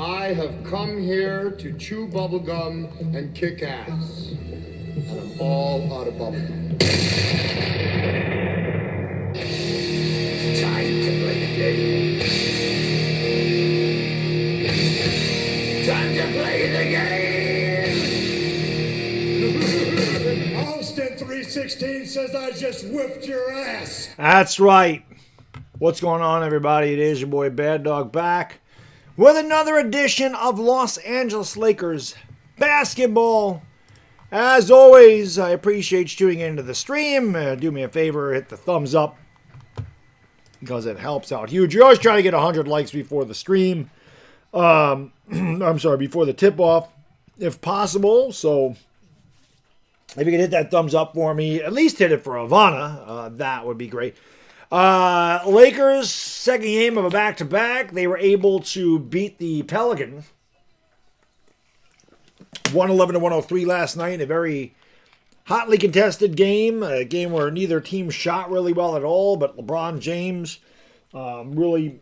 I have come here to chew bubblegum and kick ass. And I'm all out of bubblegum. It's time to play the game. Time to play the game! Austin 316 says I just whipped your ass. That's right. What's going on, everybody? It is your boy Baddog back with another edition of Los Angeles Lakers basketball. As always, I appreciate you tuning into the stream. Do me a favor, hit the thumbs up because it helps out huge. You always try to get 100 likes before the stream. I'm sorry, before the tip-off, if possible. So if you could hit that thumbs up for me, at least hit it for Ivana. That would be great. Lakers, second game of a back-to-back. They were able to beat the Pelicans 111-103 last night in a very hotly contested game. A game where neither team shot really well at all, but LeBron James really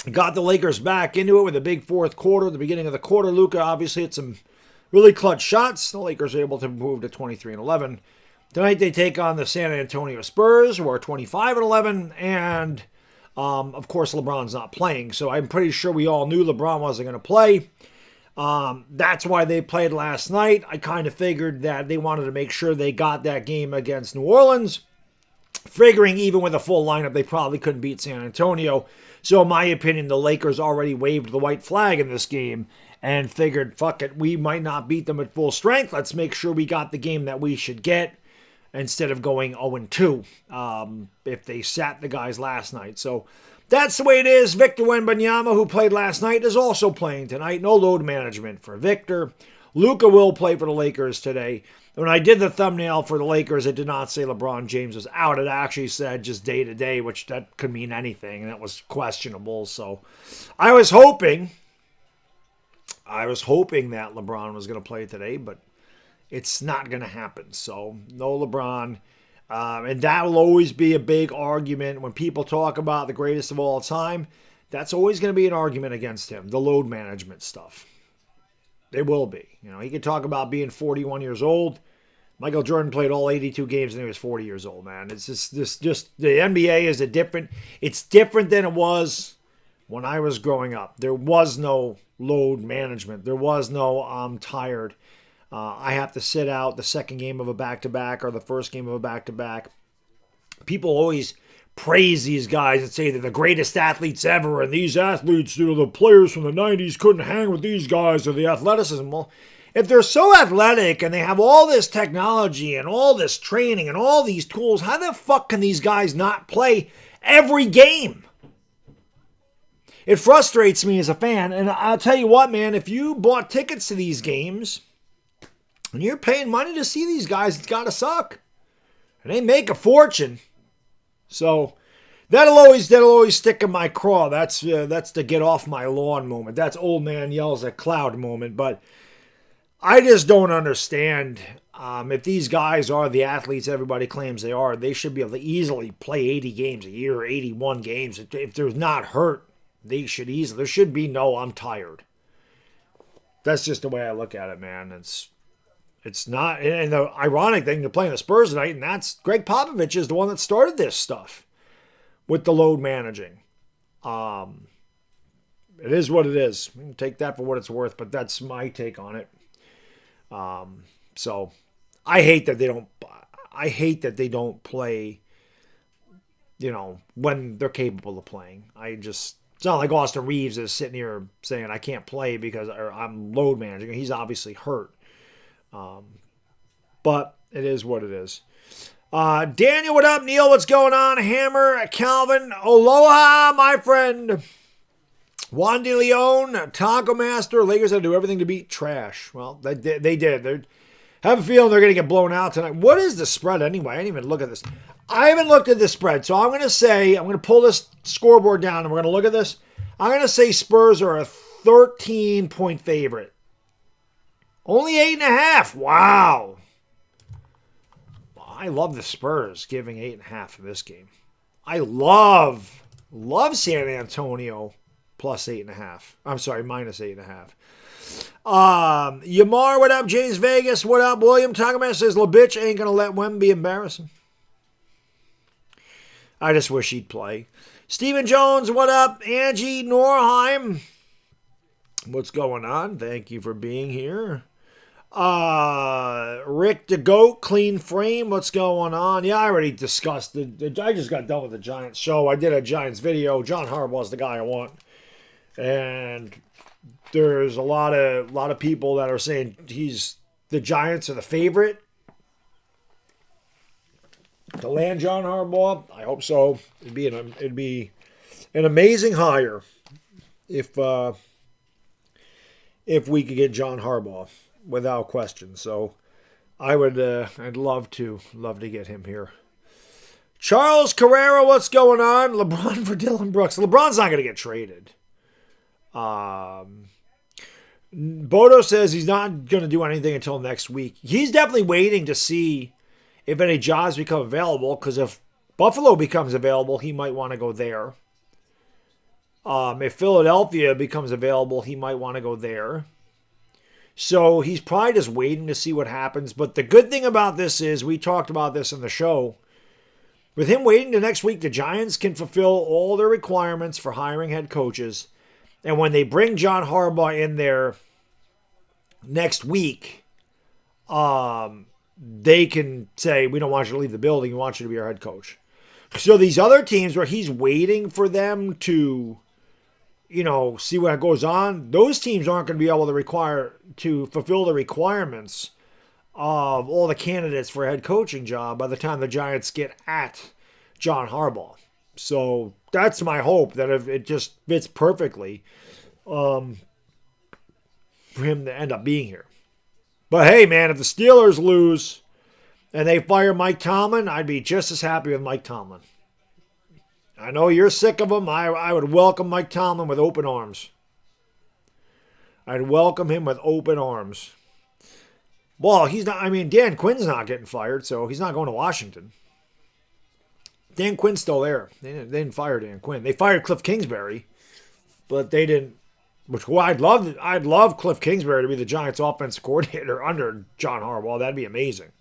got the Lakers back into it with a big fourth quarter. At the beginning of the quarter, Luca obviously hit some really clutch shots. The Lakers were able to move to 23-11. Tonight they take on the San Antonio Spurs, who are 25-11, and of course LeBron's not playing. So I'm pretty sure we all knew LeBron wasn't going to play. That's why they played last night. I kind of figured that they wanted to make sure they got that game against New Orleans, figuring even with a full lineup they probably couldn't beat San Antonio. So in my opinion, the Lakers already waved the white flag in this game and figured, fuck it, we might not beat them at full strength. Let's make sure we got the game that we should get, instead of going 0-2 if they sat the guys last night. So that's the way it is. Victor Wembanyama, who played last night, is also playing tonight. No load management for Victor. Luca will play for the Lakers today. When I did the thumbnail for the Lakers, it did not say LeBron James was out. It actually said just day-to-day, which that could mean anything, and that was questionable. So I was hoping that LeBron was going to play today, but it's not going to happen. So no LeBron. And that will always be a big argument when people talk about the greatest of all time. That's always going to be an argument against him, the load management stuff. It will be. You know, he could talk about being 41 years old. Michael Jordan played all 82 games and he was 40 years old, man. It's just the NBA is it's different than it was when I was growing up. There was no load management. There was no I'm tired. I have to sit out the second game of a back-to-back or the first game of a back-to-back. People always praise these guys and say they're the greatest athletes ever, and these athletes, you know, the players from the 90s couldn't hang with these guys or the athleticism. Well, if they're so athletic and they have all this technology and all this training and all these tools, how the fuck can these guys not play every game? It frustrates me as a fan, and I'll tell you what, man, if you bought tickets to these games and you're paying money to see these guys, it's got to suck. And they make a fortune. So that'll always stick in my craw. That's the get off my lawn moment. That's old man yells at cloud moment. But I just don't understand. If these guys are the athletes everybody claims they are, they should be able to easily play 80 games a year, 81 games. If they're not hurt, they should easily. There should be no I'm tired. That's just the way I look at it, man. It's not, and the ironic thing, they're playing the Spurs tonight, and that's Greg Popovich is the one that started this stuff with the load managing. It is what it is. We can take that for what it's worth, but that's my take on it. So I hate that they don't play, you know, when they're capable of playing. It's not like Austin Reeves is sitting here saying I can't play because I'm load managing. He's obviously hurt. But it is what it is. Daniel, what up? Neil, what's going on? Hammer, Calvin, aloha, my friend. Juan De Leon, Taco Master, Lakers had to do everything to beat trash. Well, they did. They have a feeling they're going to get blown out tonight. What is the spread anyway? I didn't even look at this. I haven't looked at the spread, so I'm going to pull this scoreboard down and we're going to look at this. I'm going to say Spurs are a 13-point favorite. Only 8.5. Wow. I love the Spurs giving 8.5 for this game. I love San Antonio plus 8.5. I'm sorry, minus 8.5. Yamar, what up? James Vegas, what up? William Tongman says, LaBitch ain't going to let Wemby embarrass him. I just wish he'd play. Stephen Jones, what up? Angie Norheim, what's going on? Thank you for being here. Rick the Goat, Clean Frame, what's going on? Yeah, I already discussed it. I just got done with the Giants show. I did a Giants video. John Harbaugh's the guy I want. And there's a lot of people that are saying the Giants are the favorite to land John Harbaugh. I hope so. It'd be an amazing hire if we could get John Harbaugh, without question. So I'd love to get him here. Charles Carrera, what's going on? LeBron for Dylan Brooks. LeBron's not going to get traded. Bodo says he's not going to do anything until next week. He's definitely waiting to see if any jobs become available, because if Buffalo becomes available, he might want to go there. If Philadelphia becomes available, he might want to go there. So he's probably just waiting to see what happens. But the good thing about this is, we talked about this in the show, with him waiting to next week, the Giants can fulfill all their requirements for hiring head coaches. And when they bring John Harbaugh in there next week, they can say, we don't want you to leave the building. We want you to be our head coach. So these other teams where he's waiting for them to, see what goes on, those teams aren't going to be able to fulfill the requirements of all the candidates for a head coaching job by the time the Giants get at John Harbaugh. So that's my hope, that if it just fits perfectly for him to end up being here. But hey, man, if the Steelers lose and they fire Mike Tomlin, I'd be just as happy with Mike Tomlin. I know you're sick of him. I would welcome Mike Tomlin with open arms. I'd welcome him with open arms. Well, Dan Quinn's not getting fired, so he's not going to Washington. Dan Quinn's still there. They didn't fire Dan Quinn. They fired Cliff Kingsbury, but they didn't. I'd love Cliff Kingsbury to be the Giants' offensive coordinator under John Harbaugh. That'd be amazing.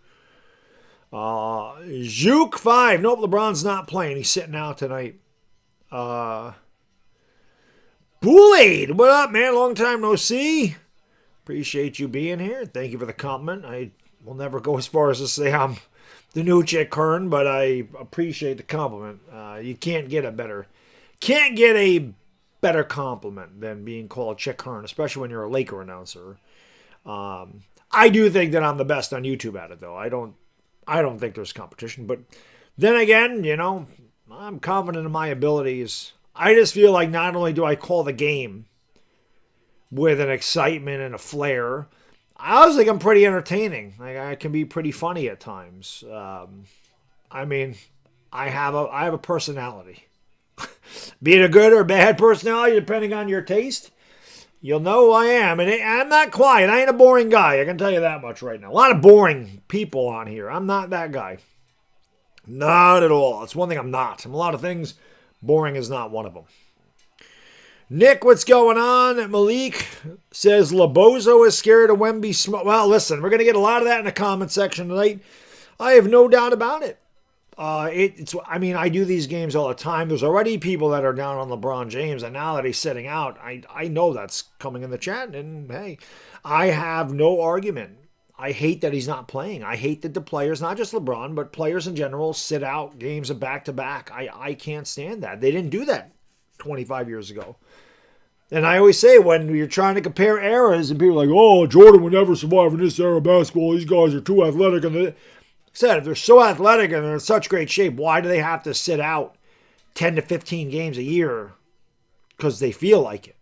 Juke 5. Nope, LeBron's not playing. He's sitting out tonight. Boulaid, what up, man? Long time no see. Appreciate you being here. Thank you for the compliment. I will never go as far as to say I'm the new Chick Hearn, but I appreciate the compliment. You can't get a better compliment than being called Chick Hearn, especially when you're a Laker announcer. I do think that I'm the best on YouTube at it, though. I don't think there's competition, but then again, I'm confident in my abilities. I just feel like not only do I call the game with an excitement and a flair, I also think I'm pretty entertaining. Like, I can be pretty funny at times. I have a personality. Be it a good or bad personality, depending on your taste, you'll know who I am. And I'm not quiet. I ain't a boring guy. I can tell you that much right now. A lot of boring people on here. I'm not that guy. Not at all. It's one thing I'm not. I'm a lot of things. Boring is not one of them. Nick, what's going on? Malik says Labozo is scared of Wemby. Well, listen, we're going to get a lot of that in the comment section tonight. I have no doubt about it. I do these games all the time. There's already people that are down on LeBron James, and now that he's sitting out, I know that's coming in the chat, and hey, I have no argument. I hate that he's not playing. I hate that the players, not just LeBron, but players in general, sit out games of back-to-back. I can't stand that. They didn't do that 25 years ago. And I always say, when you're trying to compare eras, and people are like, oh, Jordan would never survive in this era of basketball. These guys are too athletic. And if they're so athletic and they're in such great shape, why do they have to sit out 10 to 15 games a year? Because they feel like it.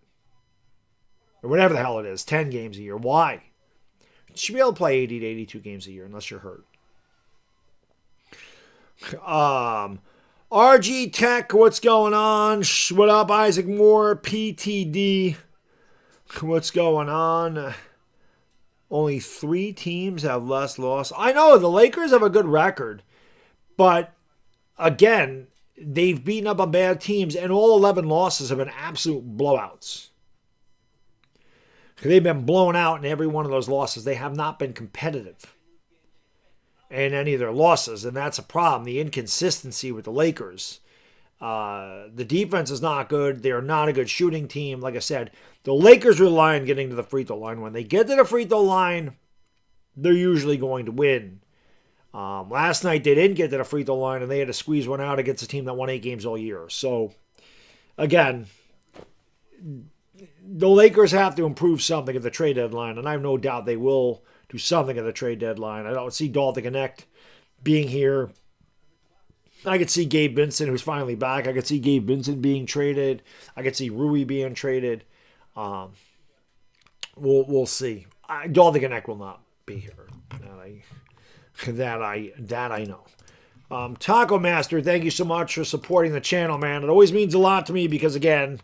Or whatever the hell it is, 10 games a year. Why? You should be able to play 80 to 82 games a year unless you're hurt. RG Tech, what's going on? What up, Isaac Moore? PTD, what's going on? Only 3 teams have less loss. I know the Lakers have a good record, but again, they've beaten up on bad teams, and all 11 losses have been absolute blowouts. They've been blown out in every one of those losses. They have not been competitive in any of their losses, and that's a problem. The inconsistency with the Lakers. The defense is not good. They are not a good shooting team. Like I said, the Lakers rely on getting to the free throw line. When they get to the free throw line, they're usually going to win. Last night, they didn't get to the free throw line, and they had to squeeze one out against a team that won 8 games all year. So, again, the Lakers have to improve something at the trade deadline, and I have no doubt they will do something at the trade deadline. I don't see Dalton Connect being here. I could see Gabe Vincent, who's finally back. I could see Gabe Vincent being traded. I could see Rui being traded. We'll see. Dalton Connect will not be here. That I know. Taco Master, thank you so much for supporting the channel, man. It always means a lot to me because, again,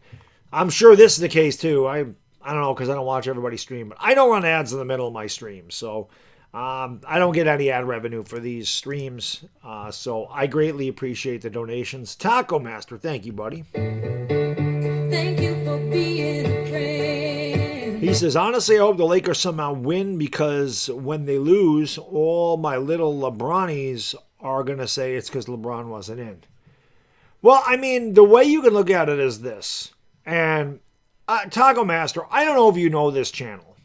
I'm sure this is the case too. I don't know because I don't watch everybody stream, but I don't run ads in the middle of my stream, so I don't get any ad revenue for these streams. So I greatly appreciate the donations. Taco Master, thank you, buddy. Thank you for being a friend. He says, honestly, I hope the Lakers somehow win because when they lose, all my little LeBronies are going to say it's because LeBron wasn't in. Well, I mean, the way you can look at it is this. And Taco Master, I don't know if you know this channel.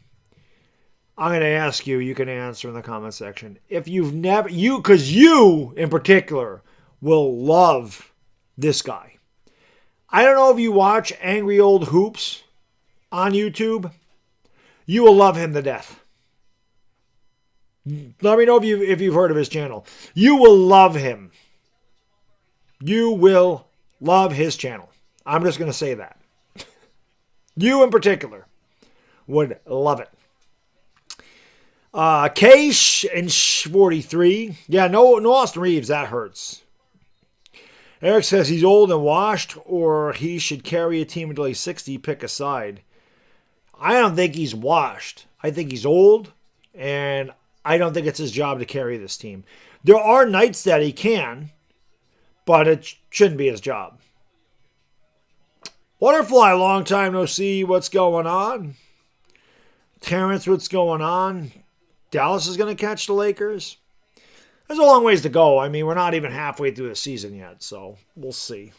I'm going to ask you. You can answer in the comment section. If you've never, because you in particular will love this guy. I don't know if you watch Angry Old Hoops on YouTube. You will love him to death. Let me know if you've heard of his channel. You will love him. You will love his channel. I'm just going to say that. You in particular would love it. Keish and 43. Yeah, no Austin Reeves. That hurts. Eric says he's old and washed, or he should carry a team until he's 60, pick a side. I don't think he's washed. I think he's old, and I don't think it's his job to carry this team. There are nights that he can, but it shouldn't be his job. Butterfly, long time no see. What's going on? Terrence, what's going on? Dallas is going to catch the Lakers. There's a long ways to go. I mean, we're not even halfway through the season yet, so we'll see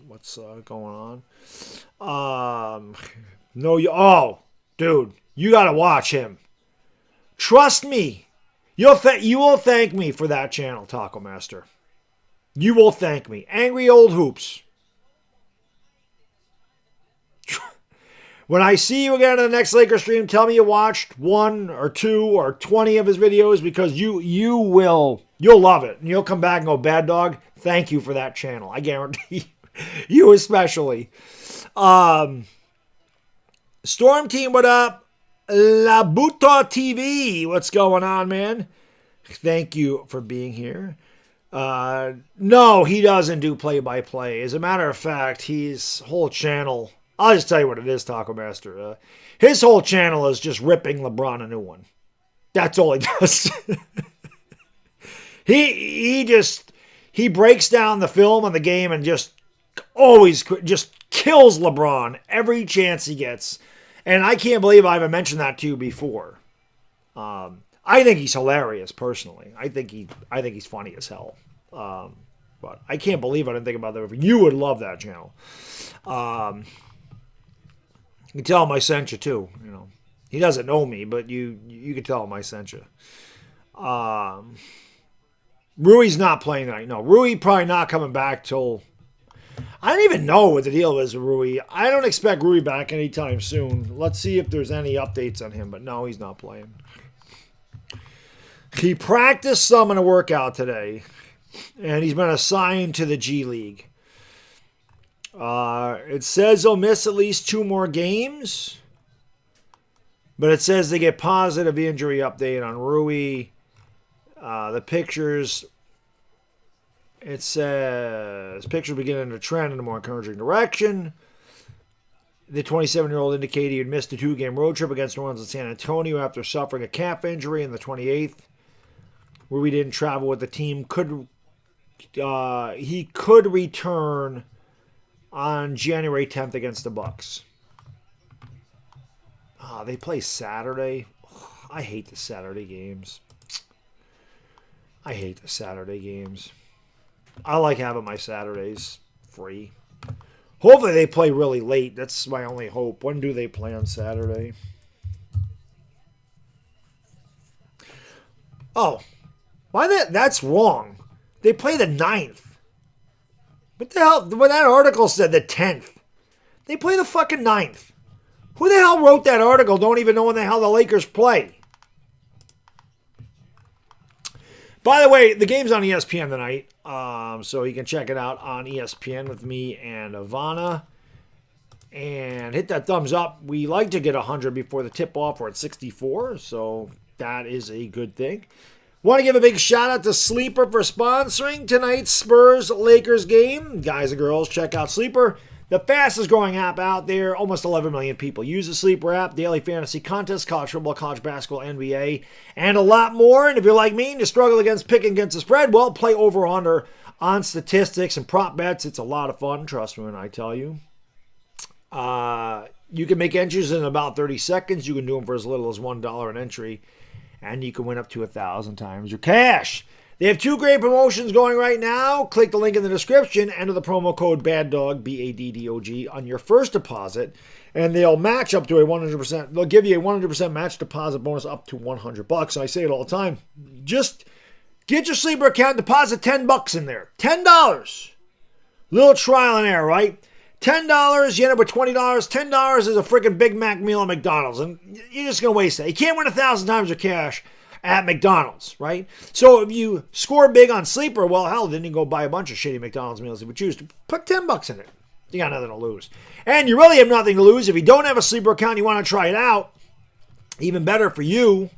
what's going on. Dude, you got to watch him. Trust me. You will thank me for that channel, Taco Master. You will thank me. Angry Old Hoops. When I see you again in the next Lakers stream, tell me you watched 1 or 2 or 20 of his videos because you'll love it. And you'll come back and go, Baddog, thank you for that channel. I guarantee you especially. Storm Team, what up? La Buta TV, what's going on, man? Thank you for being here. No, he doesn't do play-by-play. As a matter of fact, his whole channel... I'll just tell you what it is, Taco Master. His whole channel is just ripping LeBron a new one. That's all he does. He breaks down the film on the game and just always just kills LeBron every chance he gets. And I can't believe I haven't mentioned that to you before. I think he's hilarious, personally. I think he's funny as hell. But I can't believe I didn't think about that before. You would love that channel. You can tell him I sent you too. You know, he doesn't know me, but you can tell him I sent you. Rui's not playing tonight. No, Rui probably not coming back till. I don't even know what the deal is with Rui. I don't expect Rui back anytime soon. Let's see if there's any updates on him. But no, he's not playing. He practiced some in a workout today, and he's been assigned to the G League. It says he'll miss at least 2 more games. But it says they get positive injury update on Rui. The pictures, it says, pictures beginning to trend in a more encouraging direction. The 27-year-old indicated he had missed a 2-game road trip against New Orleans and San Antonio after suffering a calf injury on the 28th. Rui didn't travel with the team. Could he could return on January 10th against the Bucks. They play Saturday. I hate the Saturday games. I like having my Saturdays free. Hopefully they play really late. That's my only hope. When do they play on Saturday? Oh, why that's wrong. They play the 9th. What the hell? When that article said the 10th. They play the fucking 9th. Who the hell wrote that article? Don't even know when the hell the Lakers play. By the way, the game's on ESPN tonight. So you can check it out on ESPN with me and Ivana. And hit that thumbs up. We like to get 100 before the tip-off. We're at 64, so that is a good thing. Want to give a big shout-out to Sleeper for sponsoring tonight's Spurs-Lakers game. Guys and girls, check out Sleeper. The fastest growing app out there. Almost 11 million people use the Sleeper app. Daily fantasy contests, college football, college basketball, NBA, and a lot more. And if you're like me and you struggle against picking against the spread, well, play over-under on statistics and prop bets. It's a lot of fun, trust me when I tell you. You can make entries in about 30 seconds. You can do them for as little as $1 an entry. And you can win up to 1,000 times your cash. They have 2 great promotions going right now. Click the link in the description. Enter the promo code BADDOG, BADDOG, on your first deposit. And they'll match up to a 100%. They'll give you a 100% match deposit bonus up to $100. And I say it all the time. Just get your Sleeper account, deposit $10 in there. $10. Little trial and error, right? $10, you end up with $20. $10 is a freaking Big Mac meal at McDonald's. And you're just going to waste that. You can't win 1,000 times your cash at McDonald's, right? So if you score big on Sleeper, well, hell, then you can go buy a bunch of shitty McDonald's meals if you choose to. Put $10 in it. You got nothing to lose. And you really have nothing to lose. If you don't have a Sleeper account and you want to try it out, even better for you,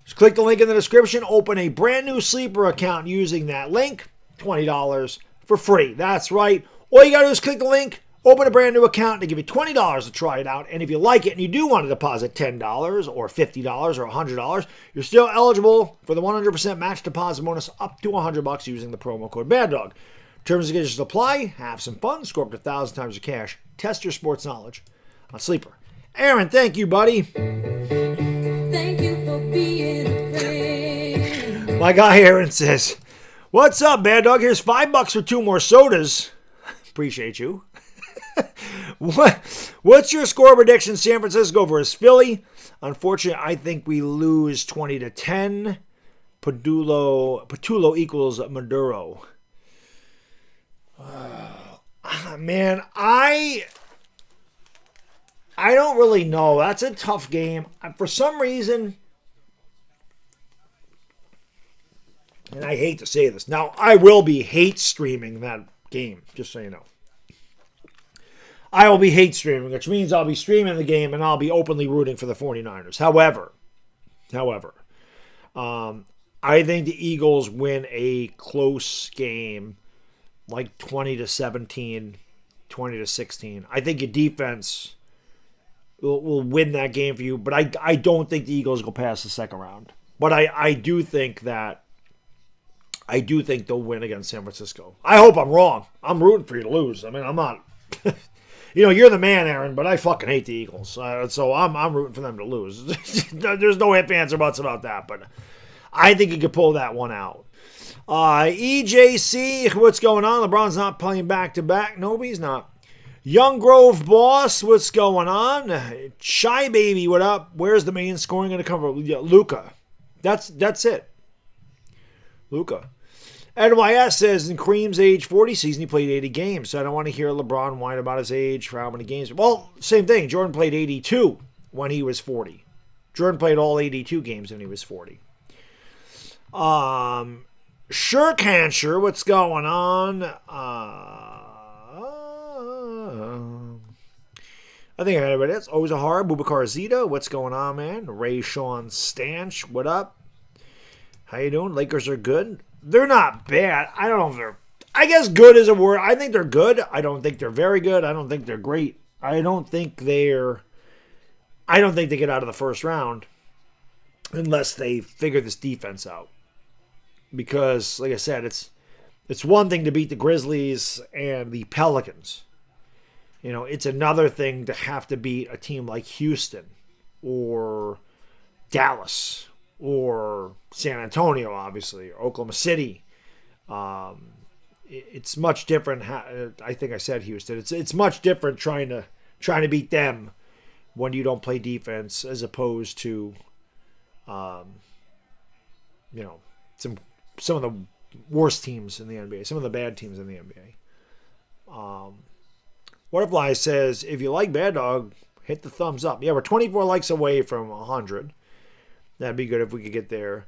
just click the link in the description. Open a brand new Sleeper account using that link. $20 for free. That's right. All you got to do is click the link. Open a brand new account. They give you $20 to try it out. And if you like it and you do want to deposit $10 or $50 or $100, you're still eligible for the 100% match deposit bonus up to $100 using the promo code BADDOG. Terms and conditions apply. Have some fun. Score up to 1,000 times your cash. Test your sports knowledge on Sleeper. Aaron, thank you, buddy. Thank you for being a friend. My guy Aaron says, "What's up, Baddog? Here's $5 for 2 more sodas." Appreciate you. What's your score prediction? San Francisco versus Philly. Unfortunately, I think we lose 20-10. Patullo equals Maduro. Man, I don't really know. That's a tough game. For some reason, and I hate to say this. Now, I will be hate streaming that game, just so you know. I will be hate streaming, which means I'll be streaming the game and I'll be openly rooting for the 49ers. However, I think the Eagles win a close game, like 20-17, 20-16. I think your defense will win that game for you, but I don't think the Eagles go past the second round. But I do think they'll win against San Francisco. I hope I'm wrong. I'm rooting for you to lose. I mean, I'm not. You're the man, Aaron, but I fucking hate the Eagles. So I'm rooting for them to lose. There's no ifs, ands, or buts about that, but I think you could pull that one out. EJC, what's going on? LeBron's not playing back-to-back. No, he's not. Young Grove Boss, what's going on? Shy Baby, what up? Where's the main scoring going to come from? Luca. That's it. Luca. NYS says in Kareem's age 40 season, he played 80 games. So I don't want to hear LeBron whine about his age for how many games. Well, same thing. Jordan played 82 when he was 40. Jordan played all 82 games when he was 40. Sure, Cancer, what's going on? I think I got everybody else. Ozahar, Bubakar Zita, what's going on, man? Ray Sean Stanch, what up? How you doing? Lakers are good. They're not bad. I don't know if they're... I guess good is a word. I think they're good. I don't think they're very good. I don't think they're great. I don't think they get out of the first round unless they figure this defense out. Because, like I said, it's It's one thing to beat the Grizzlies and the Pelicans. It's another thing to have to beat a team like Houston or Dallas or San Antonio, obviously, or Oklahoma City. It's much different. I think I said Houston. It's much different trying to beat them when you don't play defense, as opposed to, some of the worst teams in the NBA, some of the bad teams in the NBA. Butterfly says, if you like Baddog, hit the thumbs up. Yeah, we're 24 likes away from 100. That'd be good if we could get there.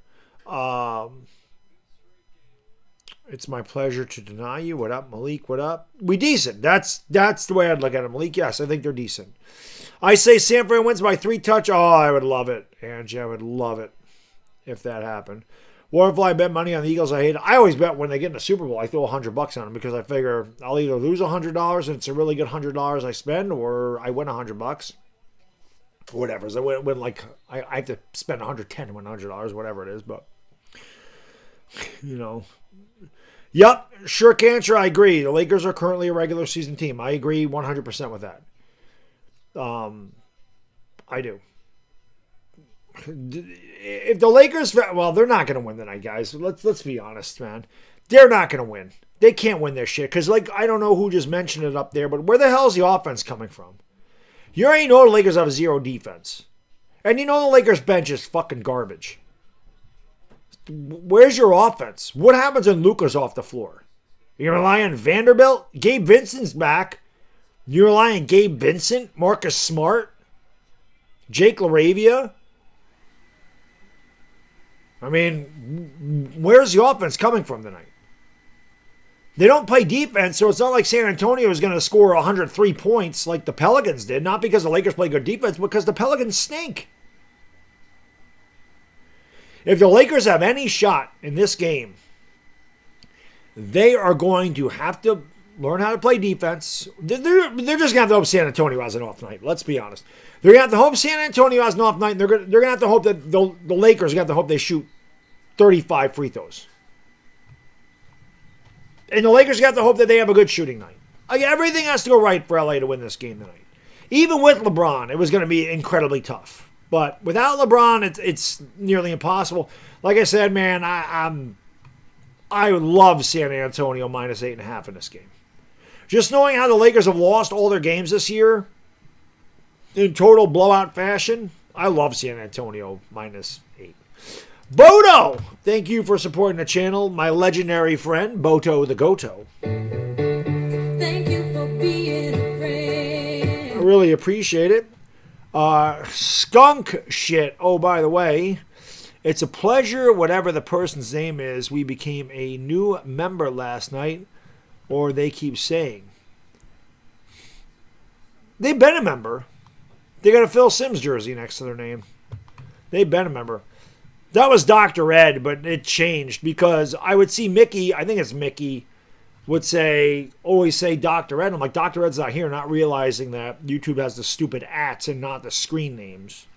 It's my pleasure to deny you. What up, Malik? What up? We decent. That's the way I'd look at it, Malik. Yes, I think they're decent. I say San Fran wins by 3 touch. Oh, I would love it, Angie. I would love it if that happened. Waterfly, I bet money on the Eagles. I always bet when they get in the Super Bowl, I throw $100 on them because I figure I'll either lose $100 and it's a really good $100 I spend, or I win $100. Whatever. So when I have to spend $110 to win $100, whatever it is. But Yep, sure, Cancer, I agree. The Lakers are currently a regular season team. I agree 100% with that. I do. If the Lakers, well, they're not going to win tonight, guys. Let's be honest, man. They're not going to win. They can't win their shit because, I don't know who just mentioned it up there, but where the hell is the offense coming from? You already know the Lakers have 0 defense, and you know the Lakers bench is fucking garbage. Where's your offense? What happens when Luca's off the floor? You rely on Vanderbilt? Gabe Vincent's back. You rely on Gabe Vincent, Marcus Smart, Jake LaRavia. I mean, where's the offense coming from tonight? They don't play defense, so it's not like San Antonio is going to score 103 points like the Pelicans did. Not because the Lakers play good defense, because the Pelicans stink. If the Lakers have any shot in this game, they are going to have to learn how to play defense. They're just going to have to hope San Antonio has an off night. Let's be honest. They're going to have to hope San Antonio has an off night. They're going to have to hope that the Lakers are going to have to hope they shoot 35 free throws. And the Lakers got to hope that they have a good shooting night. Everything has to go right for LA to win this game tonight. Even with LeBron, it was going to be incredibly tough. But without LeBron, it's nearly impossible. Like I said, man, I love San Antonio minus 8.5 in this game. Just knowing how the Lakers have lost all their games this year in total blowout fashion, I love San Antonio minus 8. Bodo, thank you for supporting the channel. My legendary friend, Boto the Goto. Thank you for being a friend. I really appreciate it. Skunk shit. Oh, by the way, it's a pleasure, whatever the person's name is. We became a new member last night, or they keep saying. They've been a member. They got a Phil Simms jersey next to their name. They've been a member. That was Dr. Ed, but it changed because I would see Mickey, I think it's Mickey, would always say Dr. Ed. I'm like, Dr. Ed's not here, not realizing that YouTube has the stupid ats and not the screen names.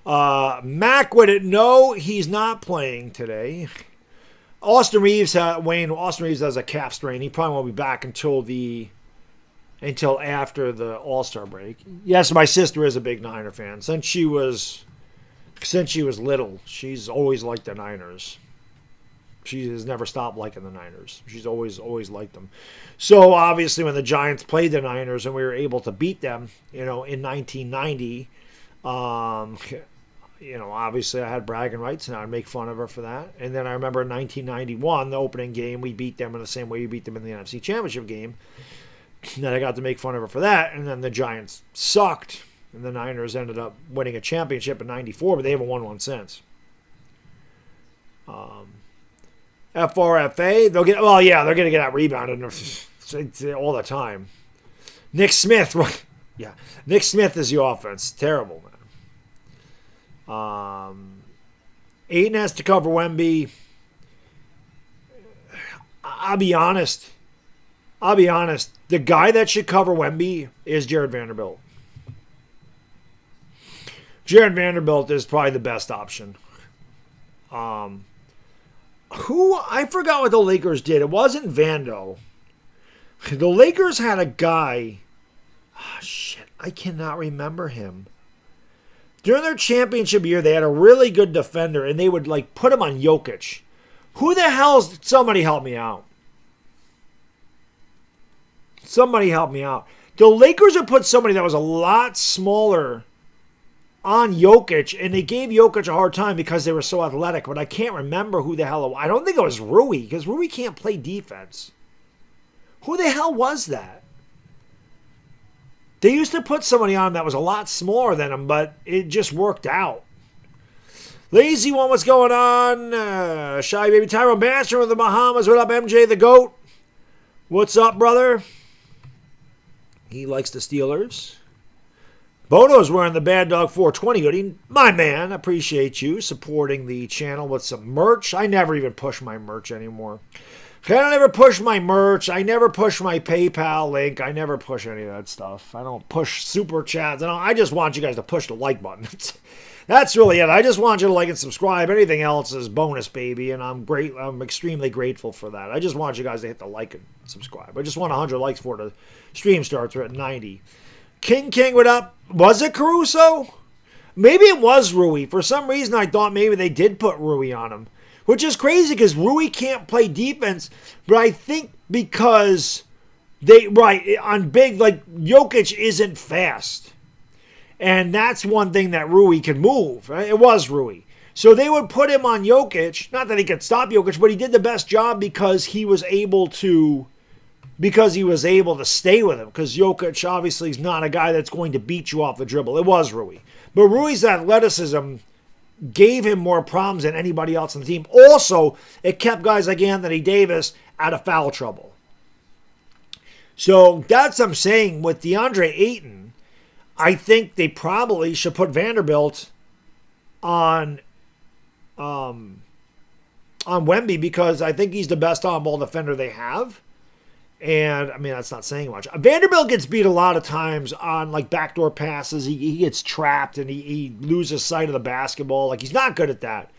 Mac would no, he's not playing today. Austin Reeves has a calf strain. He probably won't be back until after the All-Star break. Yes, my sister is a big Niner fan. Since she was little, she's always liked the Niners. She has never stopped liking the Niners. She's always liked them. So obviously when the Giants played the Niners and we were able to beat them, in 1990, obviously I had bragging rights and I would make fun of her for that. And then I remember in 1991, the opening game, we beat them in the same way we beat them in the NFC Championship game. And then I got to make fun of her for that. And then the Giants sucked. And the Niners ended up winning a championship in 94, but they haven't won one since. FRFA, they're going to get out rebounded all the time. Nick Smith, yeah, Nick Smith is the offense. Terrible, man. Aiden has to cover Wemby. I'll be honest. The guy that should cover Wemby is Jared Vanderbilt. Jared Vanderbilt is probably the best option. I forgot what the Lakers did. It wasn't Vando. The Lakers had a guy. Oh, shit. I cannot remember him. During their championship year, they had a really good defender, and they would like put him on Jokic. Who the hell's... Somebody help me out. Somebody help me out. The Lakers would put somebody that was a lot smaller on Jokic, and they gave Jokic a hard time because they were so athletic, but I can't remember who the hell it was. I don't think it was Rui, because Rui can't play defense. Who the hell was that? They used to put somebody on that was a lot smaller than him, but it just worked out. Lazy one, what's going on? Shy Baby Tyrone Baxter with the Bahamas. What up, MJ the GOAT? What's up, brother? He likes the Steelers. Bono's wearing the Baddog 420 hoodie. My man, appreciate you supporting the channel with some merch. I never even push my merch anymore. I don't ever push my merch. I never push my PayPal link. I never push any of that stuff. I don't push super chats. I just want you guys to push the like button. That's really it. I just want you to like and subscribe. Anything else is bonus, baby, and I'm extremely grateful for that. I just want you guys to hit the like and subscribe. I just want 100 likes for the stream starts. We're at 90. King, what up? Was it Caruso? Maybe it was Rui. For some reason, I thought maybe they did put Rui on him, which is crazy because Rui can't play defense. But I think because on big, like Jokic isn't fast, and that's one thing that Rui can move. Right? It was Rui. So they would put him on Jokic. Not that he could stop Jokic, but he did the best job because he was able to stay with him. Because Jokic obviously is not a guy that's going to beat you off the dribble. It was Rui. But Rui's athleticism gave him more problems than anybody else on the team. Also, it kept guys like Anthony Davis out of foul trouble. So that's what I'm saying. With DeAndre Ayton, I think they probably should put Vanderbilt on Wemby because I think he's the best on-ball defender they have. And, I mean, that's not saying much. Vanderbilt gets beat a lot of times on, like, backdoor passes. He gets trapped and he loses sight of the basketball. Like, he's not good at that.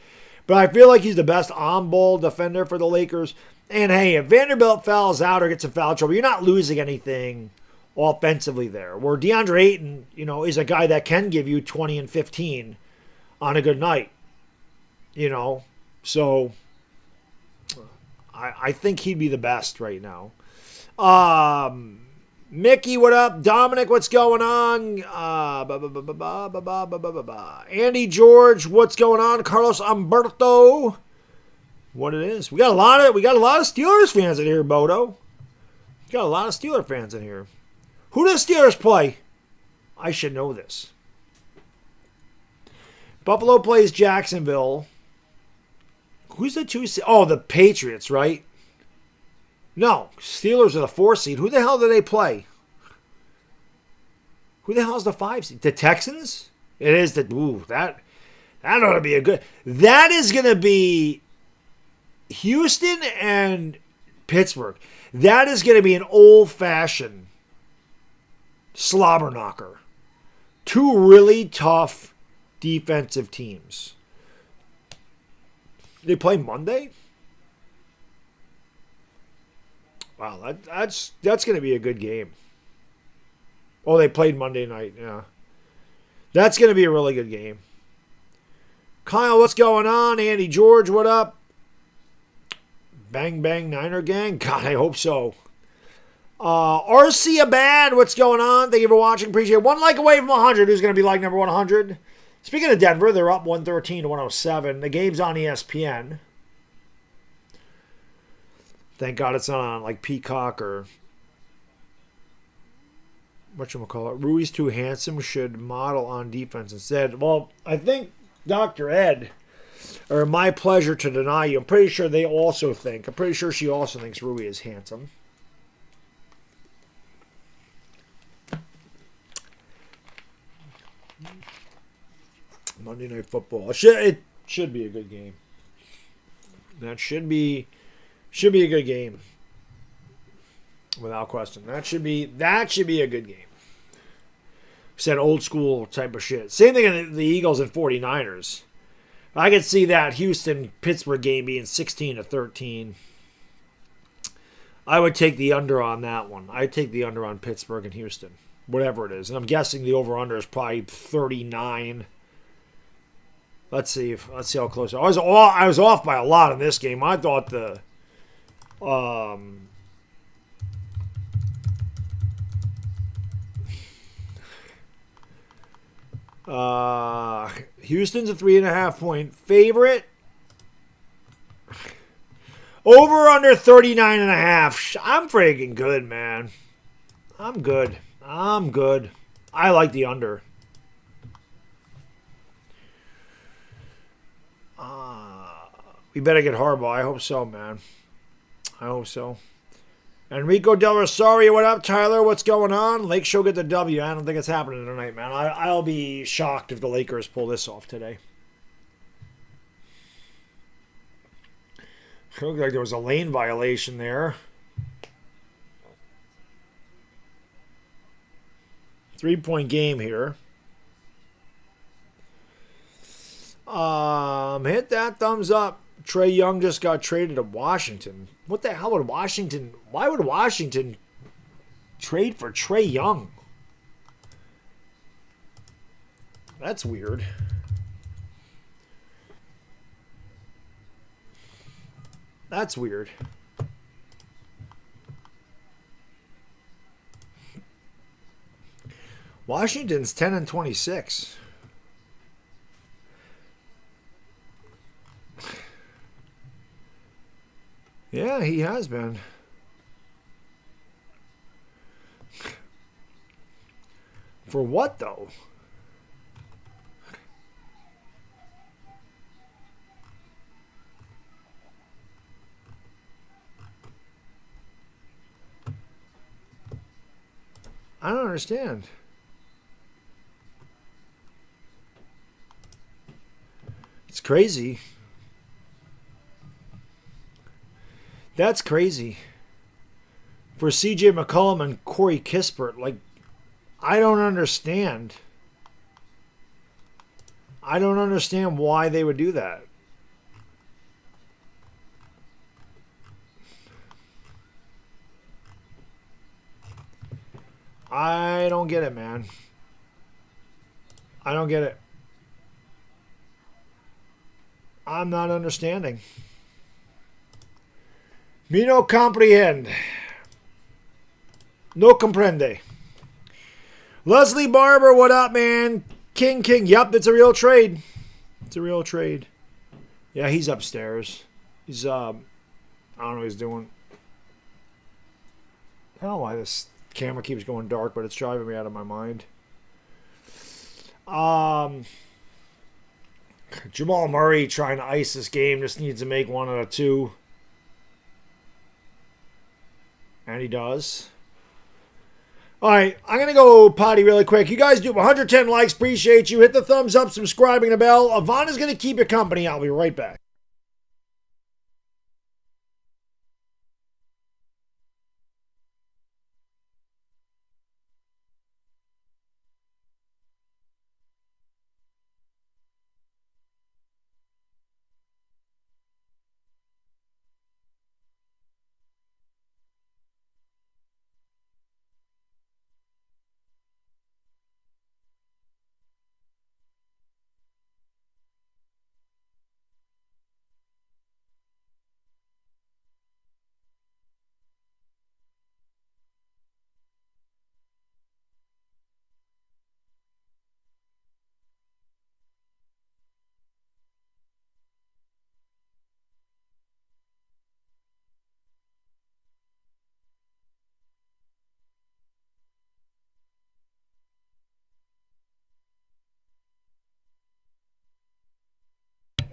But I feel like he's the best on-ball defender for the Lakers. And, hey, if Vanderbilt fouls out or gets in foul trouble, you're not losing anything offensively there. Where DeAndre Ayton, is a guy that can give you 20 and 15 on a good night. So I think he'd be the best right now. Mickey, what up? Dominic, what's going on? Andy George, what's going on? Carlos Umberto, what it is? We got a lot of Steelers fans in here, Bodo. Got a lot of Steelers fans in here. Who does Steelers play? I should know this. Buffalo plays Jacksonville. Who's the 2 seed? Oh, the Patriots, right? No, Steelers are the 4 seed. Who the hell do they play? Who the hell is the 5 seed? The Texans? It is that ought to be a good. That is going to be Houston and Pittsburgh. That is going to be an old-fashioned slobber knocker. 2 really tough defensive teams. They play Monday? Wow, that's going to be a good game. Oh, they played Monday night, yeah. That's going to be a really good game. Kyle, what's going on? Andy George, what up? Bang, bang, Niner gang? God, I hope so. RC Abad, what's going on? Thank you for watching. Appreciate it. 1 like away from 100. Who's going to be like number 100? Speaking of Denver, they're up 113 to 107. The game's on ESPN. Thank God it's not on like Peacock or whatchamacallit. Rui's too handsome, should model on defense instead. Well, I think Dr. Ed, or My Pleasure to Deny You, I'm pretty sure she also thinks Rui is handsome. Monday Night Football. It should be a good game. That should be a good game. Without question. That should be a good game. Said old school type of shit. Same thing in the Eagles and 49ers. I could see that Houston-Pittsburgh game being 16-13. I would take the under on that one. I'd take the under on Pittsburgh and Houston, whatever it is. And I'm guessing the over-under is probably 39. Let's see how close. I was off by a lot in this game. I thought the Houston's a 3.5 point favorite. Over under 39.5. I'm freaking good, man. I'm good. I like the under. We better get Harbaugh. I hope so, man. I hope so. Enrico Del Rosario, what up, Tyler? What's going on? Lake Show get the W. I don't think it's happening tonight, man. I'll be shocked if the Lakers pull this off today. Looked like there was a lane violation there. 3-point game here. Hit that thumbs up. Trae Young just got traded to Washington. What the hell would Washington... Why would Washington trade for Trae Young? That's weird. That's weird. Washington's 10-26. Yeah, he has been. For what, though? I don't understand. It's crazy. That's crazy. For CJ McCollum and Corey Kispert, like, I don't understand. I don't understand why they would do that. I don't get it, man. I don't get it. I'm not understanding. Me no comprehend. No comprende. Leslie Barber, what up, man? King. Yep, it's a real trade. It's a real trade. Yeah, he's upstairs. He's, I don't know what he's doing. I don't know why this camera keeps going dark, but it's driving me out of my mind. Jamal Murray trying to ice this game. Just needs to make 1 out of 2. And he does. All right, I'm going to go potty really quick. You guys do 110 likes. Appreciate you. Hit the thumbs up, subscribing, the bell. Yvonne is going to keep you company. I'll be right back.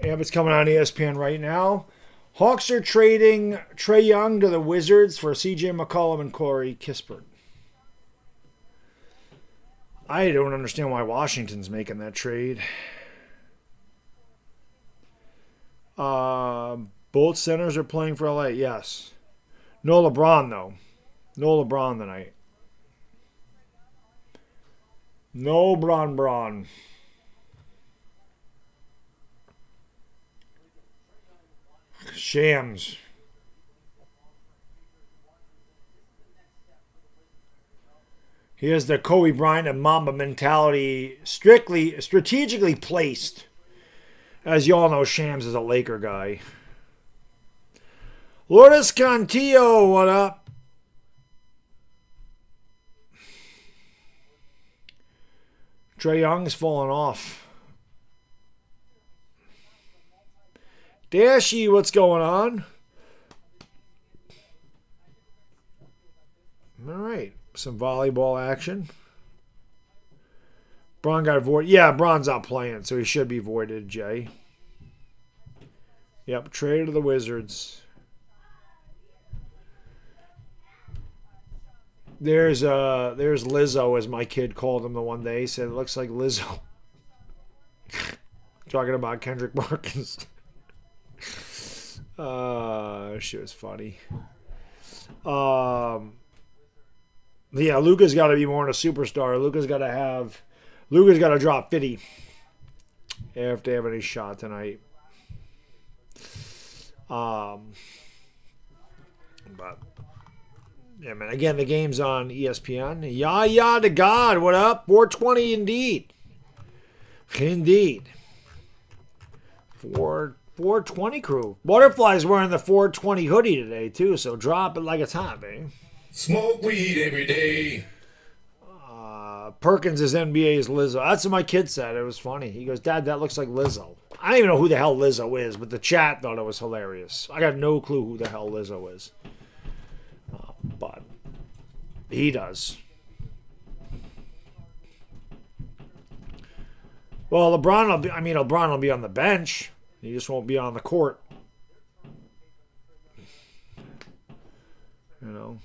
Yep, it's coming on ESPN right now. Hawks are trading Trae Young to the Wizards for CJ McCollum and Corey Kispert. I don't understand why Washington's making that trade. Both centers are playing for LA, yes. No LeBron, though. No LeBron tonight. No Bron. Shams. Here's the Kobe Bryant and Mamba mentality, strictly strategically placed. As you all know, Shams is a Laker guy. Lourdes Cantillo, what up? Trae Young's falling off. Dashy, what's going on? All right. Some volleyball action. Braun got voided. Yeah, Braun's not playing, so he should be voided, Jay. Yep, trade to the Wizards. There's Lizzo, as my kid called him the one day. He said, it looks like Lizzo. Talking about Kendrick Perkins. Shit was funny. Yeah, Luca's got to be more than a superstar. Luca's got to drop 50 if they have any shot tonight. But yeah, man. Again, the game's on ESPN. Ya to God, what up? 420 indeed. Indeed. 420 crew. Butterfly's wearing the 420 hoodie today too, so drop it like it's hot, man. Smoke weed every day. Perkins is NBA's Lizzo. That's what my kid said. It was funny. He goes, Dad, that looks like Lizzo. I don't even know who the hell Lizzo is, but the chat thought it was hilarious. I got no clue who the hell Lizzo is. But he does. Well, LeBron will be on the bench. He just won't be on the court. You know.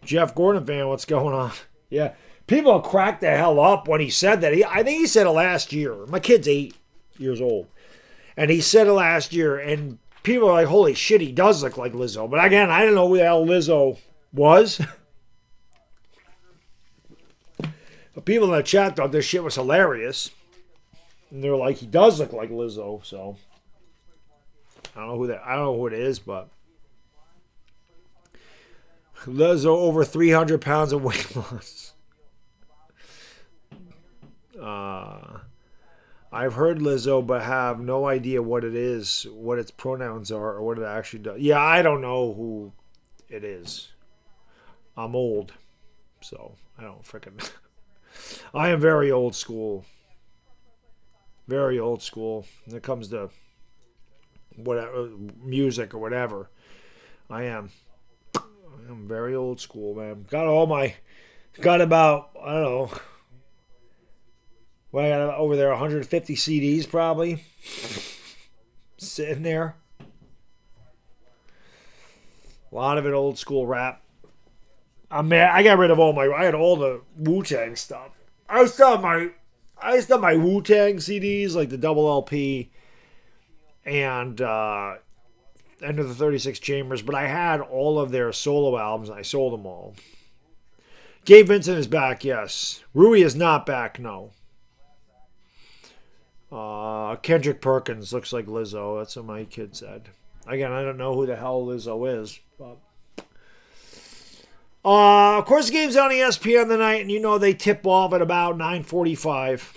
Jeff Gordon fan, what's going on? Yeah. People cracked the hell up when he said that. I think he said it last year. My kid's 8 years old. And he said it last year. And people are like, holy shit, he does look like Lizzo. But again, I didn't know who the hell Lizzo was. But people in the chat thought this shit was hilarious. And they're like, he does look like Lizzo. So I don't know who it is, but Lizzo over 300 pounds of weight loss. I've heard Lizzo, but have no idea what it is, what its pronouns are, or what it actually does. Yeah, I don't know who it is. I'm old, so I don't frickin'. I am very old school. Very old school when it comes to whatever music or whatever. I'm very old school, man. Got about, I don't know. Well, I got over there 150 CDs probably sitting there. A lot of it old school rap. I got rid of I had all the Wu-Tang stuff. I still have my Wu-Tang CDs, like the double LP and Enter the 36 Chambers, but I had all of their solo albums. And I sold them all. Gabe Vincent is back, yes. Rui is not back, no. Kendrick Perkins looks like Lizzo. That's what my kid said. Again, I don't know who the hell Lizzo is, but of course the game's on ESPN tonight, and you know they tip off at about 9:45.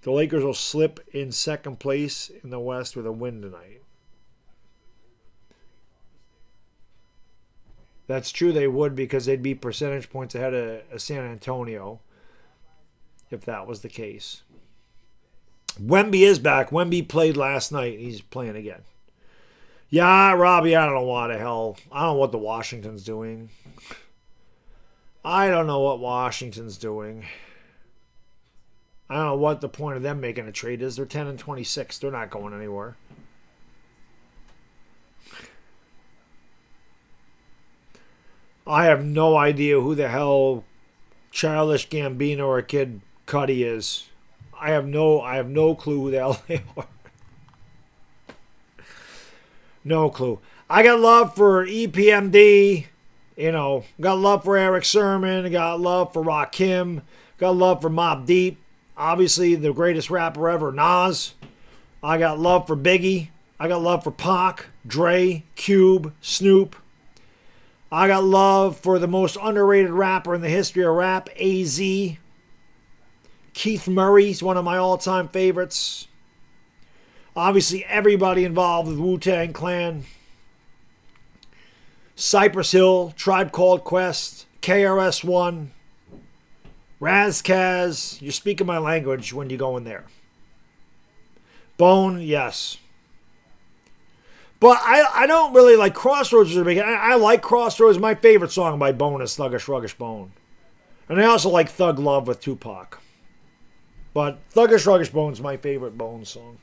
The Lakers will slip in second place in the West with a win tonight. That's true, they would, because they'd be percentage points ahead of San Antonio if that was the case. Wemby is back. Wemby played last night. He's playing again. Yeah, Robbie, I don't know what the hell. I don't know what the Washington's doing. I don't know what Washington's doing. I don't know what the point of them making a trade is. They're 10-26. They're not going anywhere. I have no idea who the hell Childish Gambino or Kid Cudi is. I have no clue who the hell they are. No clue. I got love for EPMD. You know, got love for Eric Sermon. Got love for Rakim. Got love for Mobb Deep. Obviously, the greatest rapper ever, Nas. I got love for Biggie. I got love for Pac, Dre, Cube, Snoop. I got love for the most underrated rapper in the history of rap, AZ. Keith Murray's one of my all-time favorites. Obviously, everybody involved with Wu-Tang Clan. Cypress Hill, Tribe Called Quest, KRS-One, Razkaz. You're speaking my language when you go in there. Bone, yes. But I don't really like Crossroads. I like Crossroads. My favorite song by Bone is Thuggish Ruggish Bone. And I also like Thug Love with Tupac. But Thuggish Ruggish Bone's my favorite Bone song.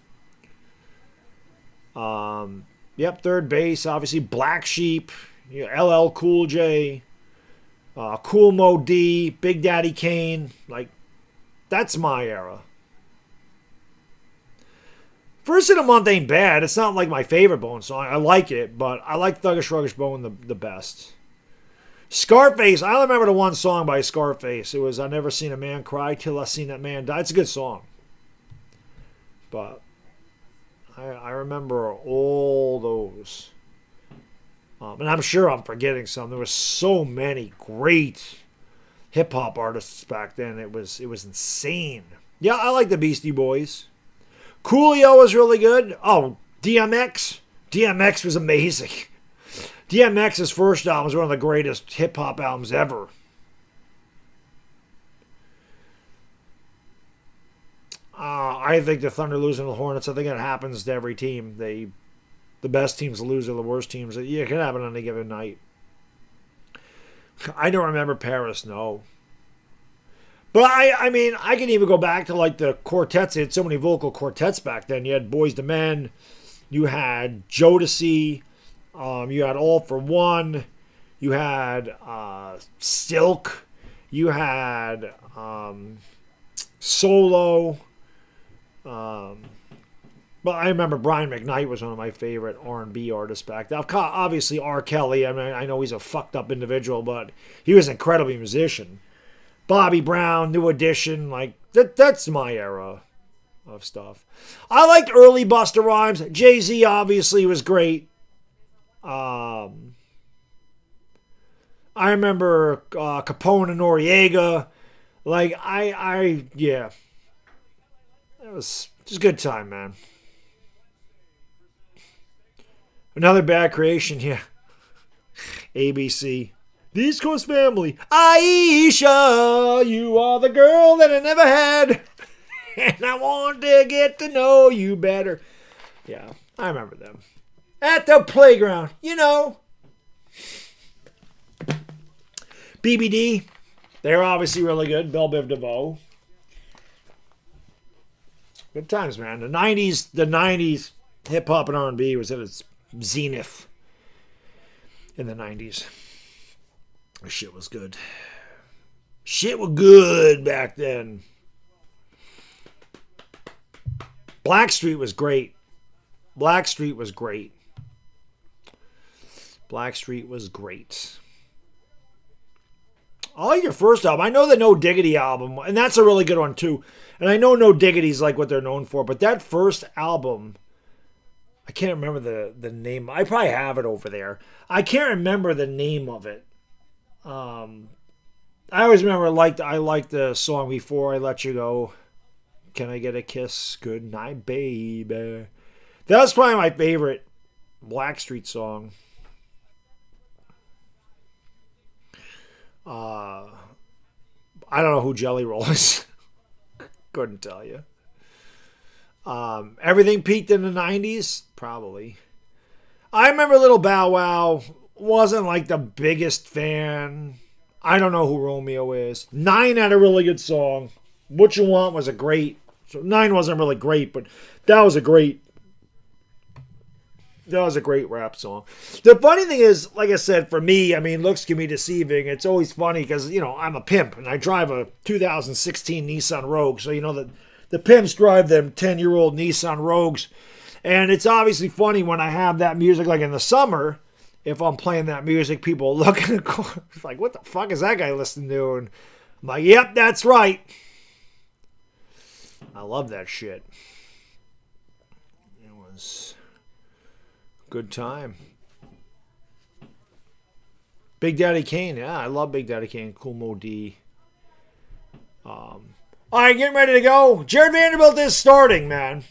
Yep, Third Base, obviously Black Sheep, LL Cool J, Cool Mo D, Big Daddy Kane. Like, that's my era. First of the Month ain't bad. It's not like my favorite Bone song. I like it, but I like Thuggish Ruggish Bone the best. Scarface, I remember the one song by Scarface. It was I Never Seen a Man Cry Till I Seen That Man Die. It's a good song. But I remember all those. And I'm sure I'm forgetting some. There were so many great hip-hop artists back then. It was insane. Yeah, I like the Beastie Boys. Coolio was really good. Oh, DMX. DMX was amazing. DMX's first album was one of the greatest hip-hop albums ever. I think the Thunder losing to the Hornets, I think it happens to every team. The best teams lose to the worst teams. Yeah, it can happen on any given night. I don't remember Paris, no. But I mean, I can even go back to like the quartets. They had so many vocal quartets back then. You had Boyz II Men. You had Jodeci. You had All for One. You had Silk. You had Solo. But I remember Brian McKnight was one of my favorite R&B artists back then. Obviously, R. Kelly. I mean, I know he's a fucked up individual, but he was an incredible musician. Bobby Brown, New Edition, like that's my era of stuff. I liked early Busta Rhymes. Jay-Z obviously was great. I remember Capone and Noriega. Like yeah. It was just a good time, man. Another bad creation, yeah. ABC. The East Coast Family. Aisha, you are the girl that I never had. And I want to get to know you better. Yeah, I remember them. At the playground, you know. BBD. They're obviously really good. Belle Biv DeVoe. Good times, man. The 90s hip-hop and R&B was at its zenith in the 90s. Shit was good. Shit was good back then. Blackstreet was great. Blackstreet was great. Blackstreet was great. I like your first album. I know the No Diggity album, and that's a really good one too. And I know No Diggity's like what they're known for, but that first album, I can't remember the name. I probably have it over there. I can't remember the name of it. I always remember I liked the song Before I Let You Go. Can I Get a Kiss? Good night, baby. That was probably my favorite Blackstreet song. I don't know who Jelly Roll is. Couldn't tell you. Everything peaked in the 90s? Probably. I remember Little Bow Wow. Wasn't like the biggest fan. I don't know who Romeo is. 9 had a really good song. What You Want was a great. So 9 wasn't really great, but that was a great rap song. The funny thing is, like I said, for me, I mean, looks can be deceiving. It's always funny because, you know, I'm a pimp and I drive a 2016 Nissan Rogue. So, you know, the pimps drive them 10-year-old Nissan Rogues. And it's obviously funny when I have that music, like in the summer. If I'm playing that music, people look it's like, what the fuck is that guy listening to? And I'm like, yep, that's right. I love that shit. It was Good time. Big Daddy Kane. Yeah, I love Big Daddy Kane. Cool Mo D. All right, getting ready to go. Jared Vanderbilt is starting, man.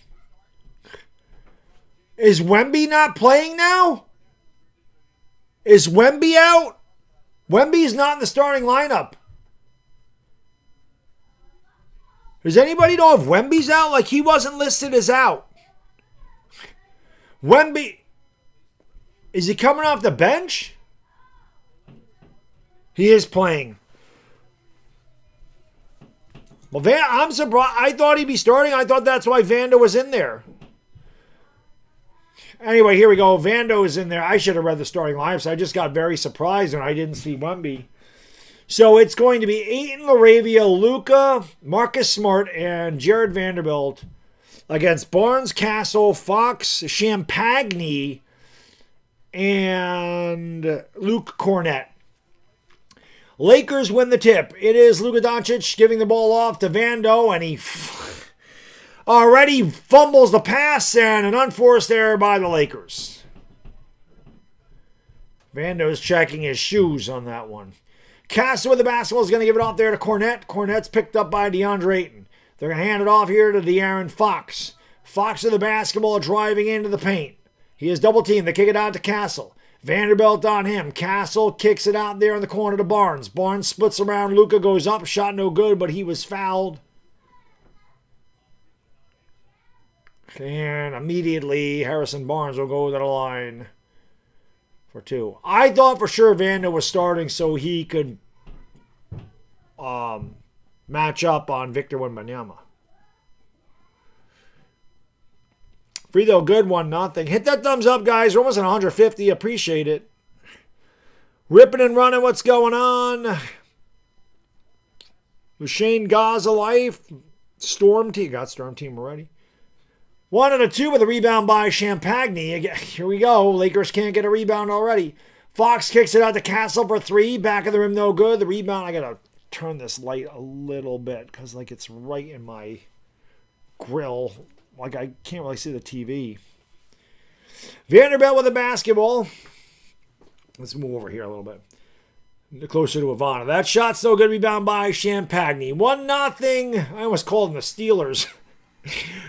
Is Wemby not playing now? Is Wemby out? Wemby's not in the starting lineup. Does anybody know if Wemby's out? Like, he wasn't listed as out. Wemby, is he coming off the bench? He is playing. Well, I'm surprised. I thought he'd be starting. I thought that's why Vando was in there. Anyway, here we go. Vando is in there. I should have read the starting lineup, so I just got very surprised when I didn't see Wemby. So it's going to be Ayton, Laravia, Luca, Marcus Smart, and Jared Vanderbilt against Barnes, Castle, Fox, Champagne, and Luke Cornett. Lakers win the tip. It is Luka Doncic giving the ball off to Vando, and he already fumbles the pass, and an unforced error by the Lakers. Vando's checking his shoes on that one. Castle with the basketball is going to give it off there to Cornett. Cornett's picked up by DeAndre Ayton. They're going to hand it off here to De'Aaron Fox. Fox with the basketball driving into the paint. He is double teamed. They kick it out to Castle. Vanderbilt on him. Castle kicks it out there in the corner to Barnes. Barnes splits around. Luca goes up. Shot no good, but he was fouled. And immediately Harrison Barnes will go to the line for two. I thought for sure Vando was starting so he could match up on Victor Wembanyama. Free throw good, 1-0. Hit that thumbs up, guys. We're almost at 150. Appreciate it. Ripping and running, what's going on? Shane Gaza Life. Storm Team. Got Storm Team already. 1 and a 2 with a rebound by Champagne. Again, here we go. Lakers can't get a rebound already. Fox kicks it out to Castle for 3. Back of the rim, no good. The rebound, I got to turn this light a little bit because like it's right in my grill. Like I can't really see the TV. Vanderbilt with the basketball. Let's move over here a little bit. Closer to Ivana. That shot's no good. Rebound by Champagne. 1-0. I almost called them the Steelers.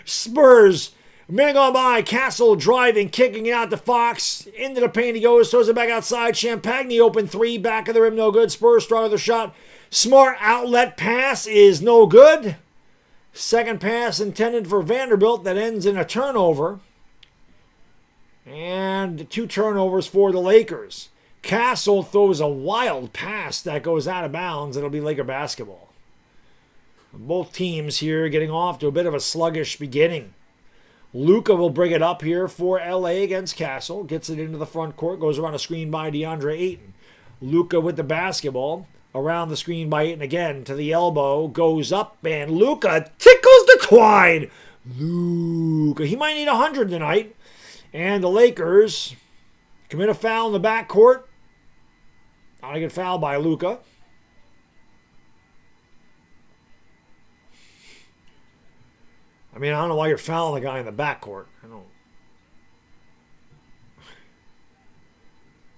Spurs. A minute gone by. Castle driving, kicking it out to Fox. Into the paint he goes. Throws it back outside. Champagne open 3. Back of the rim, no good. Spurs strong with the shot. Smart outlet pass is no good. Second pass intended for Vanderbilt that ends in a turnover. And 2 turnovers for the Lakers. Castle throws a wild pass that goes out of bounds. It'll be Laker basketball. Both teams here getting off to a bit of a sluggish beginning. Luca will bring it up here for LA against Castle. Gets it into the front court. Goes around a screen by DeAndre Ayton. Luca with the basketball. Around the screen by Ayton again to the elbow. Goes up and Luca tickles the twine. Luca. He might need 100 tonight. And the Lakers commit a foul in the backcourt. I get fouled by Luca. I mean, I don't know why you're fouling the guy in the backcourt. I don't.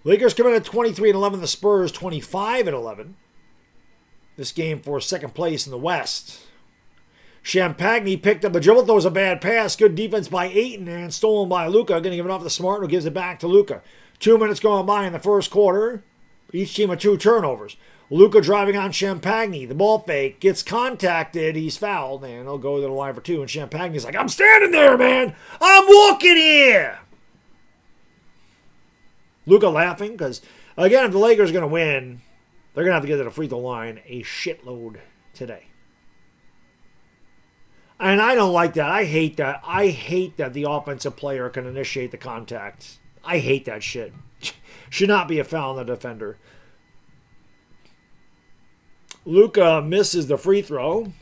Lakers come in at 23-11. The Spurs 25-11. This game for second place in the West. Champagne picked up a dribble, throws a bad pass. Good defense by Ayton and stolen by Luca. Going to give it off to Smart, who gives it back to Luca. 2 minutes going by in the first quarter. Each team with 2 turnovers. Luca driving on Champagne. The ball fake gets contacted. He's fouled, and he'll go to the line for 2. And Champagne's like, I'm standing there, man. I'm walking here. Luca laughing because, again, if the Lakers are going to win, they're going to have to get to the free throw line a shitload today. And I don't like that. I hate that. I hate that the offensive player can initiate the contact. I hate that shit. Should not be a foul on the defender. Luca misses the free throw.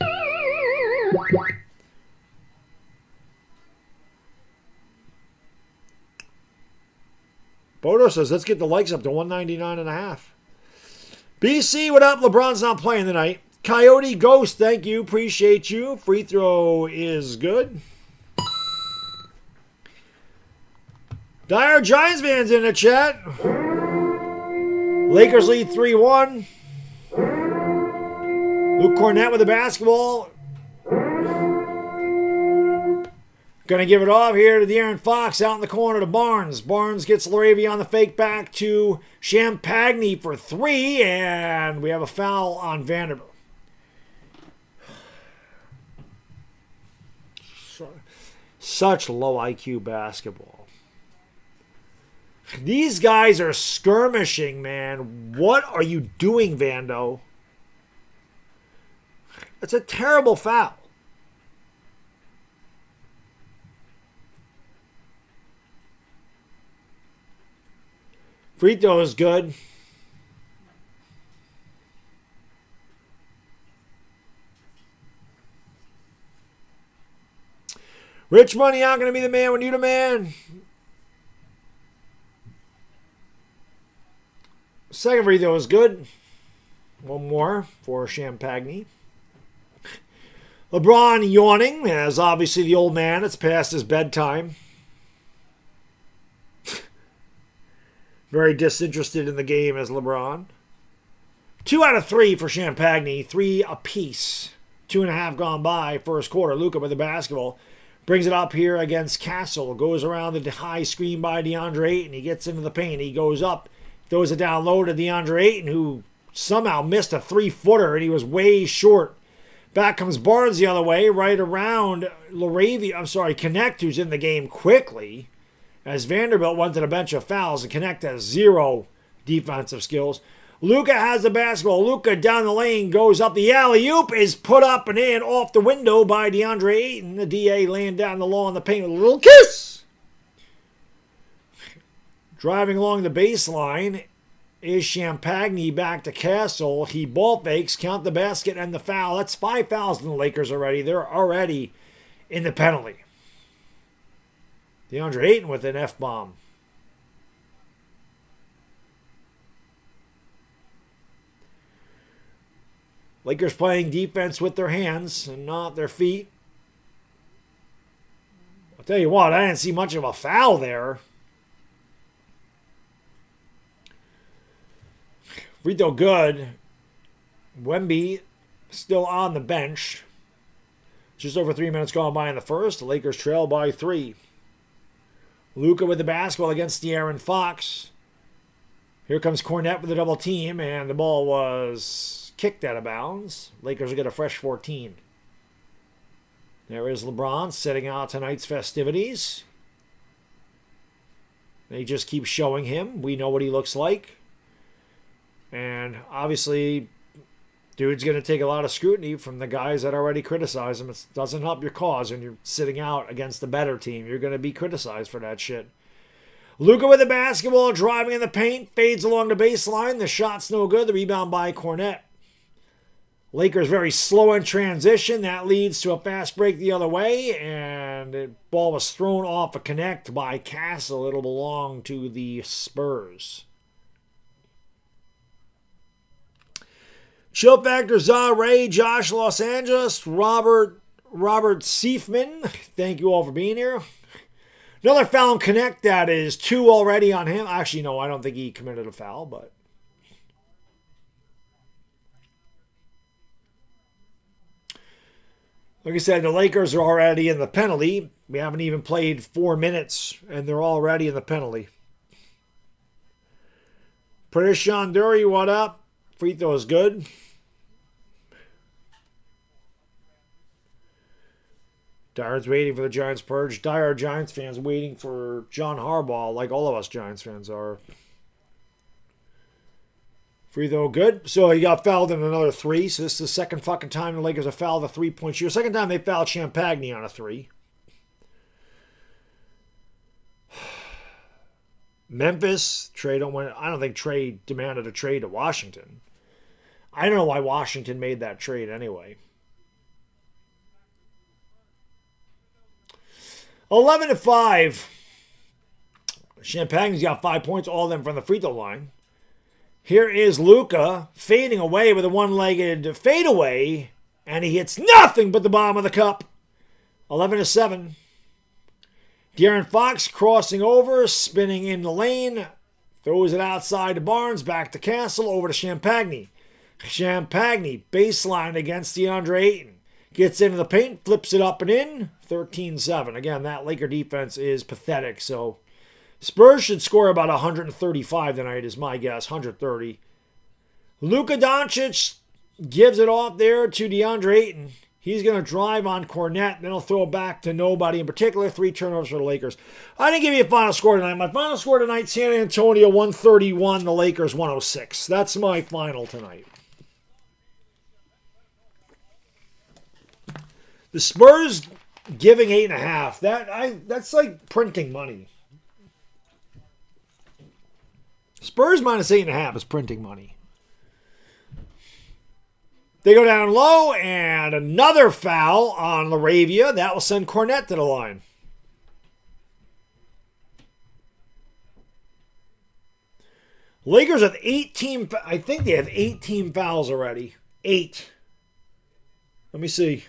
Bodo says, let's get the likes up to 199.5. BC, what up? LeBron's not playing tonight. Coyote Ghost, thank you. Appreciate you. Free throw is good. Dire Giants fans in the chat. Lakers lead 3-1. Luke Cornett with the basketball. Going to give it off here to De'Aaron Fox out in the corner to Barnes. Barnes gets LaRavia on the fake back to Champagny for 3. And we have a foul on Vanderbilt. Such low IQ basketball. These guys are skirmishing, man. What are you doing, Vando? It's a terrible foul. Free throw is good. Rich Money out going to be the man when you the man. Second free throw is good. One more for Champagny. LeBron yawning, as obviously the old man. It's past his bedtime. Very disinterested in the game as LeBron. 2 out of 3 for Champagny. 3 apiece. 2.5 gone by. First quarter. Luca with the basketball. Brings it up here against Castle. Goes around the high screen by DeAndre Ayton. He gets into the paint. He goes up. Throws it down low to DeAndre Ayton, who somehow missed a 3-footer, and he was way short. Back comes Barnes the other way, right around Connect, who's in the game quickly, as Vanderbilt went to the bench of fouls, and Connect has 0 defensive skills. Luca has the basketball. Luca down the lane, goes up. The alley-oop is put up and in off the window by DeAndre Ayton. The DA laying down the low on the paint with a little kiss. Driving along the baseline is Champagny back to Castle. He ball fakes, count the basket and the foul. That's 5 fouls in the Lakers already. They're already in the penalty. DeAndre Ayton with an F-bomb. Lakers playing defense with their hands and not their feet. I'll tell you what, I didn't see much of a foul there. Free throw good. Wemby still on the bench. Just over 3 minutes gone by in the first. The Lakers trail by 3. Luca with the basketball against De'Aaron Fox. Here comes Cornett with a double team, and the ball was kicked out of bounds. Lakers will get a fresh 14. There is LeBron setting out tonight's festivities. They just keep showing him. We know what he looks like. And obviously, dude's going to take a lot of scrutiny from the guys that already criticize him. It doesn't help your cause when you're sitting out against the better team. You're going to be criticized for that shit. Luca with the basketball, driving in the paint, fades along the baseline. The shot's no good. The rebound by Cornett. Lakers very slow in transition. That leads to a fast break the other way. And the ball was thrown off a connect by Castle. It'll belong to the Spurs. Chill Factor, Za Ray, Josh Los Angeles, Robert Seifman. Thank you all for being here. Another foul and Connect. That is 2 already on him. Actually, no, I don't think he committed a foul, but. Like I said, the Lakers are already in the penalty. We haven't even played 4 minutes, and they're already in the penalty. British Sean Dury, what up? Free throw is good. Dyer's waiting for the Giants purge. Dyer Giants fans waiting for John Harbaugh, like all of us Giants fans are. Free throw good. So he got fouled in another 3. So this is the second fucking time the Lakers have fouled a 3-point shooter. Second time they fouled Champagny on a 3. Memphis, Trae don't win. I don't think Trae demanded a trade to Washington. I don't know why Washington made that trade anyway. 11-5. Champagne's got 5 points, all of them from the free throw line. Here is Luca fading away with a one-legged fadeaway, and he hits nothing but the bottom of the cup. 11-7. De'Aaron Fox crossing over, spinning in the lane. Throws it outside to Barnes, back to Castle, over to Champagny. Champagny, baseline against DeAndre Ayton. Gets into the paint, flips it up and in. 13-7. Again, that Laker defense is pathetic. So Spurs should score about 135 tonight is my guess. 130. Luca Doncic gives it off there to DeAndre Ayton. He's going to drive on Cornette, then he'll throw it back to nobody. In particular, 3 turnovers for the Lakers. I didn't give you a final score tonight. My final score tonight, San Antonio 131, the Lakers 106. That's my final tonight. The Spurs giving 8.5. That's like printing money. Spurs minus 8.5 is printing money. They go down low, and another foul on LaRavia. That will send Cornette to the line. Lakers have 18. I think they have 18 fouls already. 8. Let me see.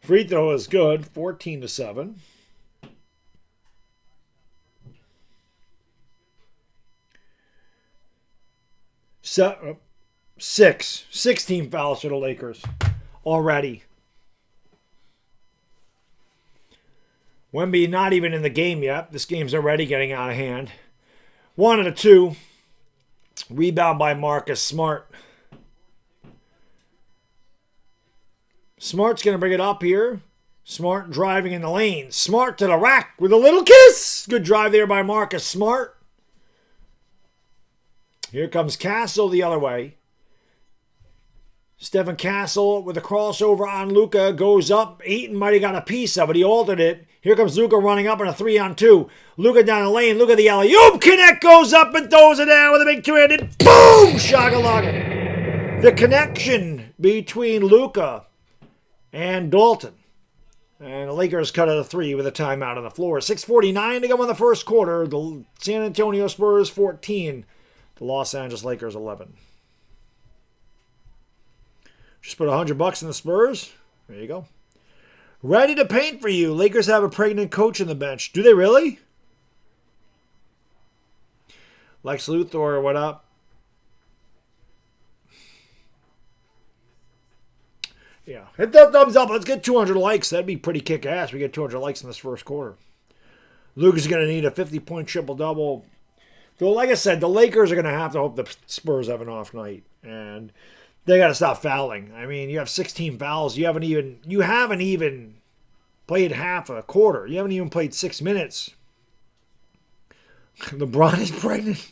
Free throw is good, 14-7. Six. 16 fouls for the Lakers already. Wemby not even in the game yet. This game's already getting out of hand. 1 of the 2. Rebound by Marcus Smart. Smart's going to bring it up here. Smart driving in the lane. Smart to the rack with a little kiss. Good drive there by Marcus Smart. Here comes Castle the other way. Stephen Castle with a crossover on Luca. Goes up. Ayton might have got a piece of it. He altered it. Here comes Luca running up in a 3-on-2. Luca down the lane. Look at the alley-oop. Connect goes up and throws it down with a big two-handed. Boom! Shakalaka. The connection between Luca and Dalton. And the Lakers cut it a 3 with a timeout on the floor. 6:49 to go in the first quarter. The San Antonio Spurs 14. The Los Angeles Lakers 11. Just put $100 in the Spurs. There you go. Ready to paint for you. Lakers have a pregnant coach on the bench. Do they really? Lex Luthor, what up? Yeah, hit that thumbs up. Let's get 200 likes. That'd be pretty kick-ass. We get 200 likes in this first quarter. Luka's going to need a 50-point triple-double. So, like I said, the Lakers are going to have to hope the Spurs have an off night. And they got to stop fouling. I mean, you have 16 fouls. You haven't even played half a quarter. You haven't even played 6 minutes. LeBron is pregnant.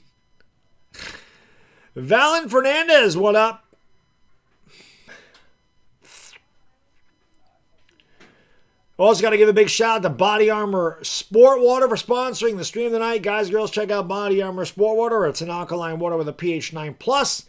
Valen Fernandez, what up? Also got to give a big shout out to Bodyarmor Sport Water for sponsoring the stream tonight. Guys, girls, check out Bodyarmor Sport Water. It's an alkaline water with a pH 9+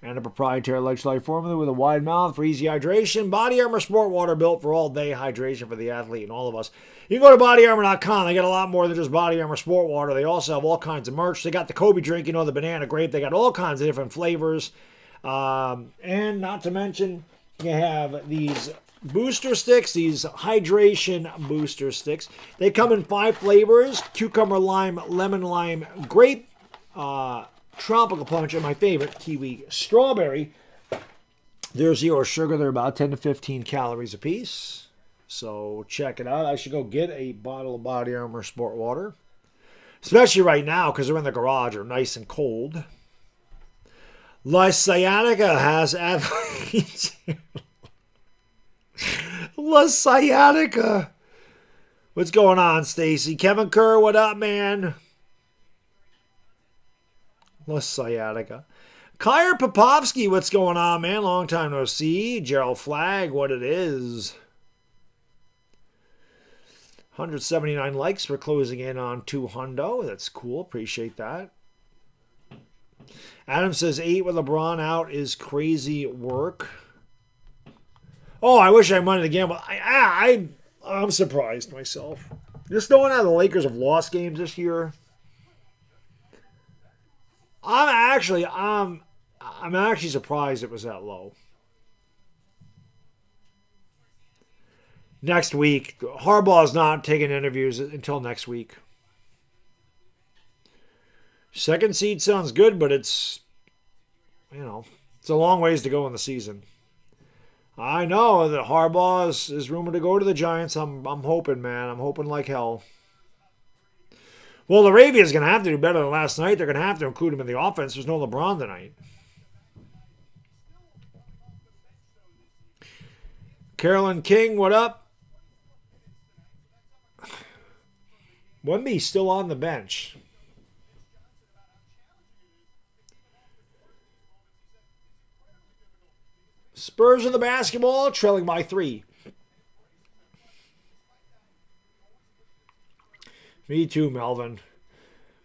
and a proprietary electrolyte formula with a wide mouth for easy hydration. Bodyarmor Sport Water, built for all-day hydration for the athlete and all of us. You can go to bodyarmor.com. They got a lot more than just Bodyarmor Sport Water. They also have all kinds of merch. They got the Kobe drink, the banana grape. They got all kinds of different flavors. And not to mention, you have these booster sticks, these hydration booster sticks. They come in 5 flavors: cucumber, lime, lemon, lime, grape, tropical punch, and my favorite, kiwi strawberry. They're 0 sugar. They're about 10 to 15 calories a piece. So check it out. I should go get a bottle of Bodyarmor Sport Water, especially right now because they're in the garage. They're nice and cold. La Sciatica has athletes. La Sciatica. What's going on, Stacy? Kevin Kerr, what up, man? La Sciatica. Kyer Popovsky, what's going on, man? Long time no see. Gerald Flagg, what it is. 179 likes for closing in on 200. That's cool. Appreciate that. Adam says 8 with LeBron out is crazy work. Oh, I wish I won it again, but I'm surprised myself. Just knowing how the Lakers have lost games this year. I'm actually surprised it was that low. Next week, Harbaugh is not taking interviews until next week. Second seed sounds good, but it's a long ways to go in the season. I know that Harbaugh is rumored to go to the Giants. I'm hoping, man. I'm hoping like hell. Well, Laravia is going to have to do better than last night. They're going to have to include him in the offense. There's no LeBron tonight. Carolyn King, what up? Wemby's still on the bench. Spurs in the basketball, trailing by 3. Me too, Melvin.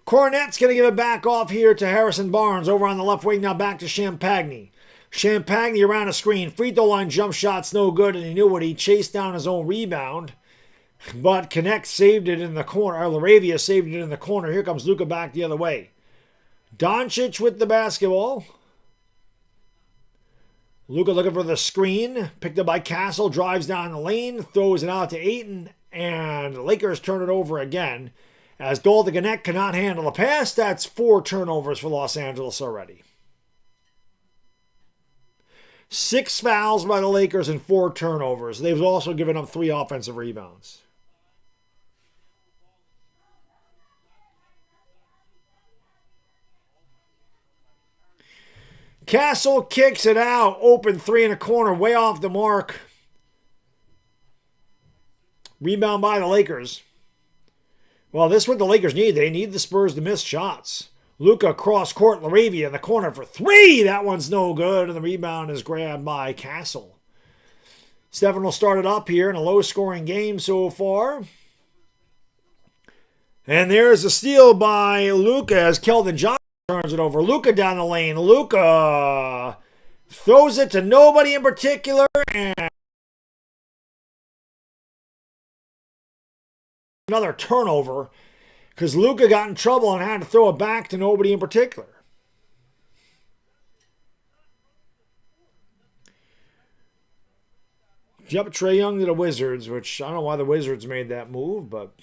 Cornette's going to give it back off here to Harrison Barnes over on the left wing. Now back to Champagne. Champagne around a screen. Free throw line jump shot's no good, and he knew what he chased down his own rebound. But Connect saved it in the corner. Or Laravia saved it in the corner. Here comes Luca back the other way. Doncic with the basketball. Luca looking for the screen. Picked up by Castle. Drives down the lane. Throws it out to Ayton. And the Lakers turn it over again. As Dalton Connect cannot handle the pass. That's 4 turnovers for Los Angeles already. 6 fouls by the Lakers and 4 turnovers. They've also given up 3 offensive rebounds. Castle kicks it out. Open 3 in a corner. Way off the mark. Rebound by the Lakers. Well, this is what the Lakers need. They need the Spurs to miss shots. Luca cross court. Laravia in the corner for 3. That one's no good. And the rebound is grabbed by Castle. Stephen will start it up here in a low-scoring game so far. And there's a steal by Luca as Keldon Johnson turns it over. Luca down the lane. Luca throws it to nobody in particular. And another turnover because Luca got in trouble and had to throw it back to nobody in particular. Jump Trae Young to the Wizards, which I don't know why the Wizards made that move, but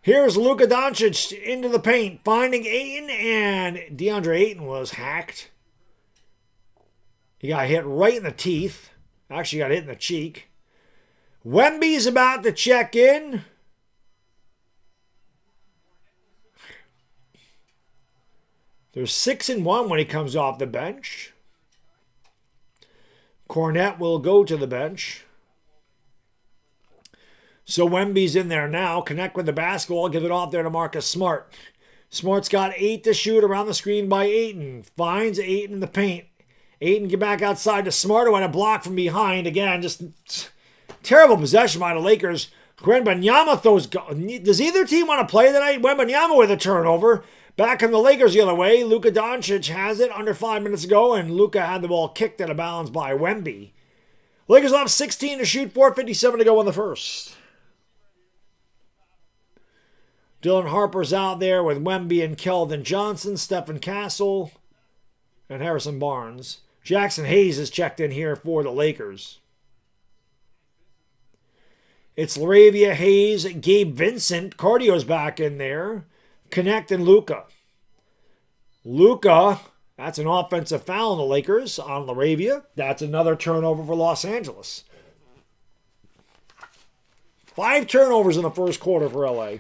here's Luka Doncic into the paint, finding Ayton, and DeAndre Ayton was hacked. He got hit right in the teeth. Actually got hit in the cheek. Wemby's about to check in. They're 6-1 when he comes off the bench. Cornette will go to the bench. So Wemby's in there now. Connect with the basketball. Give it off there to Marcus Smart. Smart's got 8 to shoot around the screen by Ayton. Finds Ayton in the paint. Ayton get back outside to Smart, who had a block from behind. Again, just terrible possession by the Lakers. Wembanyama throws. Does either team want to play tonight? Wembanyama with a turnover. Back in the Lakers the other way. Luka Doncic has it under 5 minutes ago, and Luka had the ball kicked out of bounds by Wemby. Lakers have 16 to shoot, 4:57 to go in the first. Dylan Harper's out there with Wemby and Keldon Johnson, Stephen Castle, and Harrison Barnes. Jackson Hayes is checked in here for the Lakers. It's Laravia, Hayes, Gabe Vincent. Cardio's back in there. Connect and Luca. Luca, that's an offensive foul on the Lakers on Laravia. That's another turnover for Los Angeles. 5 turnovers in the first quarter for LA.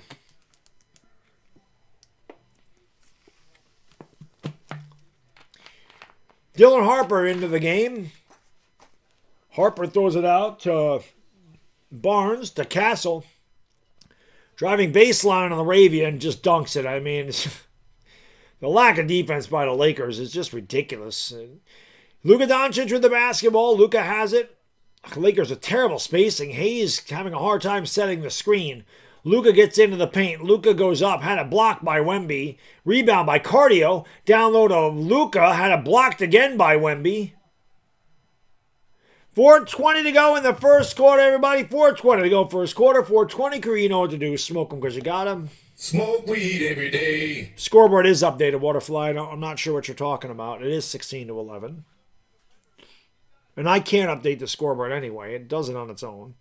Dylan Harper into the game. Harper throws it out to Barnes, to Castle. Driving baseline on the Laravia and just dunks it. I mean, the lack of defense by the Lakers is just ridiculous. Luka Doncic with the basketball. Luka has it. Lakers with terrible spacing. Hayes having a hard time setting the screen. Luka gets into the paint. Luka goes up. Had it blocked by Wemby. Rebound by Cardio. Down low to Luka. Had it blocked again by Wemby. 4:20 to go in the first quarter, everybody. 4:20 to go first quarter. 4:20 crew, you know what to do. Smoke them because you got them. Smoke weed every day. Scoreboard is updated, Waterfly. I'm not sure what you're talking about. It is 16-11. And I can't update the scoreboard anyway. It does it on its own.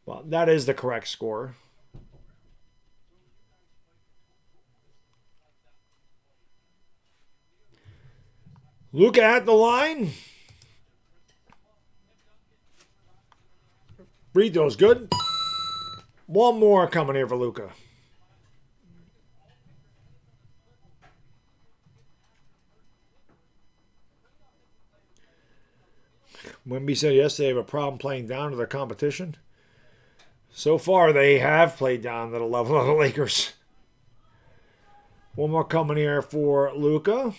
Well, that is the correct score. Luca at the line. Free throw's good. One more coming here for Luca. Wemby said yesterday they have a problem playing down to their competition. So far, they have played down to the level of the Lakers. One more coming here for Luca.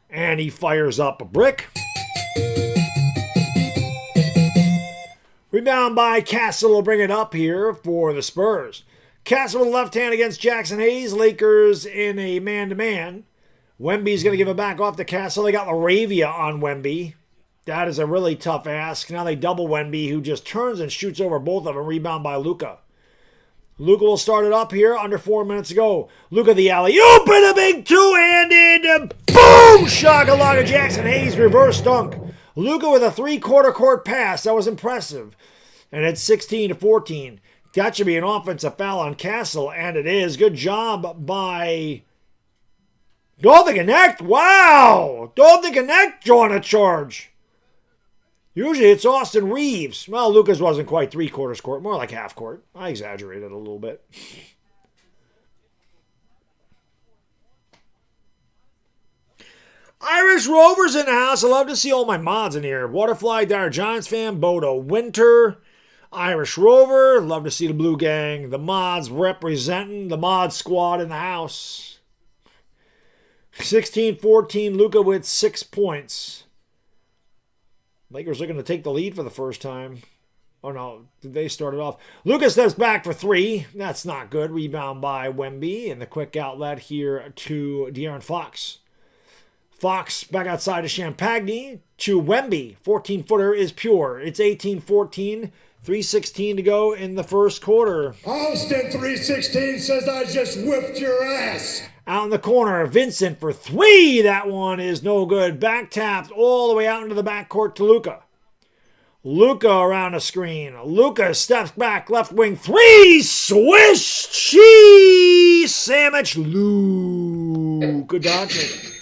And he fires up a brick. Rebound by Castle will bring it up here for the Spurs. Castle with left hand against Jackson Hayes. Lakers in a man-to-man. Wemby's going to give it back off to Castle. They got Laravia on Wemby. That is a really tough ask. Now they double Wemby, who just turns and shoots over both of them. Rebound by Luca. Luca will start it up here. Under 4 minutes to go. Luca the alley-oop and a big two-handed boom! Shakalaka Jackson Hayes reverse dunk. Luca with a three-quarter court pass. That was impressive. And it's 16-14. That should be an offensive foul on Castle, and it is. Good job by Don't Connect. Wow! Don't Connect drawing a charge. Usually it's Austin Reeves. Well, Lucas wasn't quite three-quarters court, more like half court. I exaggerated a little bit. Irish Rovers in the house. I love to see all my mods in here. Waterfly, Dire Giants fan, Bodo Winter, Irish Rover. Love to see the Blue Gang. The mods representing the mod squad in the house. 16-14, Luca with 6 points. Lakers looking to take the lead for the first time. Oh no, they started off. Luca steps back for 3. That's not good. Rebound by Wemby. And the quick outlet here to De'Aaron Fox. Fox back outside to Champagne to Wemby. 14-footer is pure. It's 18-14. 3:16 to go in the first quarter. Austin 316 says I just whipped your ass. Out in the corner, Vincent for 3. That one is no good. Back tapped all the way out into the backcourt to Luca. Luca around the screen. Luca steps back, left wing 3. Swish cheese sandwich. Luca Doncic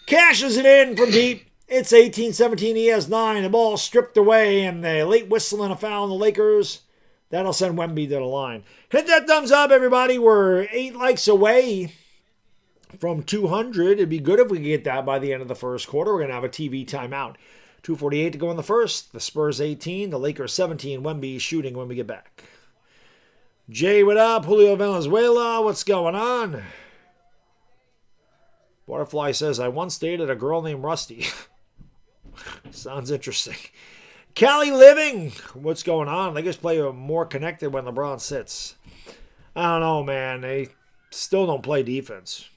cashes it in from deep. It's 18-17. He has 9. The ball stripped away, and the late whistle and a foul on the Lakers. That'll send Wemby to the line. Hit that thumbs up, everybody. We're 8 likes away from 200. It'd be good if we could get that by the end of the first quarter. We're going to have a TV timeout. 2:48 to go in the first. The Spurs 18, the Lakers 17. Wemby shooting when we get back. Jay, what up? Julio Venezuela, what's going on? Butterfly says, I once dated a girl named Rusty. Sounds interesting. Cali Living, what's going on? Lakers play more connected when LeBron sits. I don't know, man. They still don't play defense.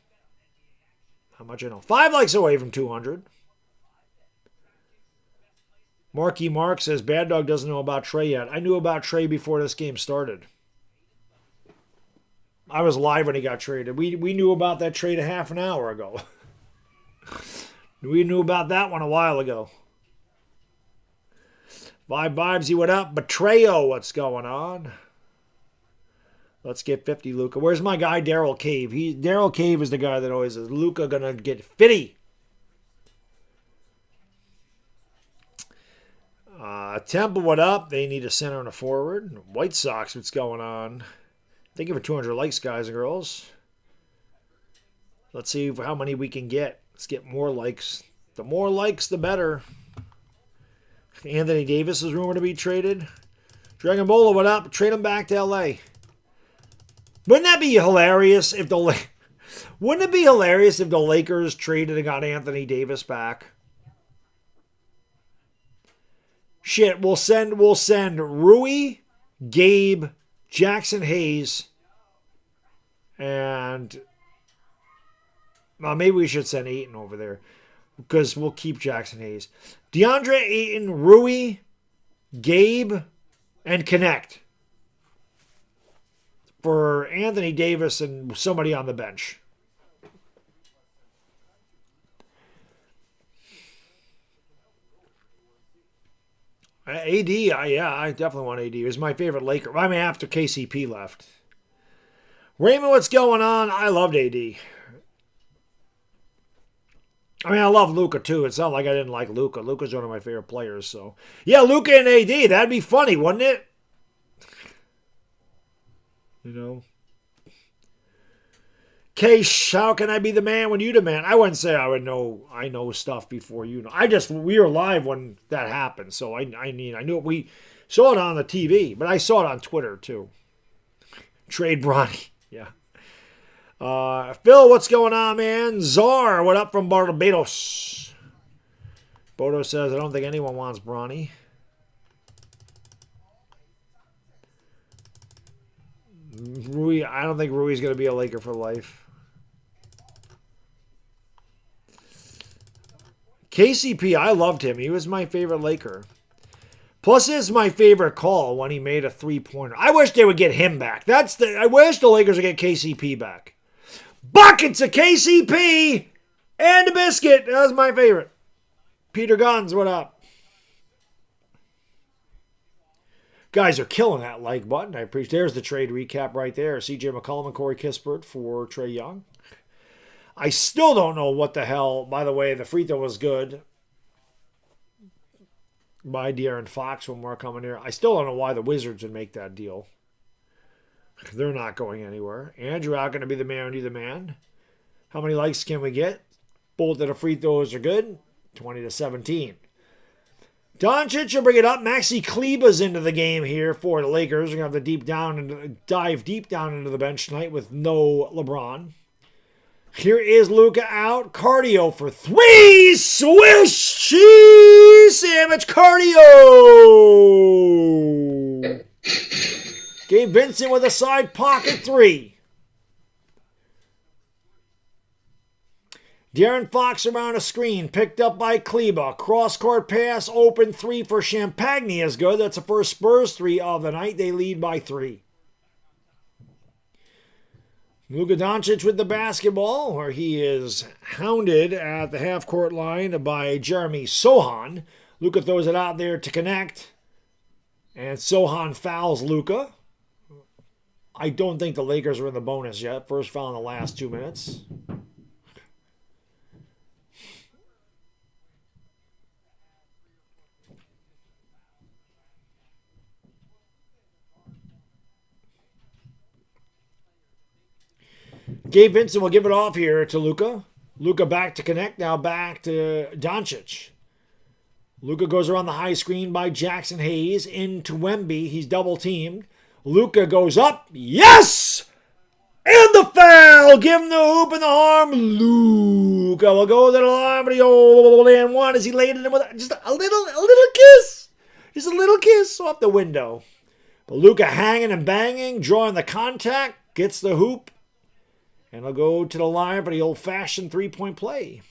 How much I know? 5 likes away from 200. Marky Mark says, Baddog doesn't know about Trae yet. I knew about Trae before this game started. I was live when he got traded. We knew about that trade a half an hour ago. We knew about that one a while ago. Vibe Vibesy, what up? Betrayo, what's going on? Let's get 50, Luca. Where's my guy, Daryl Cave? Daryl Cave is the guy that always says, Luca gonna get 50. Temple, what up? They need a center and a forward. White Sox, what's going on? Thank you for 200 likes, guys and girls. Let's see how many we can get. Let's get more likes. The more likes, the better. Anthony Davis is rumored to be traded. Dragon Bola, what up? Trade him back to L.A. Wouldn't that be hilarious if the Wouldn't it be hilarious if the Lakers traded and got Anthony Davis back? Shit, we'll send Rui, Gabe, Jackson Hayes, and well, maybe we should send Ayton over there because we'll keep Jackson Hayes. DeAndre Ayton, Rui, Gabe, and connect for Anthony Davis and somebody on the bench. AD, I definitely want AD. He was my favorite Laker. I mean, after KCP left. Raymond, what's going on? I loved AD. I mean, I love Luca too. It's not like I didn't like Luca. Luca's one of my favorite players. So, yeah, Luca and AD. That'd be funny, wouldn't it? You know. Case, how can I be the man when you the man? I wouldn't say I know stuff before you know. We were live when that happened, so I knew it. We saw it on the TV, but I saw it on Twitter too. Trade Bronny, yeah. Phil, what's going on, man? Czar, what up from Barbados? Bodo says, I don't think anyone wants Bronny. Rui, I don't think Rui's going to be a Laker for life. KCP, I loved him. He was my favorite Laker. Plus, it's my favorite call when he made a three-pointer. I wish they would get him back. I wish the Lakers would get KCP back. Buckets of KCP and a biscuit. That was my favorite. Peter Guns, what up? Guys are killing that like button. I appreciate. There's the trade recap right there. CJ McCollum and Corey Kispert for Trae Young. I still don't know what the hell. By the way, the free throw was good by De'Aaron Fox when we're coming here. I still don't know why the Wizards would make that deal. They're not going anywhere. Andrew out going to be the man, you the man. How many likes can we get? Both of the free throws are good. 20-17. Doncic will bring it up. Maxi Kleber's into the game here for the Lakers. We're going to have to dive deep down into the bench tonight with no LeBron. Here is Luca out. Cardio for three. Swish cheese sandwich cardio. Gabe Vincent with a side pocket three. De'Aaron Fox around a screen. Picked up by Kleber. Cross-court pass. Open three for Champagne is good. That's the first Spurs three of the night. They lead by 3. Luka Doncic with the basketball, where he is hounded at the half-court line by Jeremy Sohan. Luka throws it out there to connect, and Sohan fouls Luka. I don't think the Lakers are in the bonus yet. First foul in the last 2 minutes. Gabe Vincent will give it off here to Luka. Luka back to connect. Now back to Doncic. Luka goes around the high screen by Jackson Hayes into Wemby. He's double teamed. Luka goes up. Yes! And the foul. Give him the hoop and the arm. Luka will go to the line, but the old and one as he laid it in with just a little kiss. Just a little kiss off the window. But Luka hanging and banging, drawing the contact, gets the hoop. And he'll go to the line for the old-fashioned three-point play.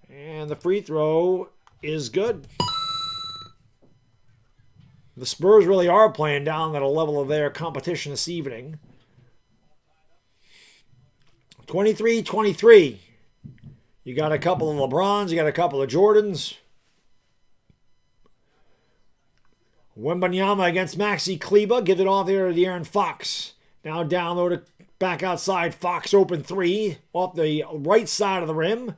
And the free throw is good. The Spurs really are playing down at a level of their competition this evening. 23-23. You got a couple of LeBrons. You got a couple of Jordans. Wembanyama against Maxi Kleber. Give it off there to De'Aaron Fox. Now down low to back outside. Fox open three off the right side of the rim.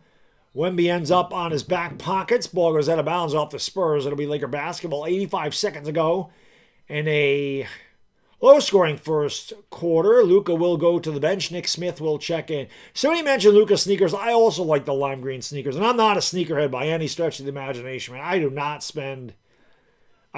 Wemby ends up on his back pockets. Ball goes out of bounds off the Spurs. It'll be Laker basketball. 85 seconds ago. And a low-scoring first quarter. Luca will go to the bench. Nick Smith will check in. Somebody mentioned Luca sneakers. I also like the lime green sneakers. And I'm not a sneakerhead by any stretch of the imagination. Man, I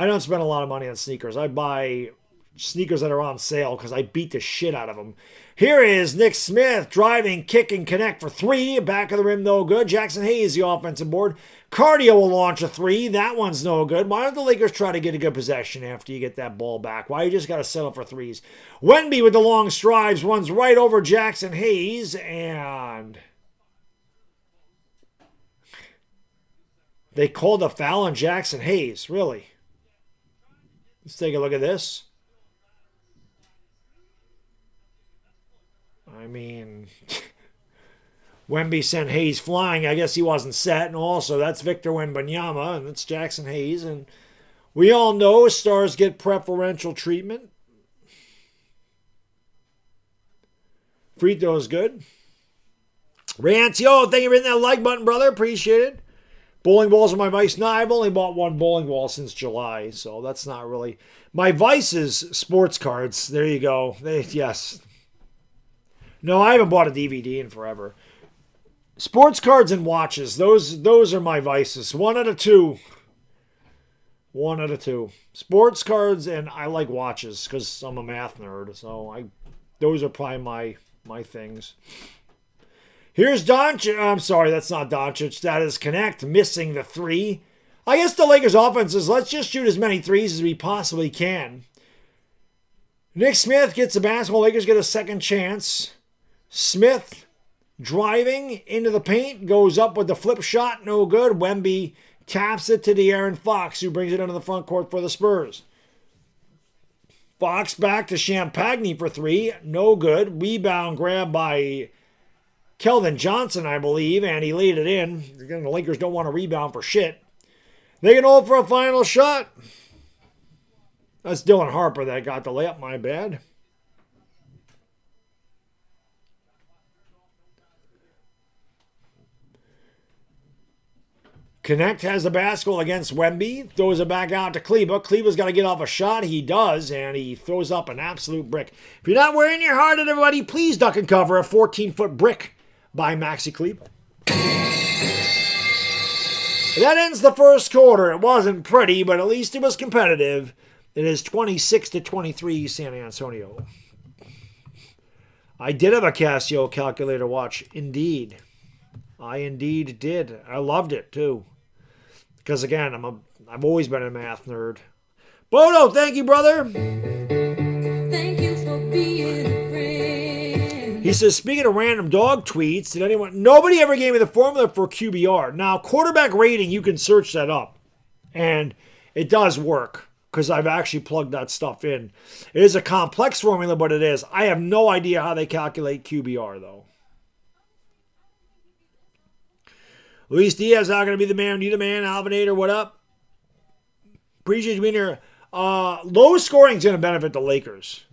don't spend a lot of money on sneakers. I buy sneakers that are on sale because I beat the shit out of them. Here is Nick Smith driving, kick, and connect for three. Back of the rim, no good. Jackson Hayes, the offensive board. Cardio will launch a three. That one's no good. Why don't the Lakers try to get a good possession after you get that ball back? Why you just got to settle for threes? Wemby with the long strides runs right over Jackson Hayes and They called a foul on Jackson Hayes. Really? Let's take a look at this. I mean, Wemby sent Hayes flying. I guess he wasn't set. And also, that's Victor Wembanyama, and that's Jackson Hayes. And we all know stars get preferential treatment. Free throw is good. Rant, yo, thank you for hitting that like button, brother. Appreciate it. Bowling balls are my vice. Nah, I've only bought one bowling ball since July, so that's not really. My vice is sports cards. There you go. Yes. No, I haven't bought a DVD in forever. Sports cards and watches. Those are my vices. 1 out of 2. 1 out of 2. Sports cards, and I like watches because I'm a math nerd. So those are probably my things. Here's Doncic. I'm sorry, that's not Doncic. That is Connect missing the 3. I guess the Lakers' offense is let's just shoot as many threes as we possibly can. Nick Smith gets the basketball. Lakers get a second chance. Smith driving into the paint, goes up with the flip shot, no good. Wemby taps it to De'Aaron Fox, who brings it into the front court for the Spurs. Fox back to Champagny for 3, no good. Rebound grab by Kelvin Johnson, I believe, and he laid it in. Again, the Lakers don't want to rebound for shit. They can hold for a final shot. That's Dylan Harper that got the layup, my bad. Connect has the basketball against Wemby. Throws it back out to Kleba. Kleba's got to get off a shot. He does, and he throws up an absolute brick. If you're not wearing your heart at everybody, please duck and cover a 14-foot brick by Maxi Kleba. That ends the first quarter. It wasn't pretty, but at least it was competitive. It is 26-23 San Antonio. I did have a Casio calculator watch. Indeed. I indeed did. I loved it, too. Because, again, I've always been a math nerd. Bodo, thank you, brother. Thank you for being a friend. He says, speaking of random dog tweets, nobody ever gave me the formula for QBR. Now, quarterback rating, you can search that up. And it does work. Because I've actually plugged that stuff in. It is a complex formula, but it is. I have no idea how they calculate QBR, though. Luis Diaz not going to be the man. You the man. Alvinator, what up? Appreciate you being here. Low scoring is going to benefit the Lakers.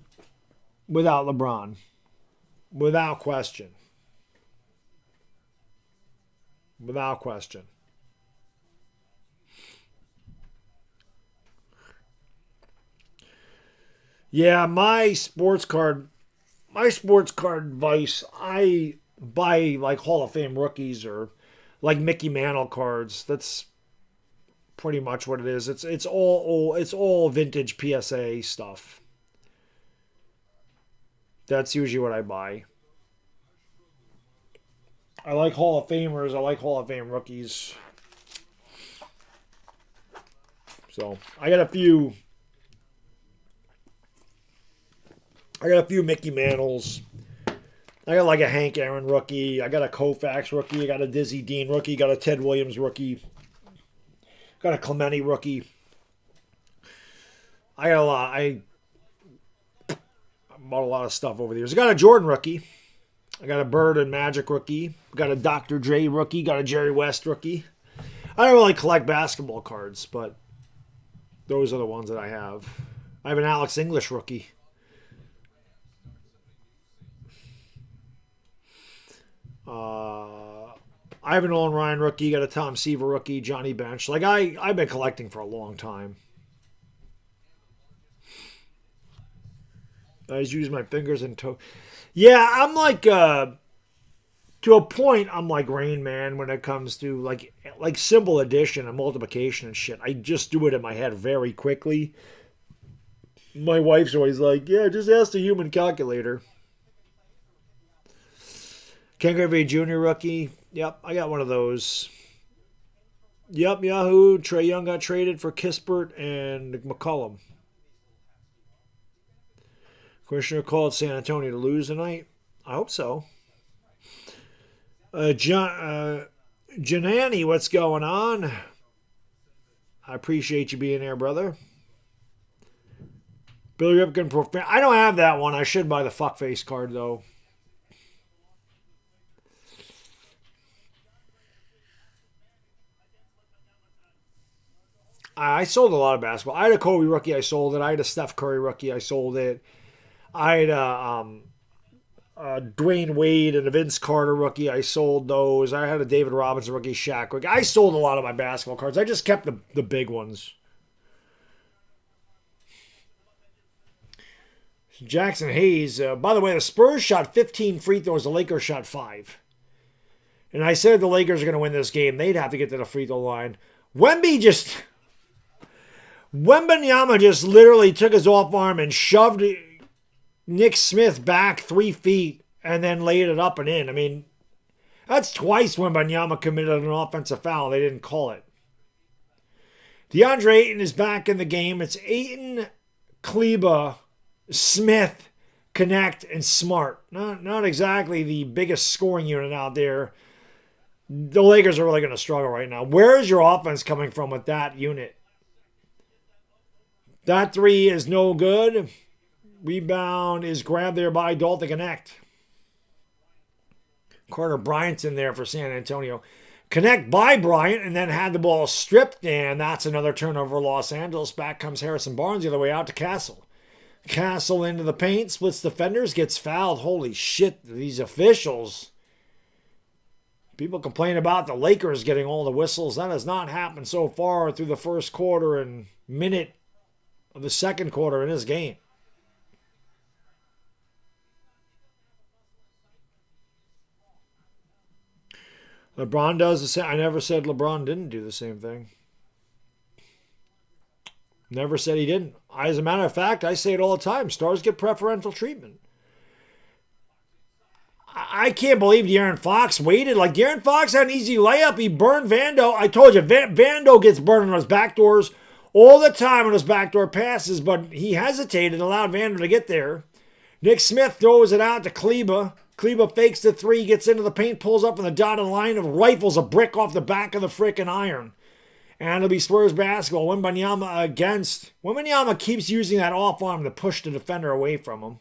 Without LeBron. Without question. Without question. Yeah, my sports card vice, I buy like Hall of Fame rookies or like Mickey Mantle cards. That's pretty much what it is. It's all vintage PSA stuff. That's usually what I buy. I like Hall of Famers. I like Hall of Fame rookies. So I got a few Mickey Mantles. I got like a Hank Aaron rookie. I got a Koufax rookie. I got a Dizzy Dean rookie. Got a Ted Williams rookie. Got a Clemente rookie. I got a lot. I bought a lot of stuff over the years. I got a Jordan rookie. I got a Bird and Magic rookie. Got a Dr. J rookie. Got a Jerry West rookie. I don't really collect basketball cards, but those are the ones that I have. I have an Alex English rookie. I have an Owen Ryan rookie, got a Tom Seaver rookie, Johnny Bench. Like I've been collecting for a long time. I just use my fingers and toe. Yeah, I'm like to a point. I'm like Rain Man when it comes to like symbol addition and multiplication and shit. I just do it in my head very quickly. My wife's always like, "Yeah, just ask the human calculator." Ken Griffey Jr. rookie. Yep, I got one of those. Yep, Yahoo. Trae Young got traded for Kispert and McCollum. Commissioner called San Antonio to lose tonight. I hope so. Janani, what's going on? I appreciate you being there, brother. Billy Ripken Profan. I don't have that one. I should buy the fuckface card, though. I sold a lot of basketball. I had a Kobe rookie. I sold it. I had a Steph Curry rookie. I sold it. I had a Dwayne Wade and a Vince Carter rookie. I sold those. I had a David Robinson rookie, Shaq rookie. I sold a lot of my basketball cards. I just kept the big ones. Jackson Hayes. By the way, the Spurs shot 15 free throws. The Lakers shot 5. And I said the Lakers are going to win this game. They'd have to get to the free throw line. Wembyanyama just literally took his off arm and shoved Nick Smith back 3 feet and then laid it up and in. I mean, that's twice Wembyanyama committed an offensive foul. They didn't call it. DeAndre Ayton is back in the game. It's Ayton, Kleba, Smith, Connect, and Smart. Not exactly the biggest scoring unit out there. The Lakers are really going to struggle right now. Where is your offense coming from with that unit? That 3 is no good. Rebound is grabbed there by Dalton Connect. Carter Bryant's in there for San Antonio. Connect by Bryant and then had the ball stripped, and that's another turnover Los Angeles. Back comes Harrison Barnes the other way out to Castle. Castle into the paint, splits defenders, gets fouled. Holy shit, these officials. People complain about the Lakers getting all the whistles. That has not happened so far through the first quarter and minute of the second quarter in this game. LeBron does the same. I never said LeBron didn't do the same thing. Never said he didn't. As a matter of fact, I say it all the time. Stars get preferential treatment. I can't believe De'Aaron Fox waited. Like, De'Aaron Fox had an easy layup. He burned Vando. I told you, Vando gets burned on those backdoors all the time on his backdoor passes, but he hesitated and allowed Vando to get there. Nick Smith throws it out to Kleba. Kleba fakes the 3, gets into the paint, pulls up on the dotted line, and rifles a brick off the back of the frickin' iron. And it'll be Spurs basketball. Wembyanyama against. Wembyanyama keeps using that off arm to push the defender away from him.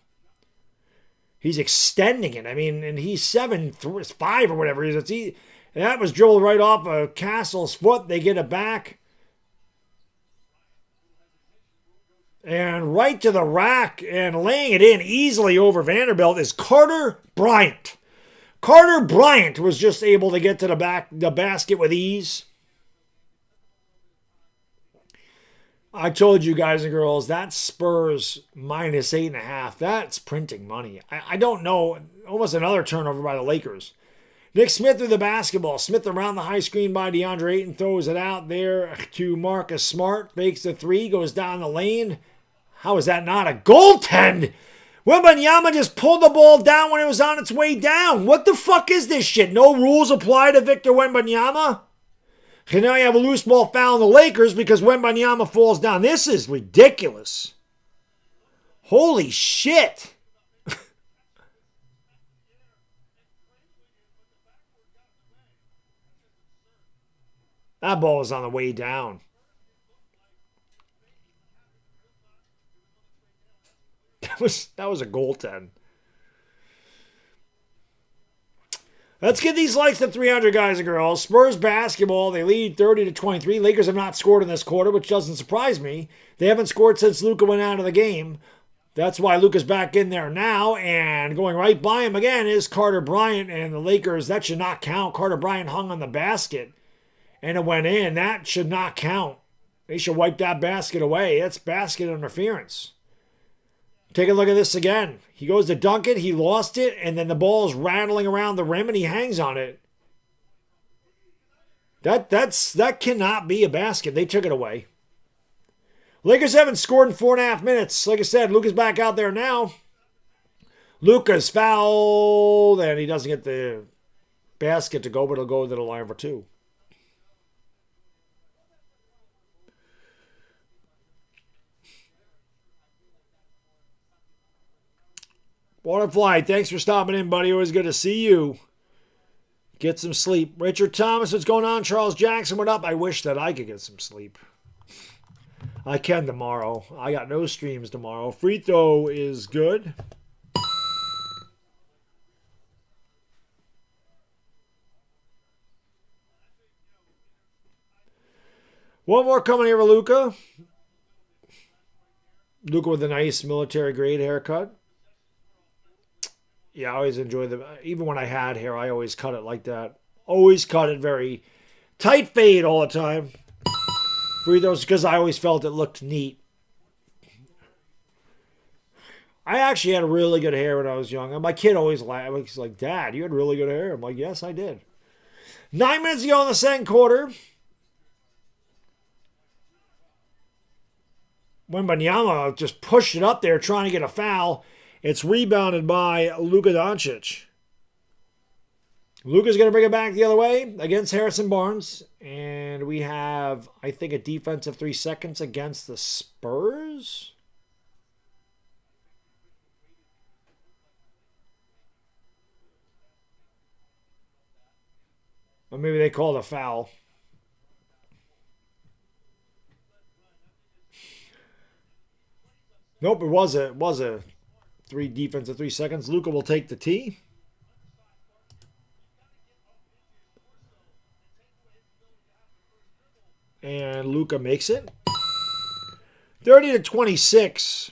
He's extending it. I mean, and he's 7'5" or whatever he is. And that was dribbled right off of Castle's foot. They get it back. And right to the rack and laying it in easily over Vanderbilt is Carter Bryant. Carter Bryant was just able to get to the basket with ease. I told you guys and girls, that Spurs minus 8.5, that's printing money. I don't know. Almost another turnover by the Lakers. Nick Smith with the basketball. Smith around the high screen by DeAndre Ayton. Throws it out there to Marcus Smart. Fakes the 3. Goes down the lane. How is that not a goaltend? Wembyanyama just pulled the ball down when it was on its way down. What the fuck is this shit? No rules apply to Victor Wembanyama? And now you have a loose ball foul on the Lakers because Wembanyama falls down. This is ridiculous. Holy shit. That ball was on the way down. That was a goaltend. Let's get these likes to 300, guys and girls. Spurs basketball, they lead 30-23. Lakers have not scored in this quarter, which doesn't surprise me. They haven't scored since Luca went out of the game. That's why Luca's back in there now. And going right by him again is Carter Bryant. And the Lakers, that should not count. Carter Bryant hung on the basket. And it went in. That should not count. They should wipe that basket away. That's basket interference. Take a look at this again. He goes to dunk it. He lost it. And then the ball is rattling around the rim and he hangs on it. That cannot be a basket. They took it away. Lakers haven't scored in 4.5 minutes. Like I said, Luca's back out there now. Luca's fouled. And he doesn't get the basket to go, but he'll go to the line for 2. Waterfly, thanks for stopping in, buddy. Always good to see you. Get some sleep. Richard Thomas, what's going on? Charles Jackson, what up? I wish that I could get some sleep. I can tomorrow. I got no streams tomorrow. Free throw is good. One more coming here with Luca. Luca with a nice military grade haircut. Yeah, I always enjoy them. Even when I had hair, I always cut it like that. Always cut it very tight fade all the time. Free throws because I always felt it looked neat. I actually had really good hair when I was young. And my kid always laughed. He's like, Dad, you had really good hair. I'm like, yes, I did. 9 minutes to go in the second quarter. Wemby just pushed it up there trying to get a foul. It's rebounded by Luca Doncic. Luca's going to bring it back the other way against Harrison Barnes. And we have, I think, a defensive 3 seconds against the Spurs. Or maybe they called a foul. Nope, it was a 3 seconds. Luca will take the tee. And Luca makes it. 30-26.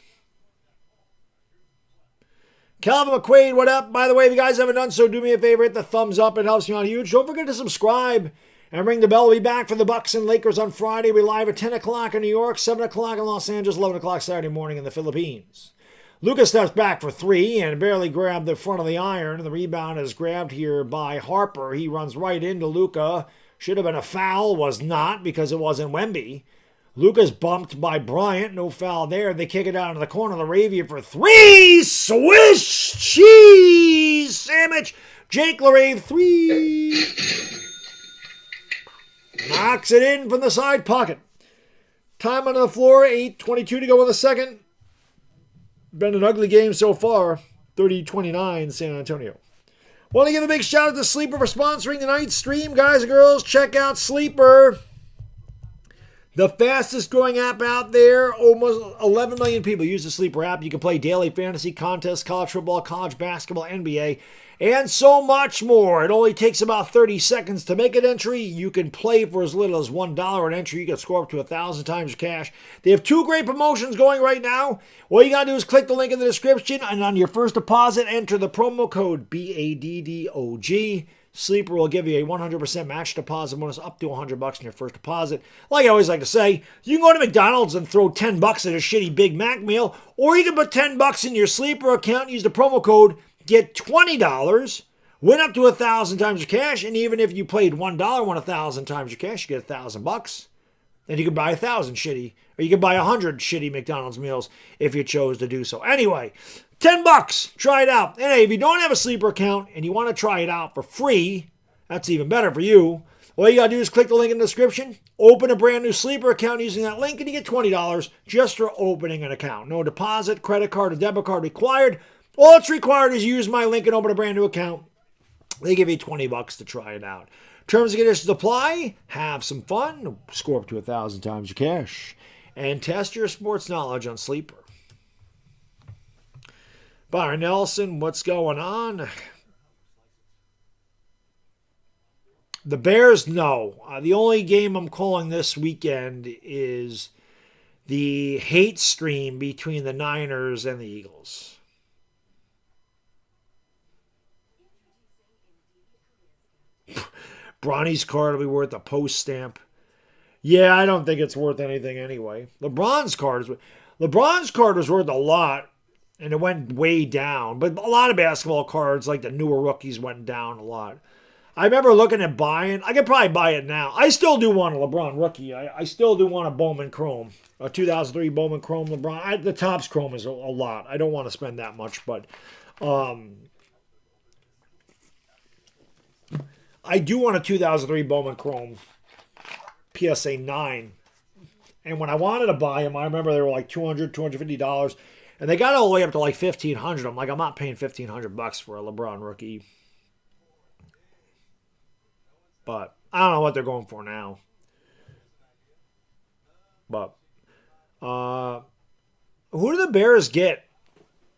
Calvin McQuaid, what up? By the way, if you guys haven't done so, do me a favor, hit the thumbs up. It helps me out huge. Don't forget to subscribe and ring the bell. We'll be back for the Bucks and Lakers on Friday. We're live at 10 o'clock in New York, 7 o'clock in Los Angeles, 11 o'clock Saturday morning in the Philippines. Luca steps back for 3 and barely grabbed the front of the iron. The rebound is grabbed here by Harper. He runs right into Luca. Should have been a foul, was not because it wasn't Wemby. Luca's bumped by Bryant. No foul there. They kick it out into the corner of the Ravia for 3. Swish cheese sandwich. Jake LaRave 3. Knocks it in from the side pocket. Time on the floor. 8:22 to go in the second. Been an ugly game so far. 30-29 San Antonio. Want to give a big shout out to Sleeper for sponsoring tonight's stream. Guys and girls, check out Sleeper. The fastest growing app out there. Almost 11 million people use the Sleeper app. You can play daily fantasy contests, college football, college basketball, NBA, and so much more. It only takes about 30 seconds to make an entry. You can play for as little as $1 an entry. You can score up to 1,000 times your cash. They have 2 great promotions going right now. All you got to do is click the link in the description, and on your first deposit, enter the promo code BADDOG. Sleeper will give you a 100% match deposit bonus up to $100 in your first deposit. Like I always like to say, you can go to McDonald's and throw $10 at a shitty Big Mac meal, or you can put $10 in your Sleeper account and use the promo code, get $20, win up to 1,000 times your cash, and even if you played $1, won 1,000 times your cash, you get $1,000. Then you can buy 1,000 shitty, or you can buy 100 shitty McDonald's meals if you chose to do so. Anyway, $10. Try it out. And hey, if you don't have a Sleeper account and you want to try it out for free, that's even better for you. All you got to do is click the link in the description, open a brand new Sleeper account using that link, and you get $20 just for opening an account. No deposit, credit card, or debit card required. All it's required is use my link and open a brand new account. They give you $20 to try it out. Terms and conditions apply. Have some fun. Score up to 1,000 times your cash. And test your sports knowledge on Sleeper. Byron Nelson, what's going on? The Bears, no. The only game I'm calling this weekend is the hate stream between the Niners and the Eagles. Bronny's card will be worth a post stamp. Yeah, I don't think it's worth anything anyway. LeBron's card was worth a lot. And it went way down. But a lot of basketball cards, like the newer rookies, went down a lot. I remember looking at buying. I could probably buy it now. I still do want a LeBron rookie. I still do want a Bowman Chrome. A 2003 Bowman Chrome LeBron. The Topps Chrome is a lot. I don't want to spend that much. But I do want a 2003 Bowman Chrome PSA 9. And when I wanted to buy them, I remember they were like $200, $250. And they got all the way up to like $1,500. I'm like, I'm not paying $1,500 for a LeBron rookie. But I don't know what they're going for now. But Who do the Bears get?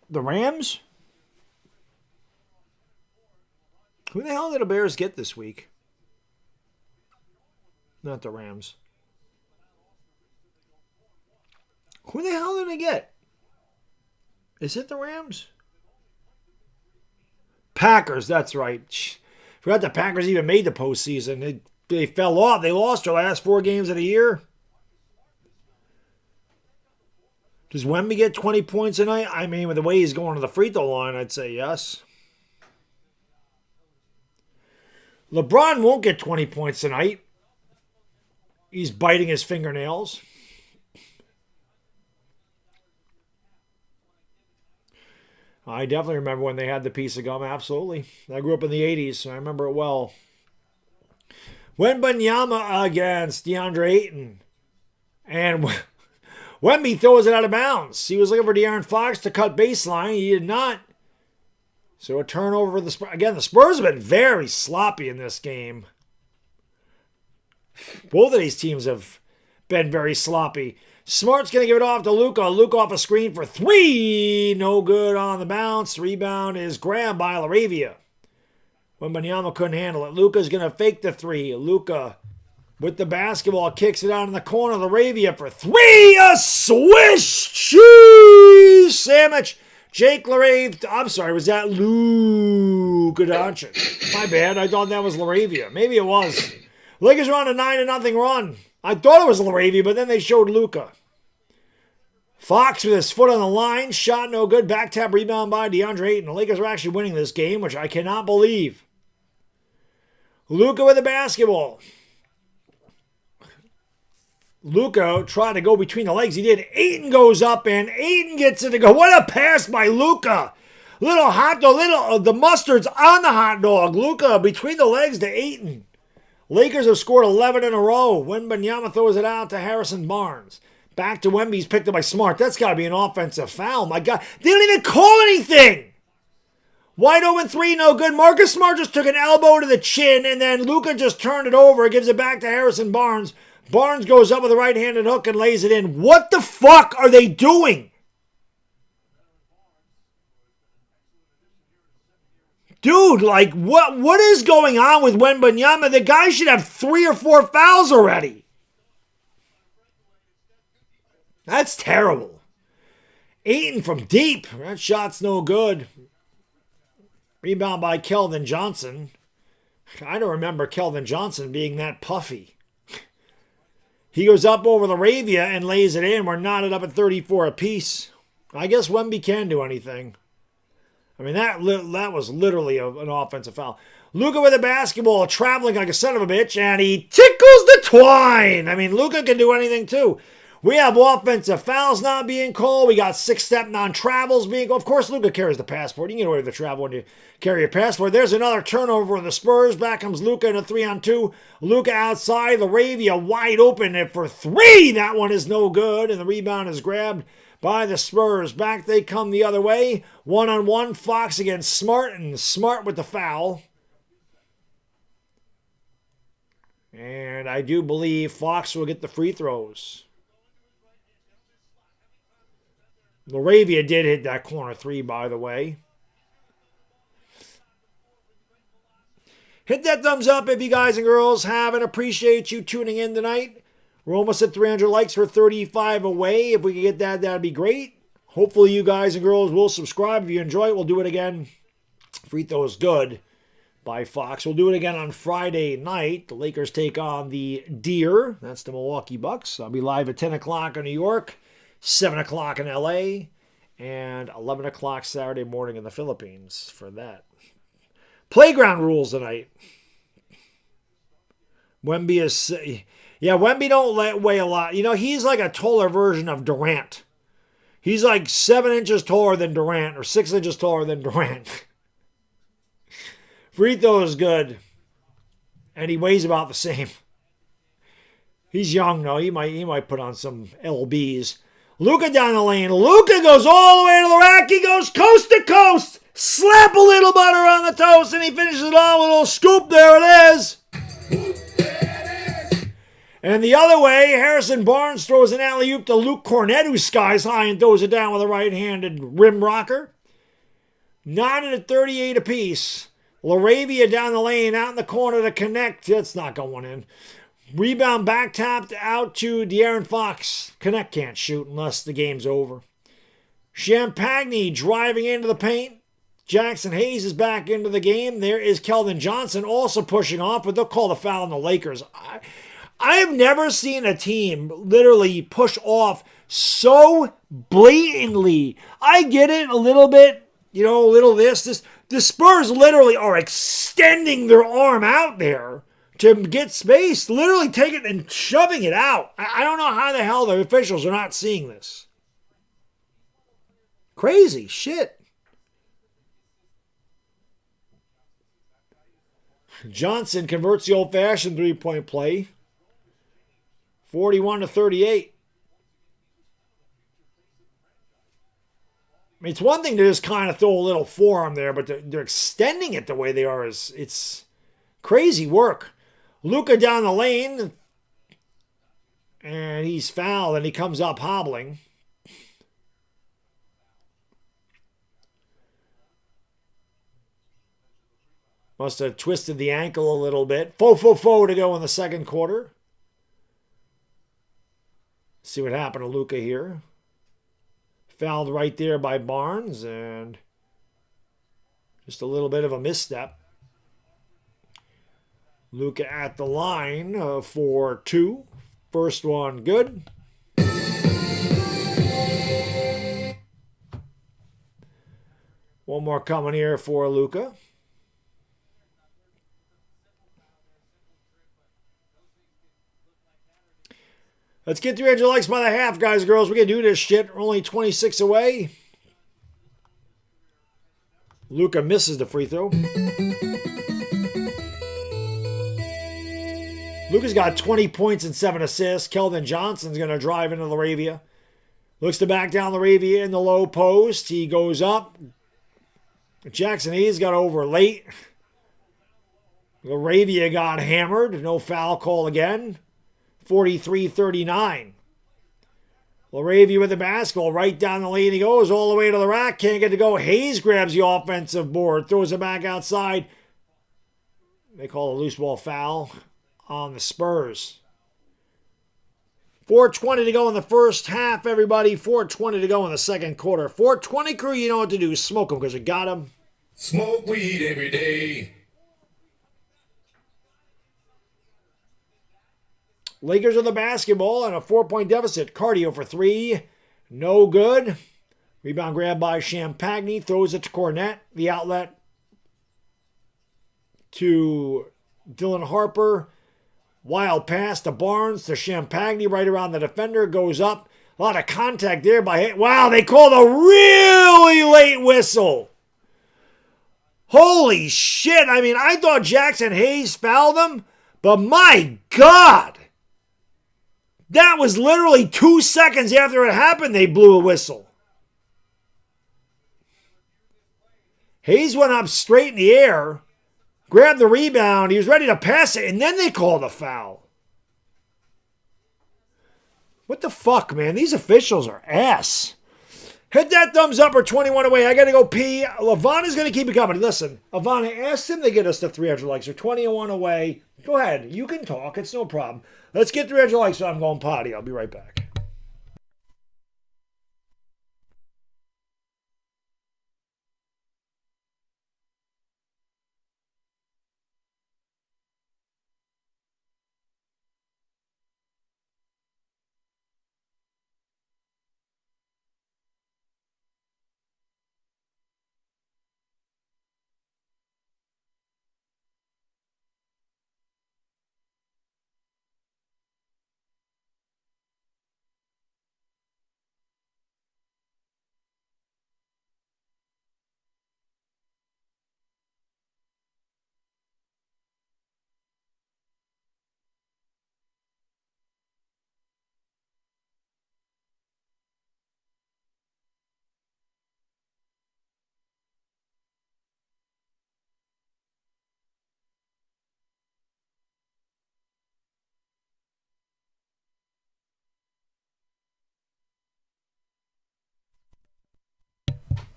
The Rams? Who the hell did the Bears get this week? Not the Rams. Who the hell did they get? Is it the Rams? Packers, that's right. Forgot the Packers even made the postseason. They fell off. They lost their last 4 games of the year. Does Wemby get 20 points tonight? I mean, with the way he's going to the free throw line, I'd say yes. LeBron won't get 20 points tonight. He's biting his fingernails. I definitely remember when they had the piece of gum, absolutely. I grew up in the 80s, so I remember it well. Wembanyama against DeAndre Ayton. And Wemby throws it out of bounds. He was looking for De'Aaron Fox to cut baseline. He did not. So a turnover for the Spurs. Again, the Spurs have been very sloppy in this game. Both of these teams have been very sloppy. Smart's going to give it off to Luca. Luca off a screen for 3. No good on the bounce. Rebound is grabbed by LaRavia. Wembanyama couldn't handle it. Luca's going to fake the 3. Luca with the basketball kicks it out in the corner. LaRavia for 3. A swish cheese sandwich. Jake LaRave. I'm sorry, was that Luca Doncic? My bad. I thought that was LaRavia. Maybe it was. Lakers are on a 9-0 run. I thought it was LaRavia, but then they showed Luca. Fox with his foot on the line. Shot no good. Back tap rebound by DeAndre Ayton. The Lakers are actually winning this game, which I cannot believe. Luca with the basketball. Luca tried to go between the legs. He did. Ayton goes up and Ayton gets it to go. What a pass by Luca. Little hot dog. The mustard's on the hot dog. Luca between the legs to Ayton. Lakers have scored 11 in a row. Wembanyama throws it out to Harrison Barnes. Back to Wemby. He's picked up by Smart. That's got to be an offensive foul. My God. They don't even call anything. Wide open 3, no good. Marcus Smart just took an elbow to the chin, and then Luca just turned it over. Gives it back to Harrison Barnes. Barnes goes up with a right-handed hook and lays it in. What the fuck are they doing? Dude, like, what is going on with Wembanyama? The guy should have 3 or 4 fouls already. That's terrible. Ayton from deep. That shot's no good. Rebound by Keldon Johnson. I don't remember Keldon Johnson being that puffy. He goes up over LaRavia and lays it in. We're knotted up at 34 apiece. I guess Wemby can do anything. I mean, that was literally an offensive foul. Luca with the basketball, traveling like a son of a bitch, and he tickles the twine. I mean, Luca can do anything too. We have offensive fouls not being called. We got 6-step non-travels being called. Of course, Luca carries the passport. You can get away with the travel when you carry your passport. There's another turnover in the Spurs. Back comes Luca in a 3-on-2. Luca outside. LaRavia wide open and for 3. That one is no good, and the rebound is grabbed by the Spurs. Back they come the other way. 1-on-1. Fox against Smart, and Smart with the foul. And I do believe Fox will get the free throws. LaRavia did hit that corner 3, by the way. Hit that thumbs up if you guys and girls have, and appreciate you tuning in tonight. We're almost at 300 likes. We're 35 away. If we can get that, that'd be great. Hopefully you guys and girls will subscribe. If you enjoy it, we'll do it again. Free throw is good by Fox. We'll do it again on Friday night. The Lakers take on the Deer. That's the Milwaukee Bucks. I'll be live at 10 o'clock in New York, 7 o'clock in LA, and 11 o'clock Saturday morning in the Philippines for that. Playground rules tonight. Wemby is... Yeah, Wemby don't weigh a lot. You know, he's like a taller version of Durant. He's like 7 inches taller than Durant, or 6 inches taller than Durant. Free throw is good. And he weighs about the same. He's young, though. He might put on some LBs. Luca down the lane. Luca goes all the way to the rack. He goes coast to coast. Slap a little butter on the toast, and he finishes it all with a little scoop. There it is. And the other way, Harrison Barnes throws an alley-oop to Luke Cornett, who skies high and throws it down with a right-handed rim rocker. 9-38 apiece. LaRavia down the lane, out in the corner to connect. That's not going in. Rebound back tapped out to De'Aaron Fox. Connect can't shoot unless the game's over. Champagne driving into the paint. Jackson Hayes is back into the game. There is Keldon Johnson also pushing off, but they'll call the foul on the Lakers. I have never seen a team literally push off so blatantly. I get it a little bit, a little this. The Spurs literally are extending their arm out there to get space, literally taking it and shoving it out. I don't know how the hell the officials are not seeing this. Crazy shit. Johnson converts the old-fashioned three-point play. 41-38. I mean, it's one thing to just kind of throw a little forearm there, but they're extending it the way they are. It's crazy work. Luca down the lane, and he's fouled, and he comes up hobbling. Must have twisted the ankle a little bit. Fo to go in the second quarter. See what happened to Luca here. Fouled right there by Barnes, and just a little bit of a misstep. Luca at the line for two. First one good. One more coming here for Luca. Let's get 300 likes by the half, guys and girls. We can do this shit. We're only 26 away. Luca misses the free throw. Luca's got 20 points and 7 assists. Keldon Johnson's going to drive into LaRavia. Looks to back down LaRavia in the low post. He goes up. Jackson Hayes got over late. LaRavia got hammered. No foul call again. 43-39. LaRavia with the basketball. Right down the lane he goes. All the way to the rack. Can't get to go. Hayes grabs the offensive board. Throws it back outside. They call a loose ball foul on the Spurs. 4:20 to go in the first half, everybody. 4:20 to go in the second quarter. 4:20 crew, you know what to do. Smoke them because you got them. Smoke weed every day. Lakers with the basketball and a 4-point deficit. Cardio for three. No good. Rebound grab by Champagne. Throws it to Cornett. The outlet to Dylan Harper. Wild pass to Barnes to Champagne right around the defender. Goes up. A lot of contact there by... Wow, they called a really late whistle. Holy shit. I mean, I thought Jackson Hayes fouled him, but my God. That was literally 2 seconds after it happened, they blew a whistle. Hayes went up straight in the air, grabbed the rebound, he was ready to pass it, and then they called a foul. What the fuck, man? These officials are ass. Hit that thumbs up or 21 away. I got to go pee. Lavana's going to keep it coming. Listen, Lavana asked him to get us to 300 likes or 21 away. Go ahead. You can talk. It's no problem. Let's get 300 likes so I'm going potty. I'll be right back.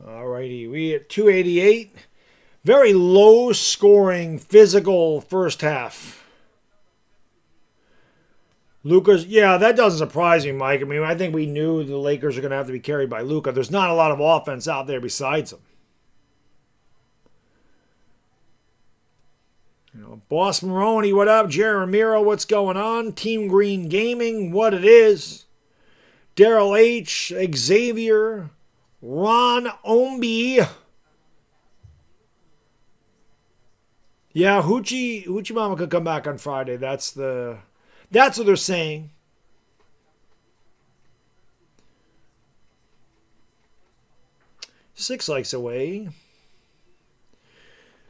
Alrighty, we at 288. Very low scoring, physical first half. Luca's, yeah, that doesn't surprise me, Mike. I mean, I think we knew the Lakers are going to have to be carried by Luca. There's not a lot of offense out there besides him. You know, Boss Maroney, what up? Jerry Ramiro, what's going on? Team Green Gaming, what it is. Daryl H, Xavier, Ron Ombi. Yeah, Hoochie Mama could come back on Friday. That's what they're saying. Six likes away.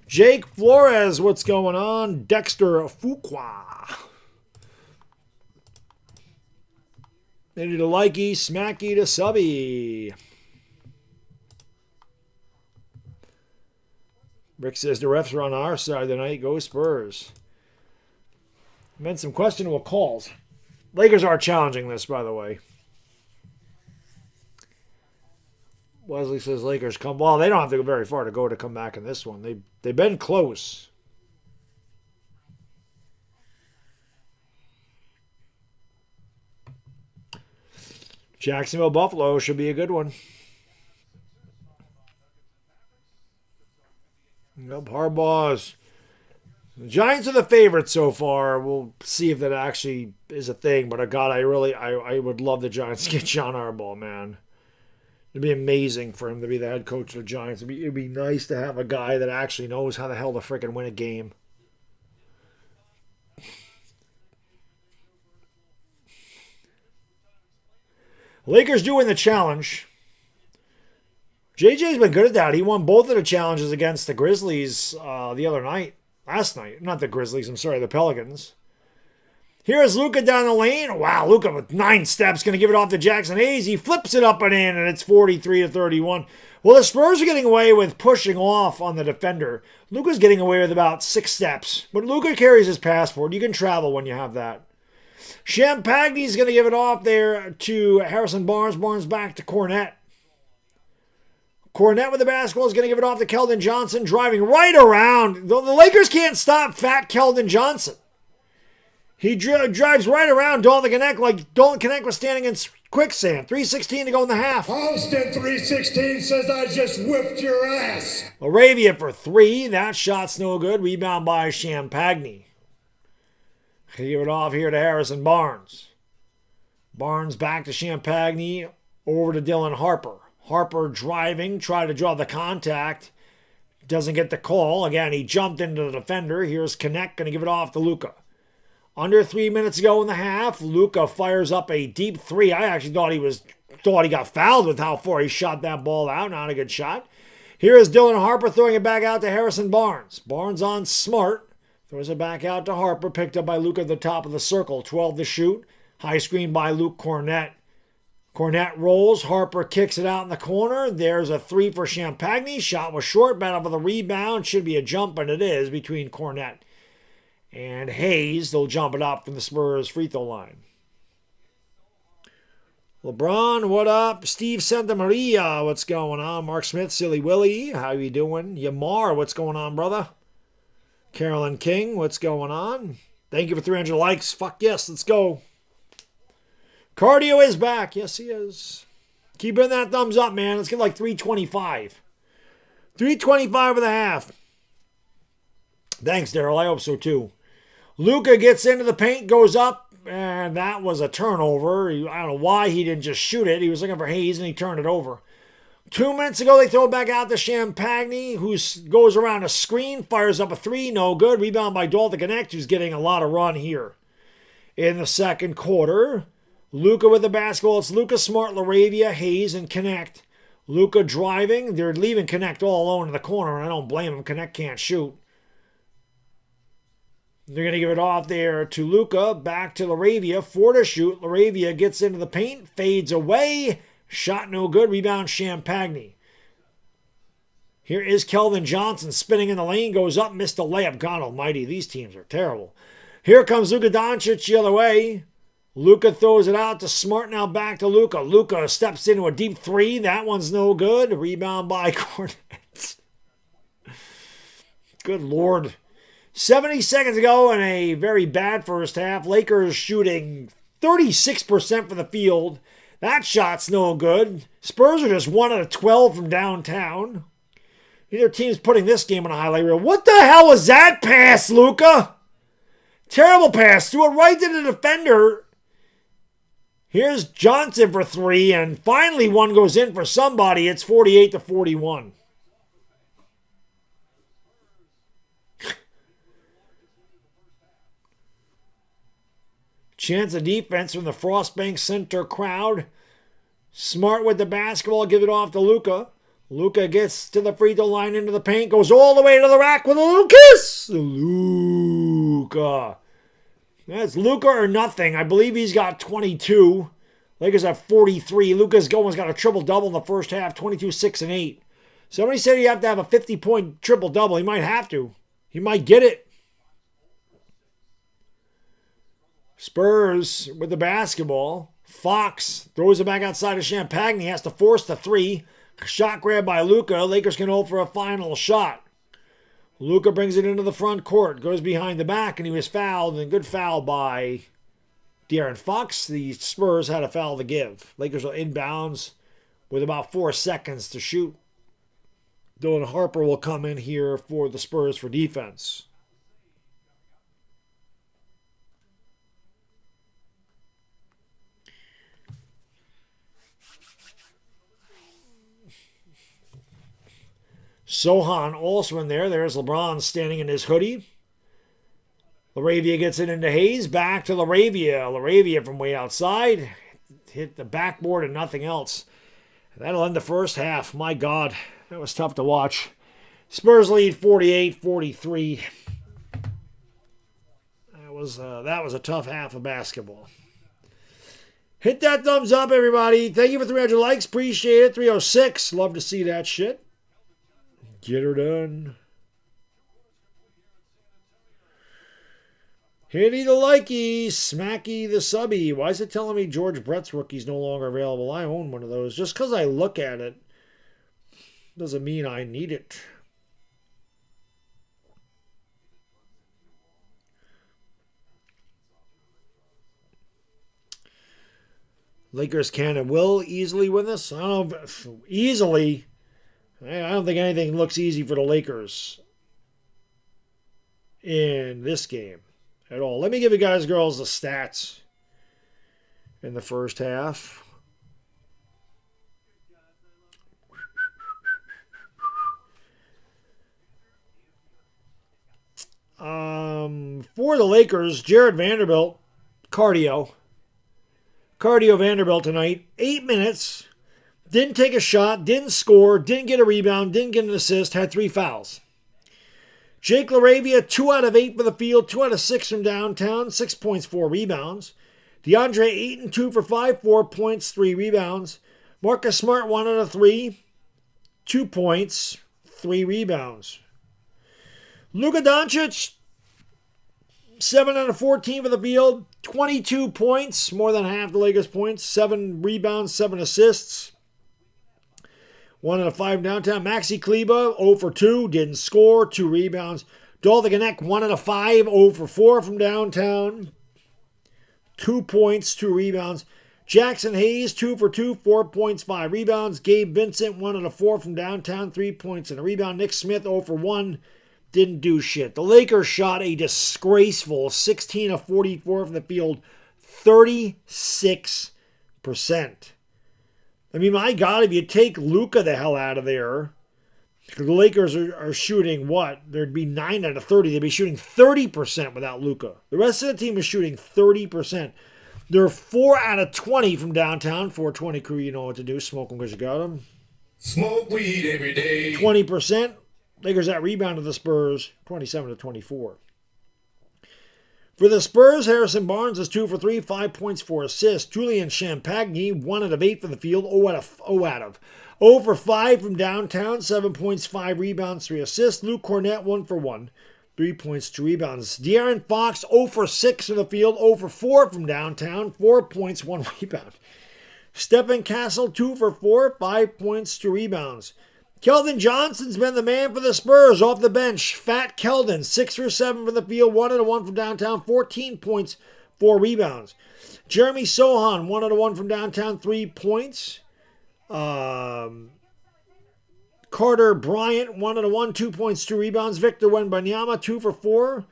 Jake Flores, what's going on? Dexter Fuqua. Maybe to likey, smacky to subby. Rick says the refs are on our side tonight. Go Spurs. Meant some questionable calls. Lakers are challenging this, by the way. Wesley says Lakers come. Well, they don't have to go very far to come back in this one. They've been close. Jacksonville Buffalo should be a good one. Nope, Harbaugh's. The Giants are the favorites so far. We'll see if that actually is a thing. But God, I would love the Giants to get John Harbaugh, man. It'd be amazing for him to be the head coach of the Giants. It'd be nice to have a guy that actually knows how the hell to freaking win a game. Lakers doing the challenge. JJ's been good at that. He won both of the challenges against the Grizzlies the other night. Last night. Not the Grizzlies, I'm sorry, the Pelicans. Here's Luca down the lane. Wow, Luca with 9 steps going to give it off to Jackson Hayes. He flips it up and in, and it's 43-31. Well, the Spurs are getting away with pushing off on the defender. Luca's getting away with about 6 steps. But Luca carries his passport. You can travel when you have that. Champagny's going to give it off there to Harrison Barnes. Barnes back to Cornette. Cornette with the basketball is going to give it off to Keldon Johnson, driving right around. The Lakers can't stop fat Keldon Johnson. He drives right around Dalton Connect like Dalton Connect was standing in quicksand. 3:16 to go in the half. Austin 3:16 says I just whipped your ass. Laravia for 3. That shot's no good. Rebound by Champagny. Give it off here to Harrison Barnes. Barnes back to Champagny. Over to Dylan Harper. Harper driving, tried to draw the contact. Doesn't get the call. Again, he jumped into the defender. Here's Connect, going to give it off to Luca. Under 3 minutes ago in the half, Luca fires up a deep 3. I actually thought he got fouled with how far he shot that ball out. Not a good shot. Here is Dylan Harper throwing it back out to Harrison Barnes. Barnes on Smart. Throws it back out to Harper. Picked up by Luca at the top of the circle. 12 to shoot. High screen by Luke Cornette. Cornette rolls. Harper kicks it out in the corner. There's a 3 for Champagny. Shot was short. Battle for the rebound. Should be a jump, and it is between Cornette and Hayes. They'll jump it up from the Spurs free throw line. LeBron, what up? Steve Santamaria, what's going on? Mark Smith, Silly Willie, how you doing? Yamar, what's going on, brother? Carolyn King, what's going on? Thank you for 300 likes. Fuck yes, let's go. Cardio is back. Yes, he is. Keep in that thumbs up, man. Let's get like 325. 325 with a half. Thanks, Daryl. I hope so, too. Luca gets into the paint, goes up, and that was a turnover. I don't know why he didn't just shoot it. He was looking for Hayes, and he turned it over. 2 minutes ago, they throw it back out to Champagny, who goes around a screen, fires up a 3, no good. Rebound by Dalton Connect, who's getting a lot of run here. In the second quarter, Luca with the basketball. It's Luca, Smart, Laravia, Hayes, and Connect. Luca driving. They're leaving Connect all alone in the corner, and I don't blame him. Connect can't shoot. They're going to give it off there to Luca. Back to Laravia. 4 to shoot. Laravia gets into the paint. Fades away. Shot no good. Rebound Champagny. Here is Keldon Johnson spinning in the lane. Goes up. Missed a layup. God almighty. These teams are terrible. Here comes Luka Doncic the other way. Luca throws it out to Smart, now back to Luca. Luca steps into a deep three. That one's no good. Rebound by Cornette. Good Lord. 70 seconds ago in a very bad first half. Lakers shooting 36% from the field. That shot's no good. Spurs are just 1 out of 12 from downtown. Neither team's putting this game on a highlight reel. What the hell was that pass, Luca? Terrible pass. Threw it right to the defender. Here's Johnson for 3, and finally one goes in for somebody. It's 48-41. Chance of defense from the Frostbank Center crowd. Smart with the basketball, give it off to Luca. Luca gets to the free throw line, into the paint, goes all the way to the rack with a little kiss. Luca. That's Luca or nothing. I believe he's got 22. Lakers have 43. Luca's almost got a triple-double in the first half, 22, 6, and 8. Somebody said you have to have a 50-point triple-double. He might have to. He might get it. Spurs with the basketball. Fox throws it back outside to Champagne. He has to force the 3. Shot grab by Luca. Lakers can hold for a final shot. Luca brings it into the front court. Goes behind the back, and he was fouled. And good foul by De'Aaron Fox. The Spurs had a foul to give. Lakers are inbounds with about 4 seconds to shoot. Dylan Harper will come in here for the Spurs for defense. Sohan also in there. There's LeBron standing in his hoodie. Laravia gets it into Hayes. Back to Laravia. Laravia from way outside. Hit the backboard and nothing else. That'll end the first half. My God, that was tough to watch. Spurs lead 48-43. That was a tough half of basketball. Hit that thumbs up, everybody. Thank you for 300 likes. Appreciate it. 306. Love to see that shit. Get her done. Hitty the likey, smacky the subby. Why is it telling me George Brett's rookie's no longer available? I own one of those. Just because I look at it doesn't mean I need it. Lakers can and will easily win this. I don't know if easily. I don't think anything looks easy for the Lakers in this game at all. Let me give you guys and girls the stats in the first half. For the Lakers, Jared Vanderbilt, cardio Vanderbilt tonight, 8 minutes. Didn't take a shot, didn't score, didn't get a rebound, didn't get an assist, had 3 fouls. Jake LaRavia, 2 out of 8 for the field, 2 out of 6 from downtown, 6 points, 4 rebounds. DeAndre Ayton, 2 for 5, 4 points, 3 rebounds. Marcus Smart, 1 out of 3, 2 points, 3 rebounds. Luka Doncic, 7 out of 14 for the field, 22 points, more than half the Lakers' points, 7 rebounds, 7 assists. 1 out of 5 downtown. Maxi Kleba, 0 for 2, didn't score, 2 rebounds. Dalton Connect, 1 out of 5, 0 for 4 from downtown, 2 points, 2 rebounds. Jackson Hayes, 2 for 2, 4 points, 5 rebounds. Gabe Vincent, 1 out of 4 from downtown, 3 points and a rebound. Nick Smith, 0 for 1, didn't do shit. The Lakers shot a disgraceful 16 of 44 from the field, 36%. I mean, my God, if you take Luca the hell out of there, the Lakers are shooting what? There'd be 9 out of 30. They'd be shooting 30% without Luca. The rest of the team is shooting 30%. They're 4 out of 20 from downtown. 420 crew, you know what to do. Smoke them because you got them. Smoke weed every day. 20%. Lakers that rebound to the Spurs, 27-24. For the Spurs, Harrison Barnes is 2 for 3, 5 points, 4 assists. Julian Champagny, 1 out of 8 for the field, 0 for 5 from downtown, 7 points, 5 rebounds, 3 assists. Luke Cornette, 1 for 1. 3 points, 2 rebounds. De'Aaron Fox, 0 for 6 from the field, 0 for 4 from downtown, 4 points, 1 rebound. Stephen Castle, 2 for 4, 5 points, 2 rebounds. Keldon Johnson's been the man for the Spurs off the bench. Fat Keldon, 6 for 7 from the field, 1 out of 1 from downtown, 14 points, 4 rebounds. Jeremy Sohan, 1 out of 1 from downtown, 3 points. Carter Bryant, 1 out of 1, 2 points, 2 rebounds. Victor Wembanyama, 2 for 4,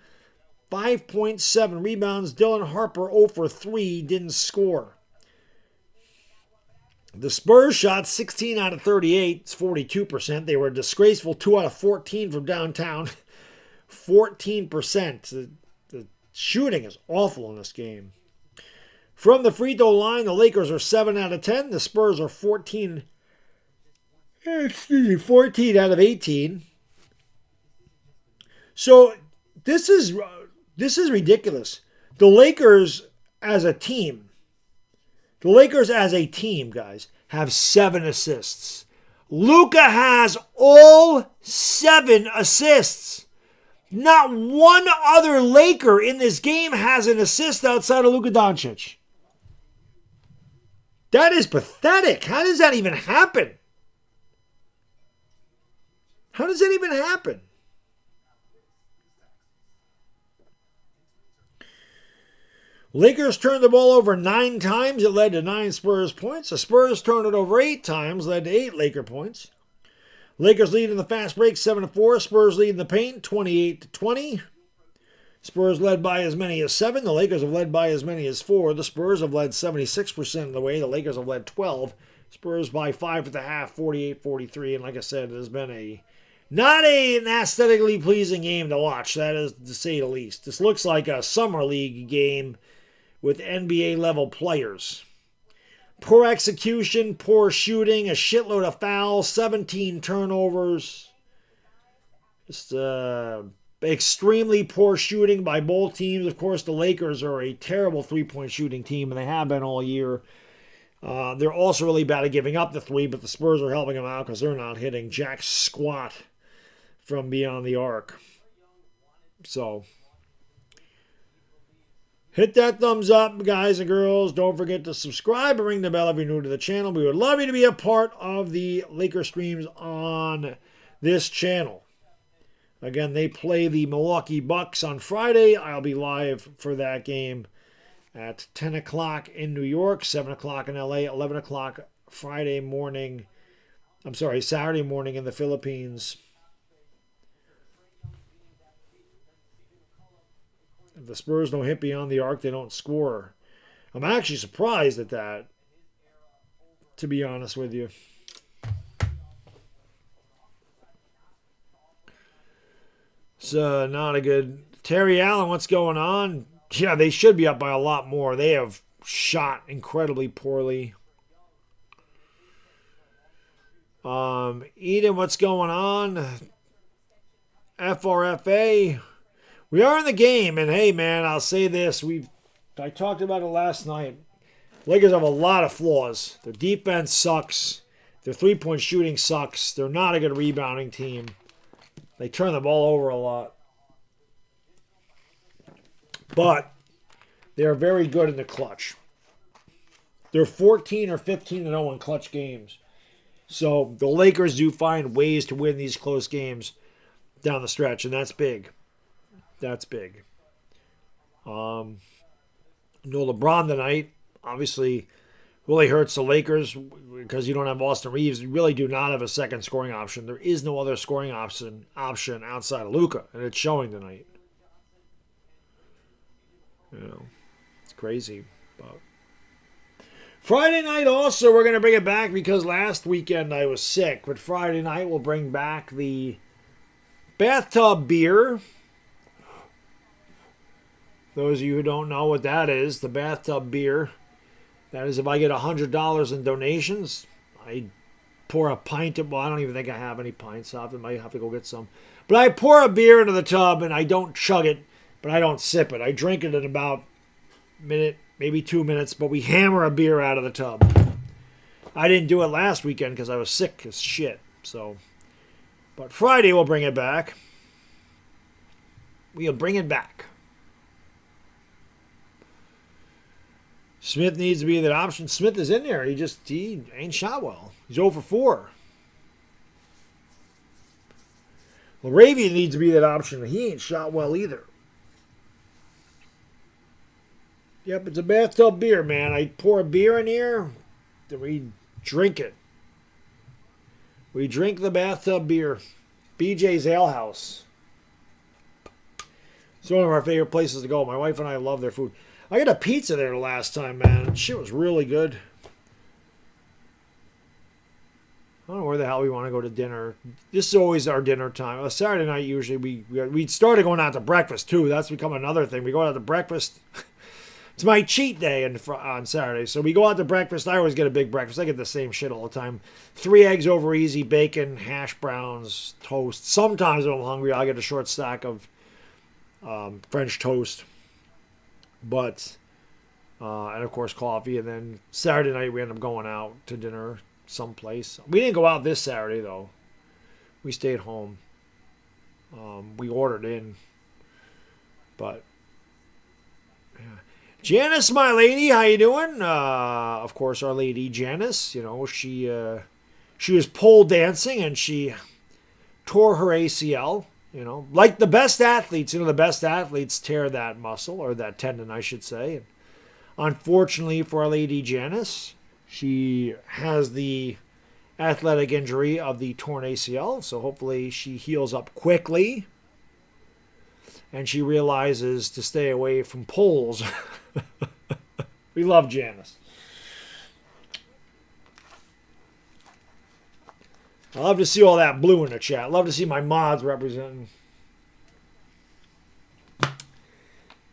5.7 rebounds. Dylan Harper, 0 for 3, didn't score. The Spurs shot 16 out of 38. It's 42%. They were a disgraceful 2 out of 14 from downtown. 14%. The shooting is awful in this game. From the free throw line, the Lakers are 7 out of 10. The Spurs are 14 out of 18. So this is ridiculous. The Lakers as a team, guys, have 7 assists. Luca has all 7 assists. Not one other Laker in this game has an assist outside of Luka Doncic. That is pathetic. How does that even happen? How does that even happen? Lakers turned the ball over 9 times. It led to 9 Spurs points. The Spurs turned it over 8 times, led to 8 Laker points. Lakers lead in the fast break 7-4. Spurs lead in the paint 28-20. Spurs led by as many as 7. The Lakers have led by as many as 4. The Spurs have led 76% of the way. The Lakers have led 12. Spurs by 5 at the half, 48-43. And like I said, it has been not an aesthetically pleasing game to watch. That is to say the least. This looks like a summer league game with NBA level players. Poor execution, poor shooting, a shitload of fouls, 17 turnovers. Just extremely poor shooting by both teams. Of course, the Lakers are a terrible three-point shooting team, and they have been all year. They're also really bad at giving up the 3, but the Spurs are helping them out because they're not hitting jack squat from beyond the arc. So, hit that thumbs up, guys and girls. Don't forget to subscribe and ring the bell if you're new to the channel. We would love you to be a part of the Laker streams on this channel. Again, they play the Milwaukee Bucks on Friday. I'll be live for that game at 10 o'clock in New York, 7 o'clock in LA, 11 o'clock Saturday morning in the Philippines. If the Spurs don't hit beyond the arc, they don't score. I'm actually surprised at that, to be honest with you. It's not a good... Terry Allen, what's going on? Yeah, they should be up by a lot more. They have shot incredibly poorly. Eden, what's going on? FRFA. We are in the game, and hey, man, I'll say this. I talked about it last night. Lakers have a lot of flaws. Their defense sucks. Their three-point shooting sucks. They're not a good rebounding team. They turn the ball over a lot. But they're very good in the clutch. They're 14 or 15-0 in clutch games. So the Lakers do find ways to win these close games down the stretch, and that's big. That's big. No LeBron tonight. Obviously, really hurts the Lakers because you don't have Austin Reeves. You really do not have a second scoring option. There is no other scoring option outside of Luca, and it's showing tonight. It's crazy. But Friday night also, we're going to bring it back because last weekend I was sick. But Friday night we'll bring back the bathtub beer. Those of you who don't know what that is, the bathtub beer. That is if I get $100 in donations, I pour a pint of, well, I don't even think I have any pints. I might have to go get some. But I pour a beer into the tub and I don't chug it, but I don't sip it. I drink it in about a minute, maybe 2 minutes, but we hammer a beer out of the tub. I didn't do it last weekend because I was sick as shit. So, but Friday we'll bring it back. We'll bring it back. Smith needs to be that option. Smith is in there. He ain't shot well. He's 0 for 4. Laravian needs to be that option. He ain't shot well either. Yep, it's a bathtub beer, man. I pour a beer in here, then we drink it. We drink the bathtub beer. BJ's Ale House. It's one of our favorite places to go. My wife and I love their food. I got a pizza there the last time, man. Shit was really good. I don't know where the hell we want to go to dinner. This is always our dinner time. Saturday night, usually, we started going out to breakfast, too. That's become another thing. We go out to breakfast. It's my cheat day on Saturday. So we go out to breakfast. I always get a big breakfast. I get the same shit all the time. 3 eggs over easy, bacon, hash browns, toast. Sometimes when I'm hungry, I'll get a short stack of French toast. But, and of course, coffee. And then Saturday night, we end up going out to dinner someplace. We didn't go out this Saturday, though. We stayed home. We ordered in. But, yeah. Janice, my lady, how you doing? Of course, our lady Janice, you know, she was pole dancing and she tore her ACL, you know. Like the best athletes, you know, the best athletes tear that muscle, or that tendon, I should say. And unfortunately for our lady Janice, she has the athletic injury of the torn ACL, so hopefully she heals up quickly and she realizes to stay away from poles. We love Janice. I love to see all that blue in the chat. Love to see my mods representing.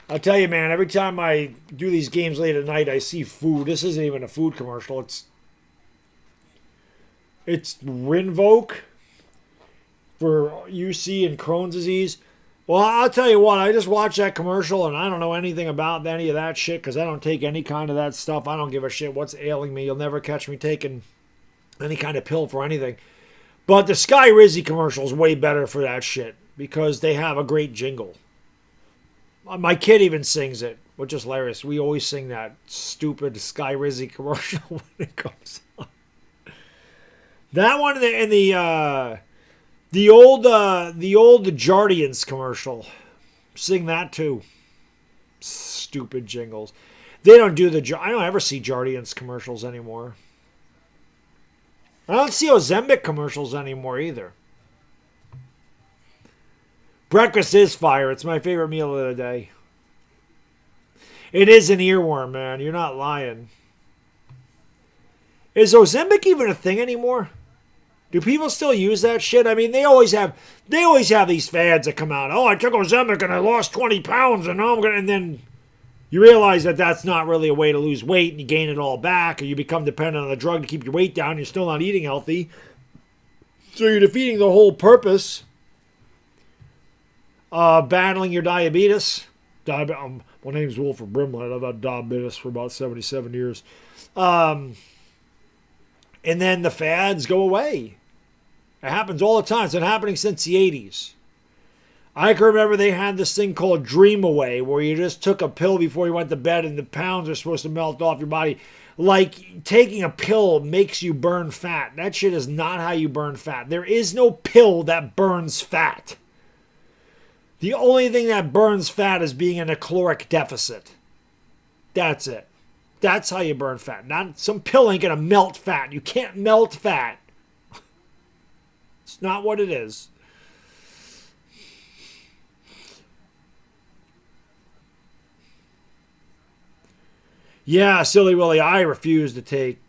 I'll tell you, man, every time I do these games late at night, I see food. This isn't even a food commercial. It's Rinvoq for UC and Crohn's disease. Well, I'll tell you what, I just watched that commercial and I don't know anything about any of that shit because I don't take any kind of that stuff. I don't give a shit what's ailing me. You'll never catch me taking any kind of pill for anything. But the Sky Rizzy commercial is way better for that shit because they have a great jingle. My kid even sings it, which is hilarious. We always sing that stupid Sky Rizzy commercial when it comes on. That one and the old Jardians commercial. Sing that too. Stupid jingles. They don't do I don't ever see Jardians commercials anymore. I don't see Ozempic commercials anymore either. Breakfast is fire. It's my favorite meal of the day. It is an earworm, man. You're not lying. Is Ozempic even a thing anymore? Do people still use that shit? I mean, they always have these fads that come out. Oh, I took Ozempic and I lost 20 pounds and now I'm gonna. And then you realize that that's not really a way to lose weight, and you gain it all back, or you become dependent on the drug to keep your weight down. You're still not eating healthy, so you're defeating the whole purpose of battling your diabetes. My name's Wilford Brimlett. I've had diabetes for about 77 years. And then the fads go away. It happens all the time. It's been happening since the 80s. I can remember they had this thing called Dream Away, where you just took a pill before you went to bed and the pounds are supposed to melt off your body. Like, taking a pill makes you burn fat. That shit is not how you burn fat. There is no pill that burns fat. The only thing that burns fat is being in a caloric deficit. That's it. That's how you burn fat. Not some pill ain't gonna melt fat. You can't melt fat. It's not what it is. Yeah, Silly Willy, I refuse to take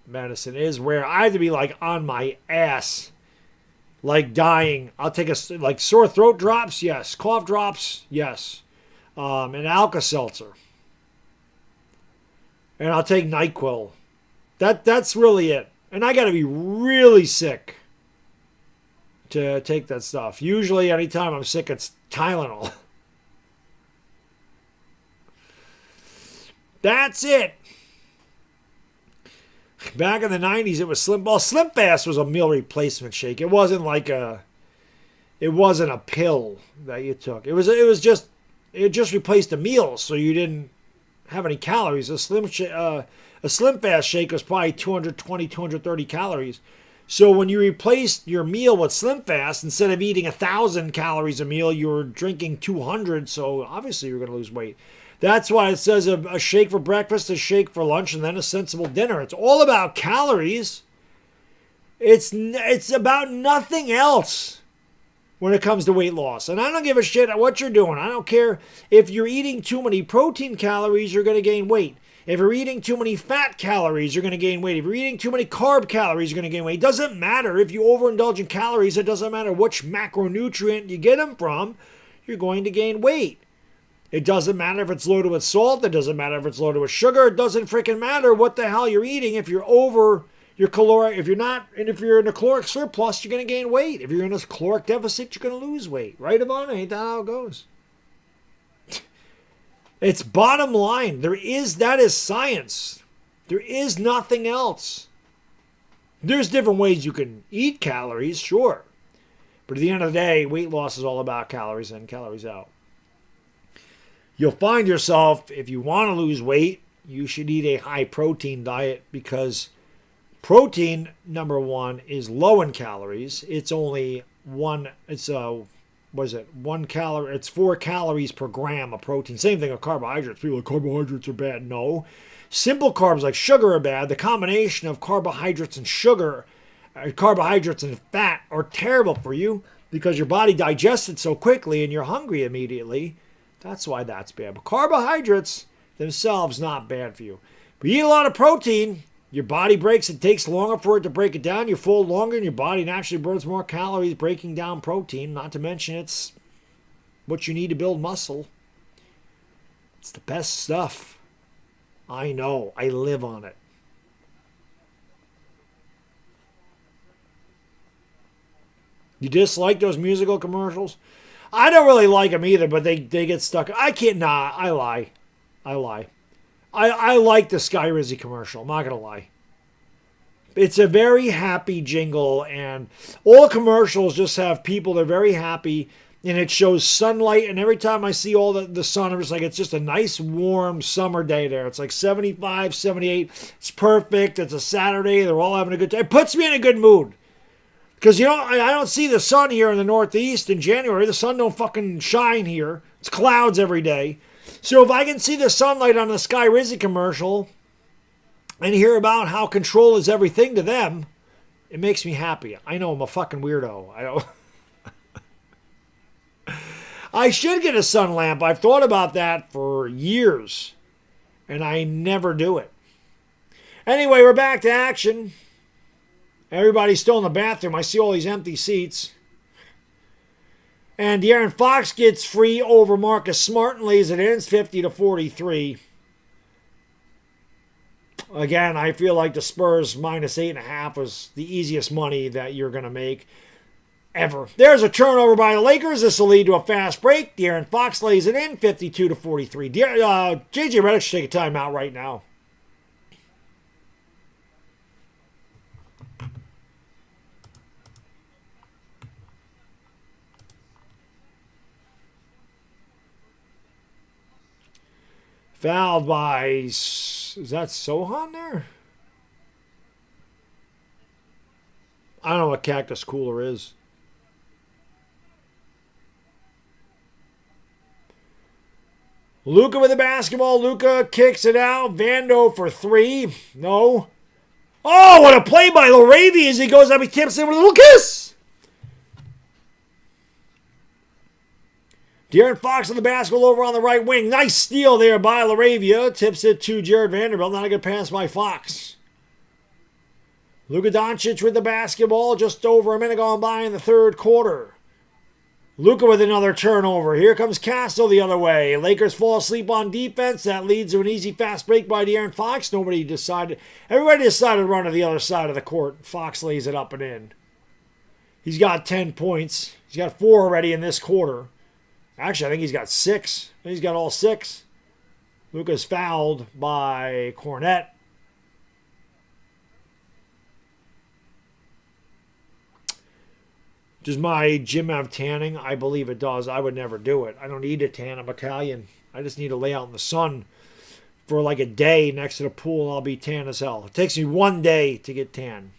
medicine. It is rare. I have to be like on my ass, like dying. I'll take like sore throat drops, yes. Cough drops, yes. And Alka-Seltzer. And I'll take NyQuil. That's really it. And I got to be really sick to take that stuff. Usually, anytime I'm sick, it's Tylenol. That's it. Back in the 90s, it was Slim. Well, Slim Fast was a meal replacement shake. It wasn't like a It wasn't a pill that you took. It just replaced a meal, so you didn't have any calories. A Slim Fast shake was probably 220, 230 calories. So when you replaced your meal with Slim Fast, instead of eating 1,000 calories a meal, you were drinking 200. So obviously you're going to lose weight. That's why it says a shake for breakfast, a shake for lunch, and then a sensible dinner. It's all about calories. It's about nothing else when it comes to weight loss. And I don't give a shit what you're doing. I don't care if you're eating too many protein calories, you're going to gain weight. If you're eating too many fat calories, you're going to gain weight. If you're eating too many carb calories, you're going to gain weight. It doesn't matter if you overindulge in calories. It doesn't matter which macronutrient you get them from. You're going to gain weight. It doesn't matter if it's loaded with salt. It doesn't matter if it's loaded with sugar. It doesn't freaking matter what the hell you're eating. If you're over your caloric, if you're in a caloric surplus, you're going to gain weight. If you're in a caloric deficit, you're going to lose weight. Right, Ivana? Ain't that how it goes? It's bottom line. That is science. There is nothing else. There's different ways you can eat calories, sure. But at the end of the day, weight loss is all about calories in, calories out. You'll find yourself, if you want to lose weight, you should eat a high protein diet, because protein, number one, is low in calories. It's only it's 1 calorie, it's 4 calories per gram of protein. Same thing with carbohydrates. People are like, carbohydrates are bad. No. Simple carbs like sugar are bad. The combination of carbohydrates and sugar, carbohydrates and fat are terrible for you because your body digests it so quickly and you're hungry immediately. That's why that's bad. But carbohydrates themselves not bad for you. But you eat a lot of protein, your body breaks. It takes longer for it to break it down. You fall longer and your body naturally burns more calories breaking down protein. Not to mention it's what you need to build muscle. It's the best stuff. I know. I live on it. You dislike those musical commercials? I don't really like them either, but they get stuck. I can't. Nah, I lie. I like the Sky Rizzy commercial. I'm not going to lie. It's a very happy jingle, and all commercials just have people, they're very happy, and it shows sunlight, and every time I see all the sun, I'm just like, it's just a nice, warm summer day there. It's like 75, 78. It's perfect. It's a Saturday. They're all having a good day. It puts me in a good mood. Because, I don't see the sun here in the Northeast in January. The sun don't fucking shine here. It's clouds every day. So if I can see the sunlight on the Sky Rizzy commercial and hear about how control is everything to them, it makes me happy. I know I'm a fucking weirdo. I should get a sun lamp. I've thought about that for years, and I never do it. Anyway, we're back to action. Everybody's still in the bathroom. I see all these empty seats. And De'Aaron Fox gets free over Marcus Smart and lays it in. It's 50-43. Again, I feel like the Spurs minus 8.5 was the easiest money that you're going to make ever. There's a turnover by the Lakers. This will lead to a fast break. De'Aaron Fox lays it in. 52-43. JJ Redick should take a timeout right now. Fouled by, is that Sohan there? I don't know what Cactus Cooler is. Luca with the basketball. Luca kicks it out. Vando for 3. No. Oh, what a play by Laravia as he goes up. He tips in with a little kiss. De'Aaron Fox on the basketball over on the right wing. Nice steal there by Laravia. Tips it to Jared Vanderbilt. Not a good pass by Fox. Luka Doncic with the basketball. Just over a minute gone by in the third quarter. Luka with another turnover. Here comes Castro the other way. Lakers fall asleep on defense. That leads to an easy fast break by De'Aaron Fox. Everybody decided to run to the other side of the court. Fox lays it up and in. He's got 10 points. He's got 4 already in this quarter. Actually, I think he's got 6. He's got all 6. Luka's fouled by Cornette. Does my gym have tanning? I believe it does. I would never do it. I don't need a tan. I'm Italian. I just need to lay out in the sun for like a day next to the pool and I'll be tan as hell. It takes me 1 day to get tan.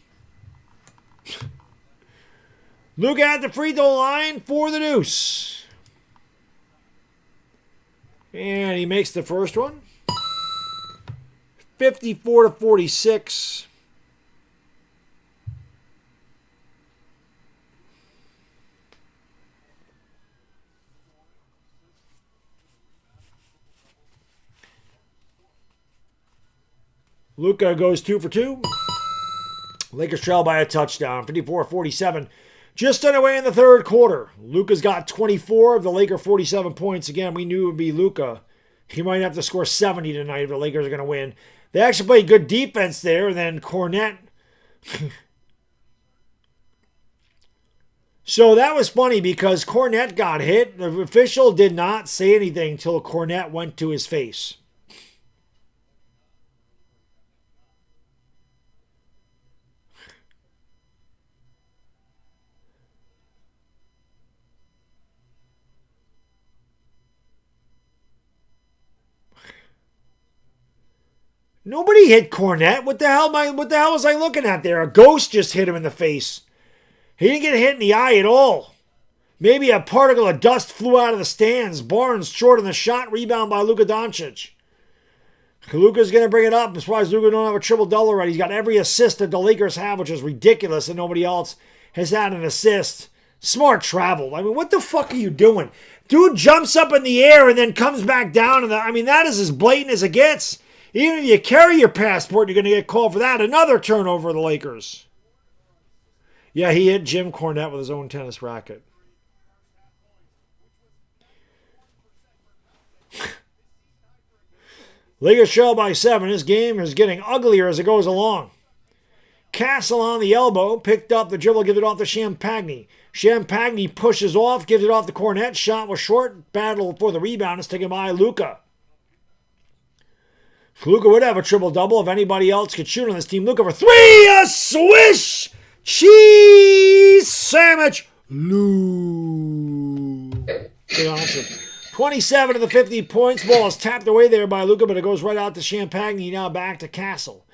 Luca at the free throw line for the deuce. And he makes the first one. 54-46. Luca goes 2 for 2. Lakers trail by a touchdown, 54-47. Just underway in the third quarter. Luca's got 24 of the Laker 47 points. Again, we knew it would be Luca. He might have to score 70 tonight if the Lakers are going to win. They actually played good defense there. And then Cornette. So that was funny because Cornette got hit. The official did not say anything until Cornette went to his face. Nobody hit Cornette. What the hell was I looking at there? A ghost just hit him in the face. He didn't get hit in the eye at all. Maybe a particle of dust flew out of the stands. Barnes short on the shot. Rebound by Luka Doncic. Luka's going to bring it up. I'm surprised Luka don't have a triple-double already. He's got every assist that the Lakers have, which is ridiculous, and nobody else has had an assist. Smart travel. I mean, what the fuck are you doing? Dude jumps up in the air and then comes back down. That is as blatant as it gets. Even if you carry your passport, you're going to get called for that. Another turnover of the Lakers. Yeah, he hit Jim Cornette with his own tennis racket. Lakers trail by 7. This game is getting uglier as it goes along. Castle on the elbow, picked up the dribble, gives it off to Champagny. Champagny pushes off, gives it off to Cornette. Shot was short. Battle for the rebound is taken by Luca. Luca would have a triple-double if anybody else could shoot on this team. Luca for 3, a swish! Cheese sandwich. Lou. 27 of the 50 points. Ball is tapped away there by Luca, but it goes right out to Champagny. Now back to Castle.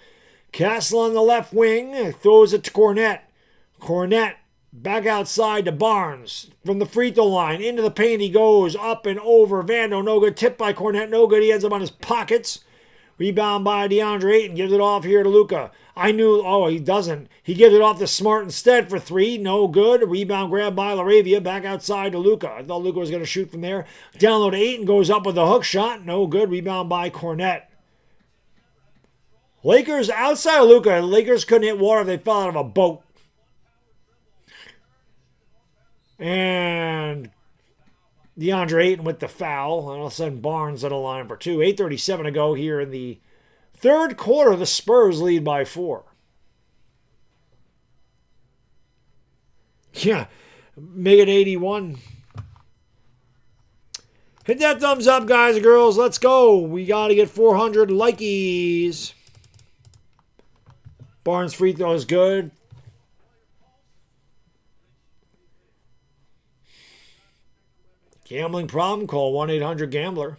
Castle on the left wing. Throws it to Cornette. Cornette back outside to Barnes. From the free throw line. Into the paint he goes. Up and over. Vando, no good. Tipped by Cornette. No good. He ends up on his pockets. Rebound by DeAndre Ayton. Gives it off here to Luca. He doesn't. He gives it off to Smart instead for 3. No good. Rebound grab by LaRavia. Back outside to Luca. I thought Luca was going to shoot from there. Down low to Ayton. Goes up with a hook shot. No good. Rebound by Cornette. Lakers outside of Luca. Lakers couldn't hit water if they fell out of a boat. And DeAndre Ayton with the foul. And I'll send Barnes on the line for 2. 8:37 to go here in the third quarter. The Spurs lead by 4. Yeah, make it 81. Hit that thumbs up, guys and girls. Let's go. We got to get 400 likies. Barnes free throw is good. Gambling problem? Call 1-800-GAMBLER.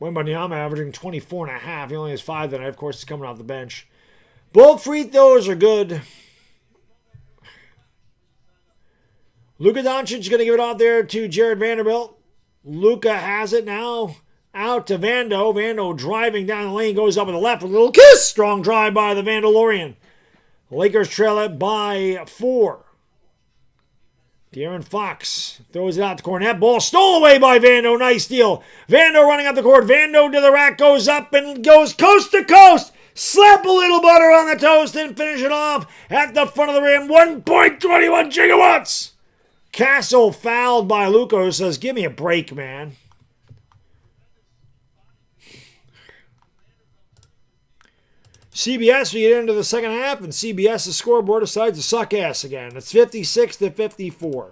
Wemby averaging 24.5. He only has 5 tonight. Of course, he's coming off the bench. Both free throws are good. Luka Doncic is going to give it off there to Jared Vanderbilt. Luka has it now. Out to Vando. Vando driving down the lane. Goes up with the left with a little kiss. Strong drive by the Vandalorian. Lakers trail it by 4. De'Aaron Fox throws it out to Cornette. Ball stole away by Vando. Nice steal. Vando running up the court. Vando to the rack. Goes up and goes coast to coast. Slap a little butter on the toast and finish it off at the front of the rim. 1.21 gigawatts. Castle fouled by Luca, who says, give me a break, man. CBS, we get into the second half, and CBS's scoreboard decides to suck ass again. It's 56-54.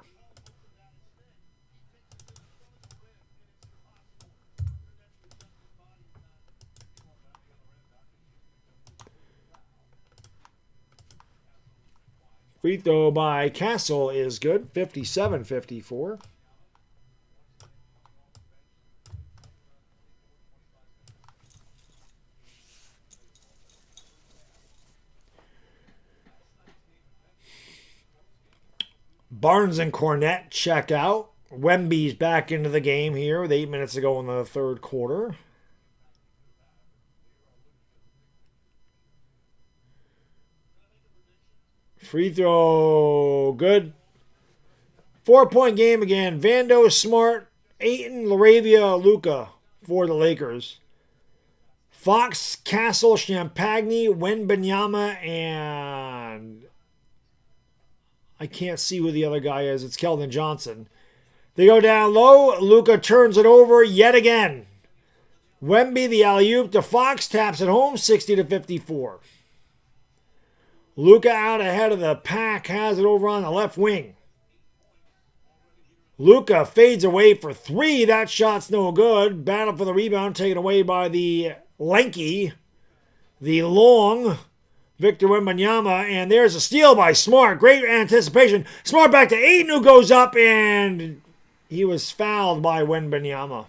Free throw by Castle is good. 57-54. Barnes and Cornett check out. Wemby's back into the game here with 8 minutes to go in the third quarter. Free throw, good. 4-point game again. Vando, Smart, Ayton, Laravia, Luca for the Lakers. Fox, Castle, Champagny, Wembanyama, and I can't see who the other guy is. It's Keldon Johnson. They go down low. Luca turns it over yet again. Wemby, the alley-oop to Fox, taps it home, 60-54. Luca out ahead of the pack, has it over on the left wing. Luca fades away for three. That shot's no good. Battle for the rebound, taken away by the lanky, the long Victor Wembanyama. And there's a steal by Smart. Great anticipation. Smart back to Ayton, who goes up, and he was fouled by Wembanyama.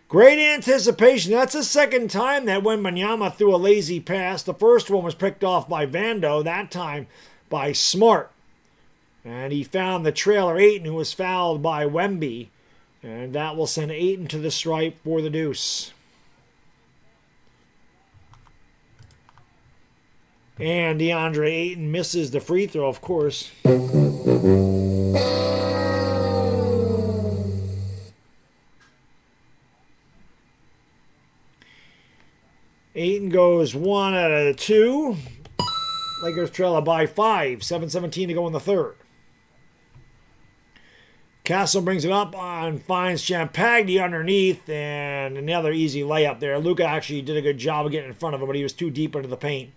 Great anticipation. That's the second time that Wembanyama threw a lazy pass. The first one was picked off by Vando, that time by Smart. And he found the trailer Ayton, who was fouled by Wemby. And that will send Ayton to the stripe for the deuce. And DeAndre Ayton misses the free throw, of course. Ayton goes 1 out of 2. Lakers trail by 5. 7:17 to go in the third. Castle brings it up and finds Champagny underneath, and another easy layup there. Luca actually did a good job of getting in front of him, but he was too deep into the paint.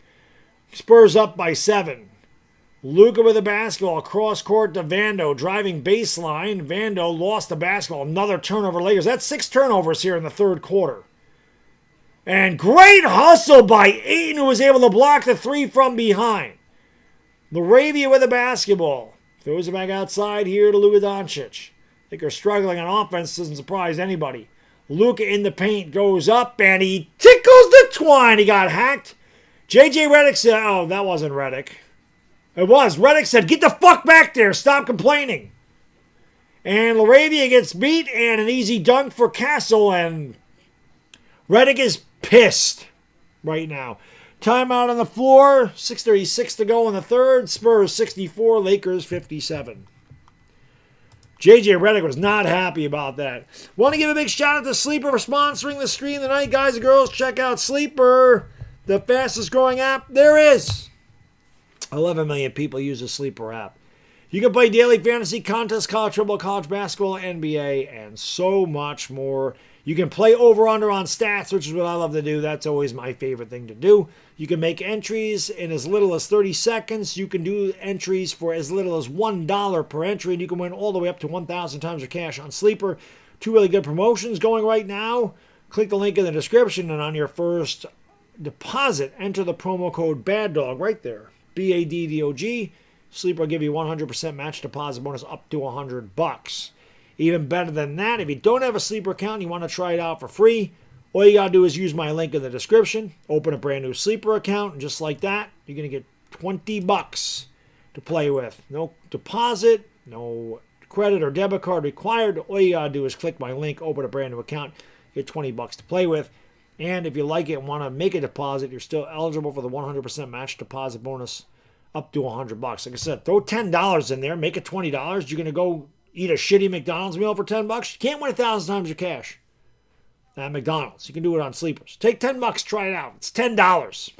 Spurs up by 7. Luca with the basketball, cross court to Vando, driving baseline. Vando lost the basketball. Another turnover Lakers. That's 6 turnovers here in the third quarter. And great hustle by Ayton, who was able to block the three from behind. Laravia with the basketball. Throws it back outside here to Luka Doncic. I think they're struggling on offense. Doesn't surprise anybody. Luka in the paint goes up, and he tickles the twine. He got hacked. J.J. Redick said, oh, that wasn't Redick. It was. Redick said, get the fuck back there. Stop complaining. And Laravia gets beat, and an easy dunk for Castle, and Redick is pissed right now. Timeout on the floor. 6:36 to go in the third. Spurs 64, Lakers 57. J.J. Redick was not happy about that. Want to give a big shout out to Sleeper for sponsoring the stream tonight. Guys and girls, check out Sleeper, the fastest growing app there is. 11 million people use the Sleeper app. You can play daily fantasy contests, college football, college basketball, NBA, and so much more. You can play over-under on stats, which is what I love to do. That's always my favorite thing to do. You can make entries in as little as 30 seconds. You can do entries for as little as $1 per entry, and you can win all the way up to 1,000 times your cash on Sleeper. 2 really good promotions going right now. Click the link in the description, and on your first deposit, enter the promo code BADDOG right there. BADDOG. Sleeper will give you 100% match deposit bonus up to $100. Even better than that, if you don't have a Sleeper account and you want to try it out for free, all you got to do is use my link in the description, open a brand new Sleeper account, and just like that, you're going to get $20 to play with. No deposit, no credit or debit card required. All you got to do is click my link, open a brand new account, get $20 to play with. And if you like it and want to make a deposit, you're still eligible for the 100% match deposit bonus up to $100. Like I said, throw $10 in there, make it $20. You're going to go eat a shitty McDonald's meal for $10. You can't win 1,000 times your cash at McDonald's. You can do it on Sleepers. Take $10, try it out. It's $10.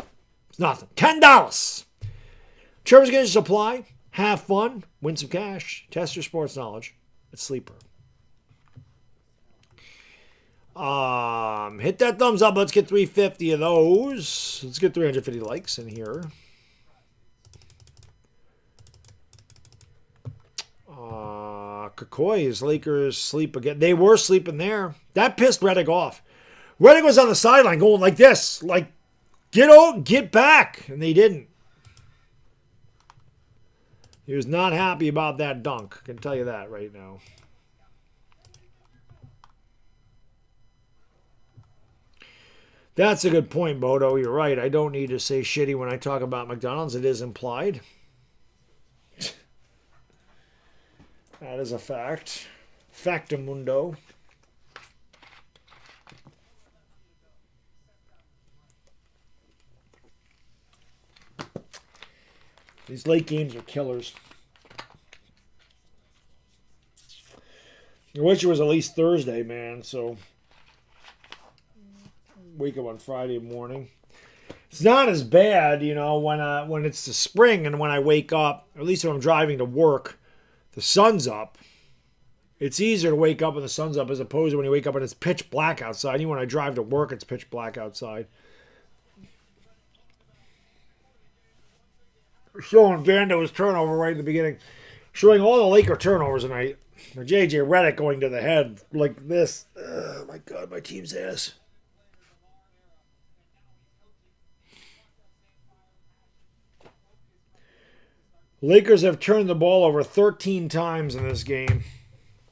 It's nothing. $10. Terms and conditions apply. Have fun. Win some cash. Test your sports knowledge. It's Sleeper. Hit that thumbs up. Let's get 350 of those. Let's get 350 likes in here. Kikoy's Lakers sleep again. They were sleeping there. That pissed Redick off. Redick was on the sideline going like this. Like, get back. And they didn't. He was not happy about that dunk. I can tell you that right now. That's a good point, Bodo. You're right. I don't need to say shitty when I talk about McDonald's. It is implied. That is a fact. Factamundo. These late games are killers. I wish it was at least Thursday, man, so wake up on Friday morning. It's not as bad, you know, when it's the spring and when I wake up, or at least when I'm driving to work, the sun's up. It's easier to wake up when the sun's up as opposed to when you wake up and it's pitch black outside. Even when I drive to work, it's pitch black outside. Showing Vando's turnover right at the beginning. Showing all the Laker turnovers tonight. J.J. Redick going to the head like this. Oh, my God, my team's ass. Lakers have turned the ball over 13 times in this game.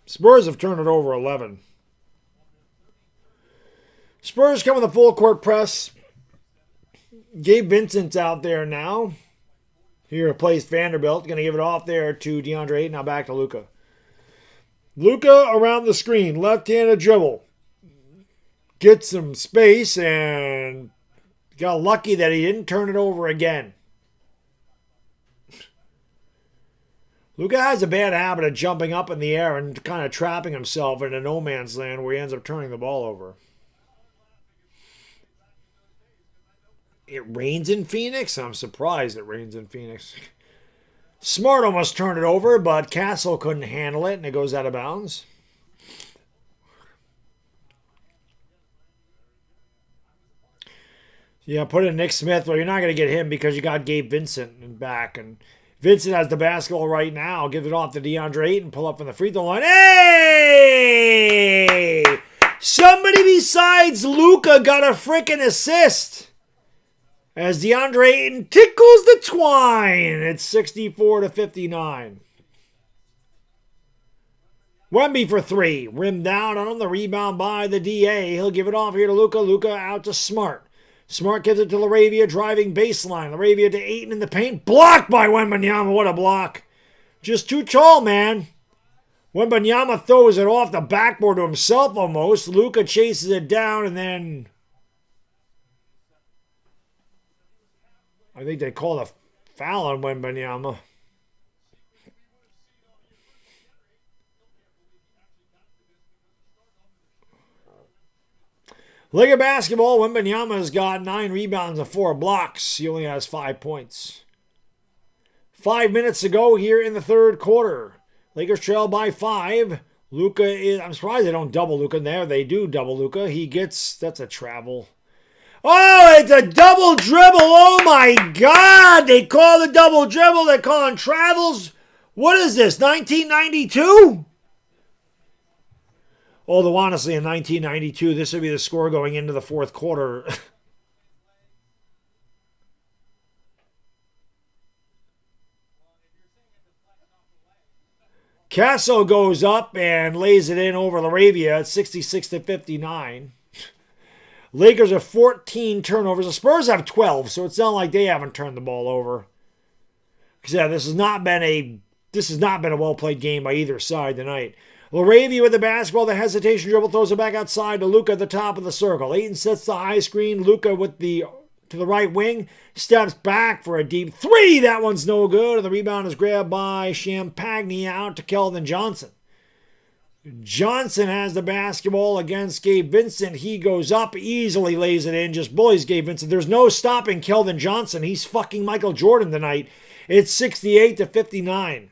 Spurs have turned it over 11. Spurs come with a full court press. Gabe Vincent's out there now. He replaced Vanderbilt. Going to give it off there to DeAndre Ayton. Now back to Luca. Luca around the screen. Left-handed dribble. Gets some space and got lucky that he didn't turn it over again. Luca has a bad habit of jumping up in the air and kind of trapping himself in a no man's land where he ends up turning the ball over. It rains in Phoenix? I'm surprised it rains in Phoenix. Smart almost turned it over, but Castle couldn't handle it, and it goes out of bounds. Yeah, put in Nick Smith. Well, you're not going to get him because you got Gabe Vincent in back, and Vincent has the basketball right now. Give it off to DeAndre Ayton. Pull up from the free throw line. Hey! Somebody besides Luca got a freaking assist. As DeAndre Ayton tickles the twine. It's 64-59. Wemby for three. Rim down on him. The rebound by the DA. He'll give it off here to Luca. Luca out to Smart. Smart gives it to Laravia, driving baseline. Laravia to Ayton in the paint. Blocked by Wembanyama. What a block. Just too tall, man. Wembanyama throws it off the backboard to himself almost. Luca chases it down, and then I think they called a foul on Wembanyama. Laker basketball, Wembanyama has got 9 rebounds and 4 blocks. He only has 5 points. 5 minutes to go here in the third quarter. Lakers trail by 5. Luca is, I'm surprised they don't double Luca there. They do double Luca. He gets, that's a travel. Oh, it's a double dribble. Oh my God. They call the double dribble. They're calling travels. What is this, 1992? Although, honestly, in 1992, this would be the score going into the fourth quarter. Casso goes up and lays it in over Laravia at 66-59. Lakers have 14 turnovers. The Spurs have 12, so it's not like they haven't turned the ball over. Because, yeah, this has not been a well-played game by either side tonight. Laravia with the basketball, the hesitation dribble, throws it back outside to Luca at the top of the circle. Ayton sets the high screen. Luca with to the right wing, steps back for a deep three. That one's no good. The rebound is grabbed by Champagne out to Keldon Johnson. Johnson has the basketball against Gabe Vincent. He goes up, easily lays it in, just bullies Gabe Vincent. There's no stopping Keldon Johnson. He's fucking Michael Jordan tonight. It's 68-59.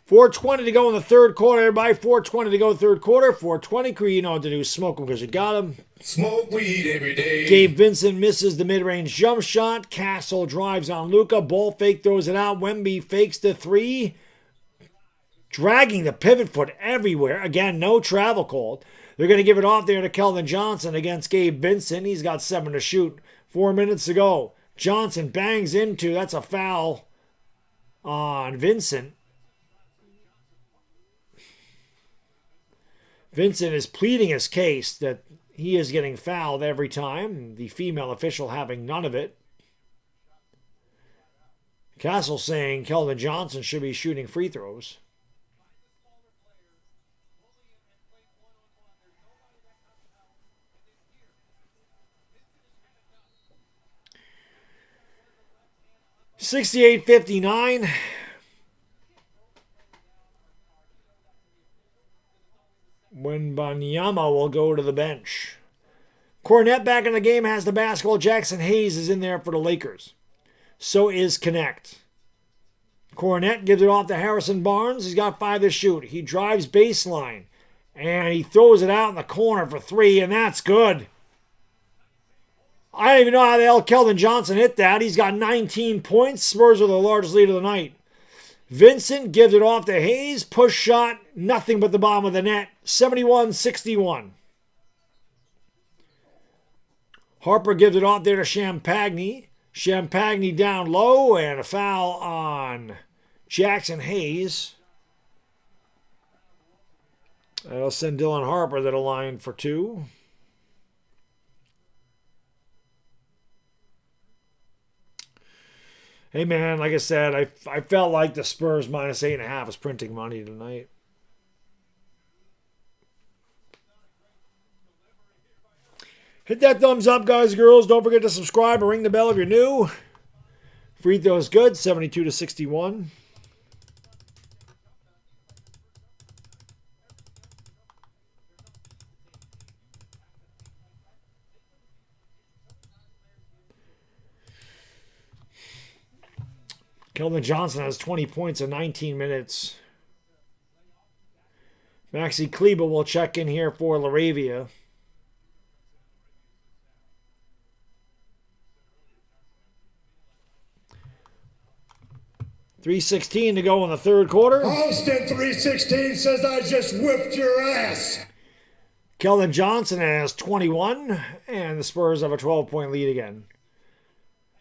4:20 to go in the third quarter, everybody. 4:20 to go in the third quarter. 4:20, Creed, you know what to do. Smoke them because you got them. Smoke weed every day. Gabe Vincent misses the mid-range jump shot. Castle drives on Luca. Ball fake, throws it out. Wemby fakes the three. Dragging the pivot foot everywhere. Again, no travel called. They're going to give it off there to Keldon Johnson against Gabe Vincent. He's got 7 to shoot. 4 minutes to go. Johnson bangs into, that's a foul on Vincent. Vincent is pleading his case that he is getting fouled every time, the female official having none of it. Castle saying Keldon Johnson should be shooting free throws. $68-59. Wembanyama will go to the bench. Cornette back in the game, has the basketball. Jackson Hayes is in there for the Lakers. So is Connect. Cornette gives it off to Harrison Barnes. He's got 5 to shoot. He drives baseline. And he throws it out in the corner for 3, and that's good. I don't even know how the hell Keldon Johnson hit that. He's got 19 points. Spurs are the largest lead of the night. Vincent gives it off to Hayes. Push shot. Nothing but the bottom of the net. 71-61. Harper gives it off there to Champagny. Champagny down low, and a foul on Jackson Hayes. That'll send Dylan Harper to the line for 2. Hey, man, like I said, I felt like the Spurs minus 8.5 is printing money tonight. Hit that thumbs up, guys and girls. Don't forget to subscribe and ring the bell if you're new. Free throws good, 72-61. Keldon Johnson has 20 points in 19 minutes. Maxi Kleber will check in here for Laravia. 3:16 to go in the third quarter. Austin 316 says I just whipped your ass. Keldon Johnson has 21, and the Spurs have a 12-point lead again.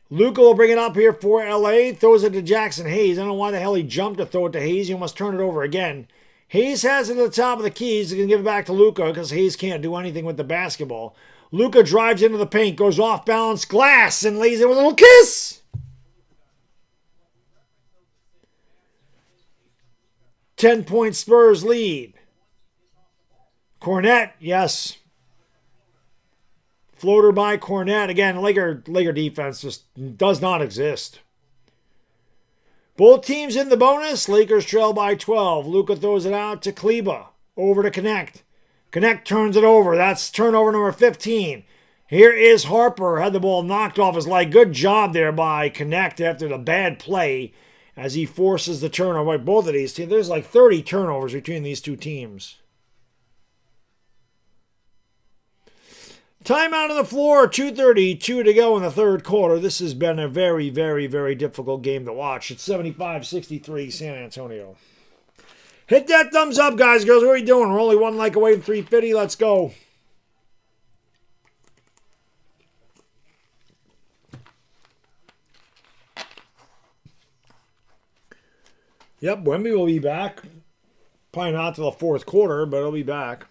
Luca will bring it up here for LA. Throws it to Jackson Hayes. I don't know why the hell he jumped to throw it to Hayes. He almost turned it over again. Hayes has it at the top of the keys. He can give it back to Luca because Hayes can't do anything with the basketball. Luca drives into the paint, goes off balance glass, and lays it with a little kiss. 10-point Spurs lead. Cornette, yes. Floater by Cornette. Again, Laker defense just does not exist. Both teams in the bonus. Lakers trail by 12. Luca throws it out to Kleber. Over to Connect. Connect turns it over. That's turnover number 15. Here is Harper. Had the ball knocked off his leg. Good job there by Connect after the bad play as he forces the turnover by both of these teams. There's like 30 turnovers between these two teams. Timeout on the floor, 2:32 to go in the third quarter. This has been a very, very, very difficult game to watch. It's 75-63 San Antonio. Hit that thumbs up, guys, girls. What are we doing? We're only one like away from 350. Let's go. Yep, Wemby will be back. Probably not till the fourth quarter, but he'll be back.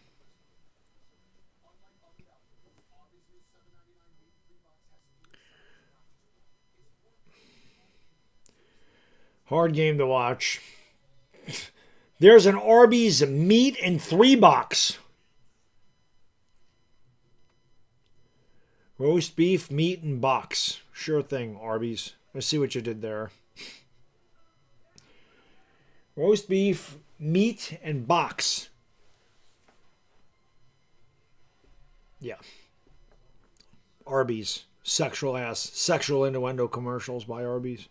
Hard game to watch. There's an Arby's meat and $3. Roast beef, meat, and box. Sure thing, Arby's. I see what you did there. Roast beef, meat, and box. Yeah. Arby's. Sexual innuendo commercials by Arby's.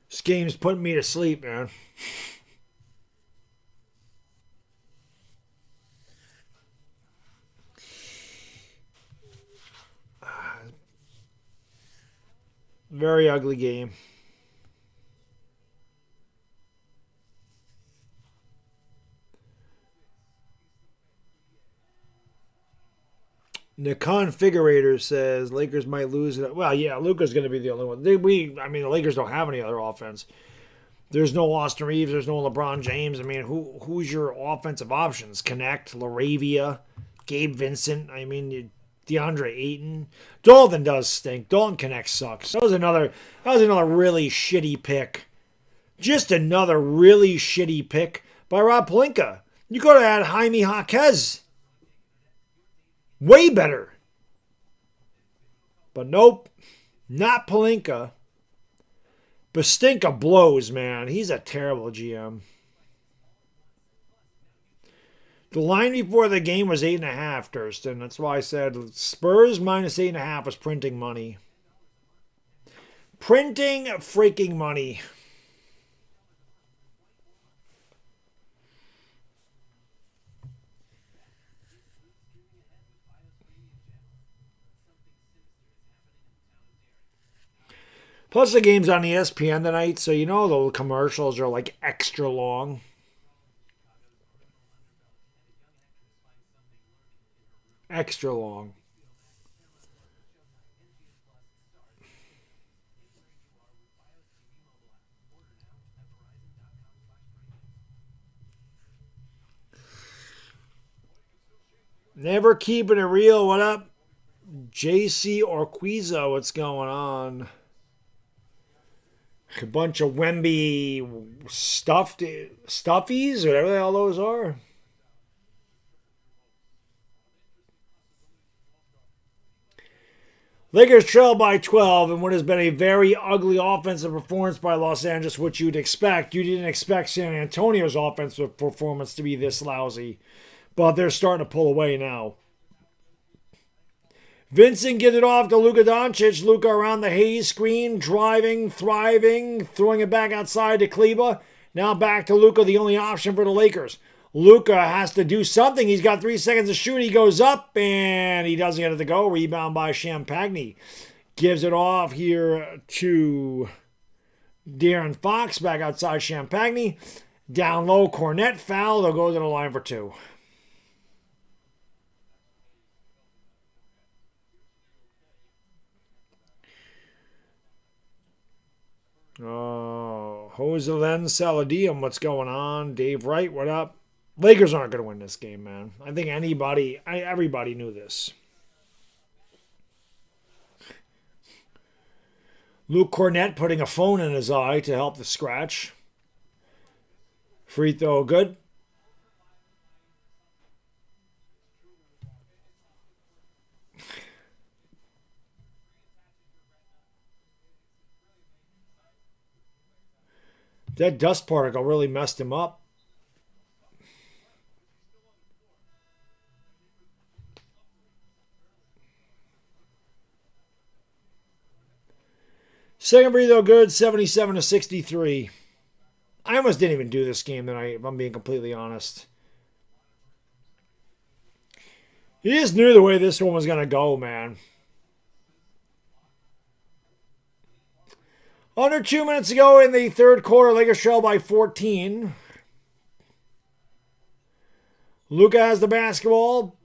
This game's putting me to sleep, man. Very ugly game. The configurator says Lakers might lose it. Well, yeah, Luca's going to be the only one. The Lakers don't have any other offense. There's no Austin Reeves. There's no LeBron James. I mean, who's your offensive options? Connect, Laravia, Gabe Vincent. I mean, DeAndre Ayton. Dalton does stink. Dalton Connect sucks. That was another really shitty pick. Just another really shitty pick by Rob Pelinka. You could have had Jaime Jaquez. Way better. But nope. Not Pelinka. Bastinka blows, man. He's a terrible GM. The line before the game was 8.5, Durston. That's why I said Spurs minus 8.5 was printing money. Printing freaking money. Plus the game's on ESPN tonight, so you know the commercials are like extra long. Extra long. Never keeping it real. What up? JC Orquiza, what's going on? A bunch of Wemby stuffies, whatever the hell those are. Lakers trail by 12 in what has been a very ugly offensive performance by Los Angeles, which you'd expect. You didn't expect San Antonio's offensive performance to be this lousy, but they're starting to pull away now. Vincent gives it off to Luca Doncic. Luca around the Hayes screen, driving, thriving, throwing it back outside to Kleba. Now back to Luca, the only option for the Lakers. Luca has to do something. He's got 3 seconds to shoot. He goes up, and he doesn't get it to go. Rebound by Champagny. Gives it off here to De'Aaron Fox. Back outside Champagny. Down low, Cornette foul. They'll go to the line for two. Oh, Jose Len Saladium, what's going on? Dave Wright, what up? Lakers aren't going to win this game, man. I think everybody knew this. Luke Cornette putting a phone in his eye to help the scratch. Free throw, good. That dust particle really messed him up. Second free throw good, 77-63. I almost didn't even do this game tonight, if I'm being completely honest. You just knew the way this one was going to go, man. Under 2 minutes ago in the third quarter, Lakers trail by 14. Luca has the basketball.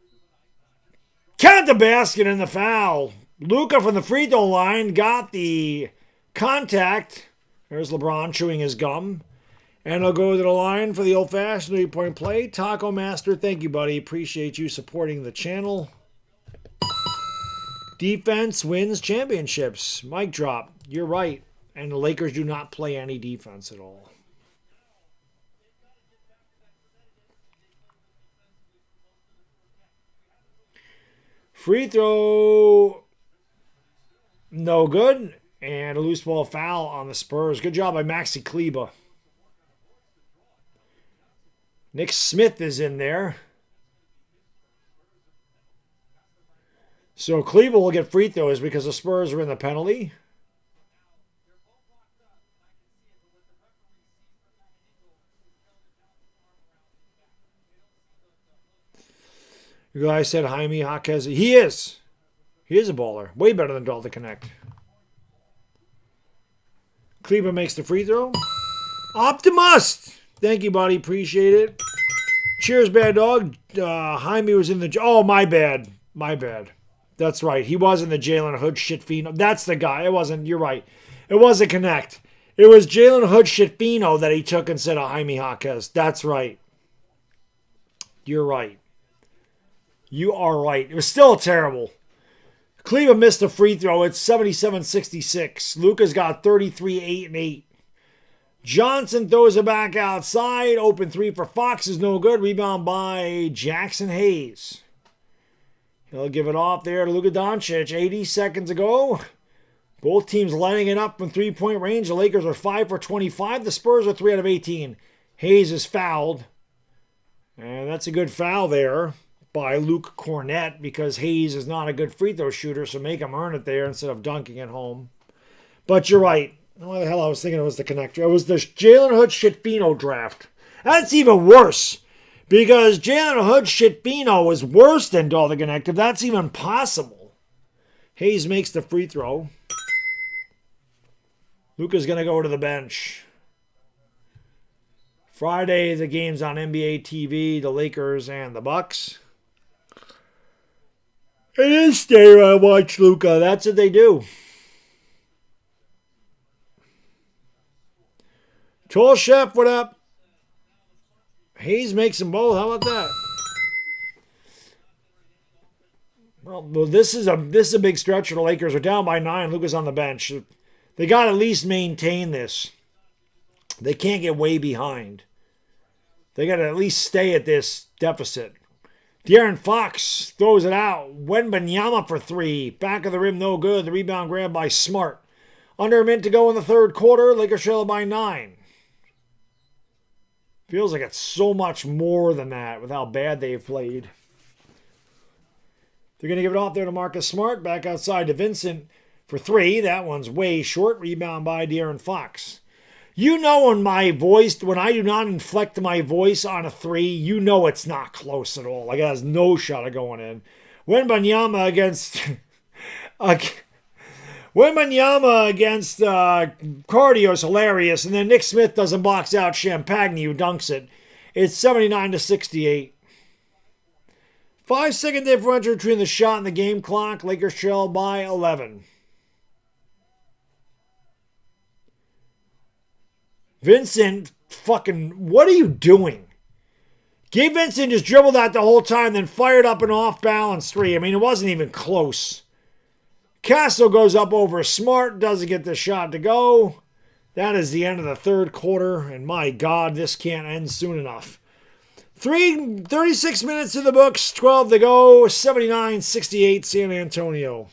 Count the basket and the foul. Luca from the free throw line got the contact. There's LeBron chewing his gum. And he'll go to the line for the old-fashioned 3-point play. Taco Master, thank you, buddy. Appreciate you supporting the channel. Defense wins championships. Mic drop. You're right. And the Lakers do not play any defense at all. Free throw, no good. And a loose ball foul on the Spurs. Good job by Maxi Kleba. Nick Smith is in there. So Kleba will get free throws because the Spurs are in the penalty. The guy said Jaime Jaquez. He is. He is a baller. Way better than Dalton Connect. Kleba makes the free throw. Optimus! Thank you, buddy. Appreciate it. Cheers, Baddog. Jaime was in the... Oh, my bad. My bad. That's right. He wasn't the Jalen Hood Shitfino. That's the guy. It wasn't. You're right. It wasn't Connect. It was Jalen Hood Shitfino that he took instead of Jaime Jaquez. That's right. You're right. You are right. It was still terrible. Cleveland missed a free throw. It's 77-66. Luca's got 33, 8, and 8. Johnson throws it back outside. Open three for Fox is no good. Rebound by Jackson Hayes. He'll give it off there to Luka Doncic. 80 seconds ago. Both teams lining it up from three-point range. The Lakers are 5 for 25. The Spurs are 3 out of 18. Hayes is fouled. And that's a good foul there by Luke Cornett because Hayes is not a good free throw shooter, so make him earn it there instead of dunking it home. But you're right. What the hell I was thinking it was the connector. It was the Jalen Hood Shitfino draft. That's even worse because Jalen Hood Shitfino is worse than Dalton Connector. That's even possible. Hayes makes the free throw. Luca's going to go to the bench. Friday, the game's on NBA TV, the Lakers and the Bucks. It is stay around watch Luca. That's what they do. Tall Chef, what up? Hayes makes them both. How about that? Well, this is a big stretch for the Lakers. Are down by 9. Luca's on the bench. They got to at least maintain this. They can't get way behind. They got to at least stay at this deficit. De'Aaron Fox throws it out. Wemby for 3. Back of the rim, no good. The rebound grab by Smart. Under a minute to go in the third quarter. Lakers trail by 9. Feels like it's so much more than that with how bad they've played. They're going to give it off there to Marcus Smart. Back outside to Vincent for 3. That one's way short. Rebound by De'Aaron Fox. You know when I do not inflect my voice on a 3, you know it's not close at all. Like it has no shot of going in. Wembanyama against Cardio is hilarious, and then Nick Smith doesn't box out Champagne who dunks it. It's 79-68. 5-second differential between the shot and the game clock. Lakers trail by 11. Vincent, what are you doing? Gabe Vincent just dribbled that the whole time, then fired up an off-balance 3. I mean, it wasn't even close. Castle goes up over Smart, doesn't get the shot to go. That is the end of the third quarter, and my God, this can't end soon enough. 36 minutes in the books, 12 to go, 79-68 San Antonio.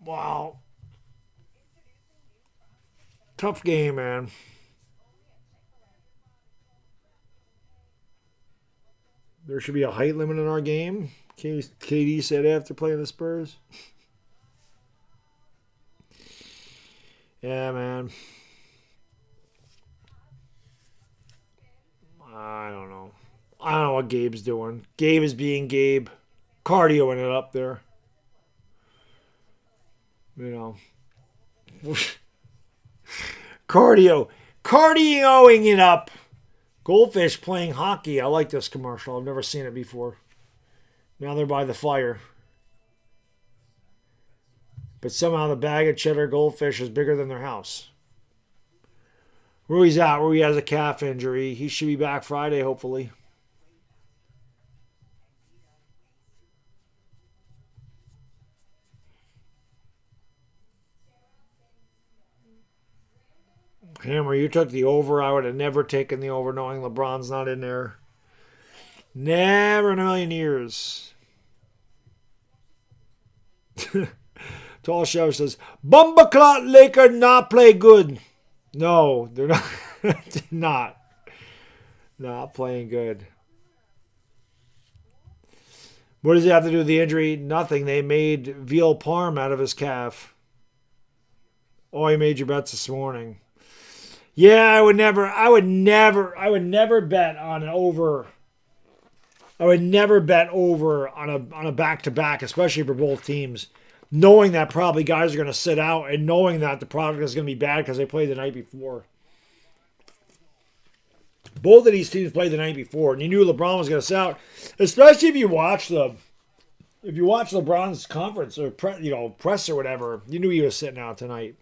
Wow. Tough game, man. There should be a height limit in our game. KD said after playing the Spurs. Yeah, man. I don't know. I don't know what Gabe's doing. Gabe is being Gabe. Cardioing it up there. You know. Cardioing it up. Goldfish playing hockey. I like this commercial. I've never seen it before. Now they're by the fire. But somehow the bag of cheddar goldfish is bigger than their house. Rui's out. Rui has a calf injury. He should be back Friday, hopefully. Hammer, you took the over. I would have never taken the over knowing LeBron's not in there. Never in a million years. Tall Show says, Bumbaclot Laker not play good. No, they're not. Not playing good. What does he have to do with the injury? Nothing. They made veal parm out of his calf. Oh, he made your bets this morning. Yeah, I would never bet on an over. I would never bet over on a back-to-back, especially for both teams, knowing that probably guys are going to sit out and knowing that the product is going to be bad because they played the night before. Both of these teams played the night before, and you knew LeBron was going to sit out, especially if you watch LeBron's conference or press or whatever. You knew he was sitting out tonight.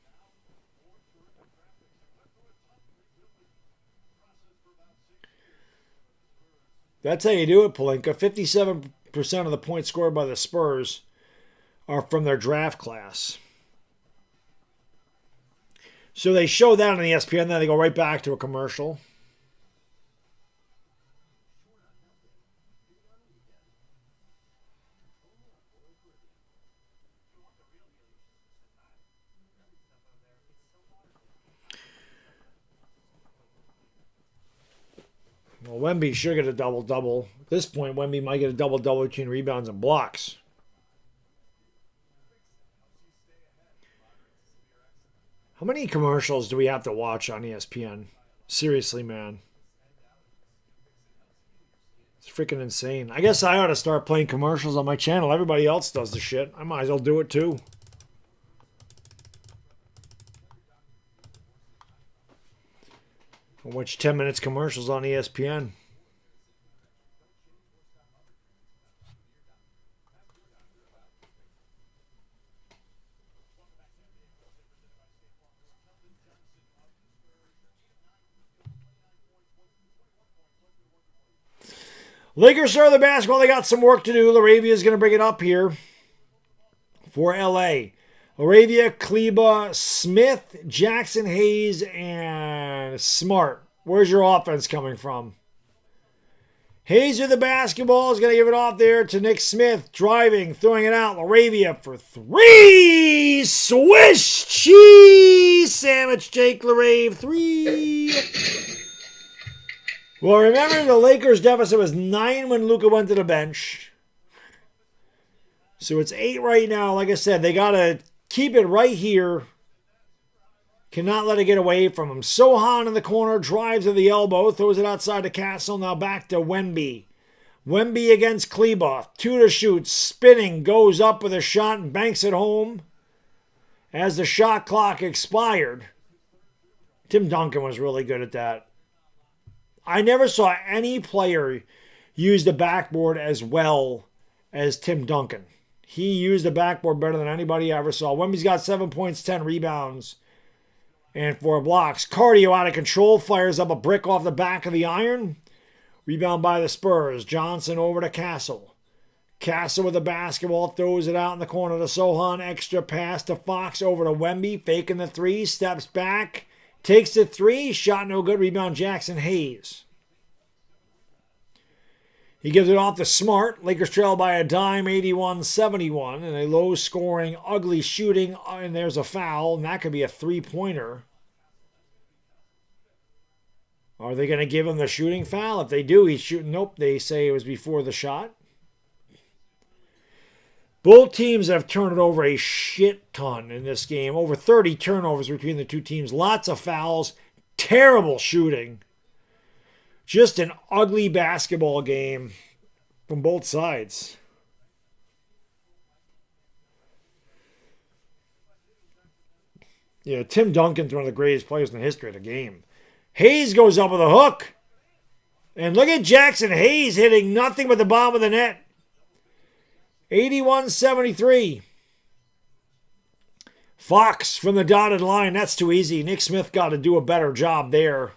That's how you do it, Pelinka. 57% of the points scored by the Spurs are from their draft class. So they show that on ESPN, then they go right back to a commercial. Well, Wemby should get a double-double. At this point, Wemby might get a double-double between rebounds and blocks. How many commercials do we have to watch on ESPN? Seriously, man. It's freaking insane. I guess I ought to start playing commercials on my channel. Everybody else does the shit. I might as well do it too. I'll watch 10 minutes commercials on ESPN. Lakers start the basketball. They got some work to do. Laravia is going to bring it up here for LA. Laravia, Kleba, Smith, Jackson Hayes, and Smart. Where's your offense coming from? Hayes with the basketball is going to give it off there to Nick Smith. Driving, throwing it out. Laravia for three. Swish cheese sandwich. Jake Larave, three. Well, remember the Lakers' deficit was 9 when Luca went to the bench. So it's 8 right now. Like I said, they got to keep it right here. Cannot let it get away from him. Sohan in the corner, drives to the elbow, throws it outside the Castle. Now back to Wemby. Wemby against Kleba. 2 to shoot, spinning, goes up with a shot and banks it home as the shot clock expired. Tim Duncan was really good at that. I never saw any player use the backboard as well as Tim Duncan. He used the backboard better than anybody I ever saw. Wemby's got 7 points, 10 rebounds, and 4 blocks. Cardio out of control, fires up a brick off the back of the iron. Rebound by the Spurs. Johnson over to Castle. Castle with the basketball, throws it out in the corner to Sohan. Extra pass to Fox over to Wemby, faking the 3, steps back. Takes the 3, shot no good, rebound Jackson Hayes. He gives it off to Smart. Lakers trail by a dime, 81-71, and a low-scoring, ugly shooting, and there's a foul, and that could be a 3-pointer. Are they going to give him the shooting foul? If they do, he's shooting. Nope, they say it was before the shot. Both teams have turned it over a shit ton in this game. Over 30 turnovers between the two teams. Lots of fouls. Terrible shooting. Just an ugly basketball game from both sides. Yeah, Tim Duncan's one of the greatest players in the history of the game. Hayes goes up with a hook. And look at Jackson Hayes hitting nothing but the bottom of the net. 81-73. Fox from the dotted line. That's too easy. Nick Smith got to do a better job there.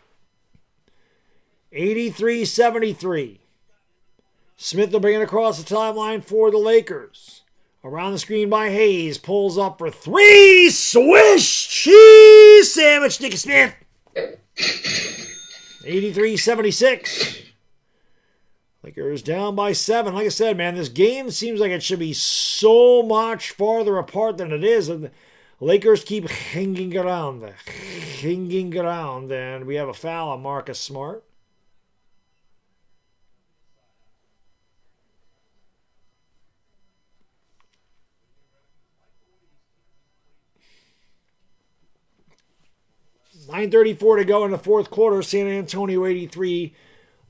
83-73. Smith will bring it across the timeline for the Lakers. Around the screen by Hayes. Pulls up for 3. Swish cheese sandwich. Nick Smith. 83-76. Lakers down by 7. Like I said, man, this game seems like it should be so much farther apart than it is. And the Lakers keep hanging around. And we have a foul on Marcus Smart. .934 to go in the fourth quarter. San Antonio 83.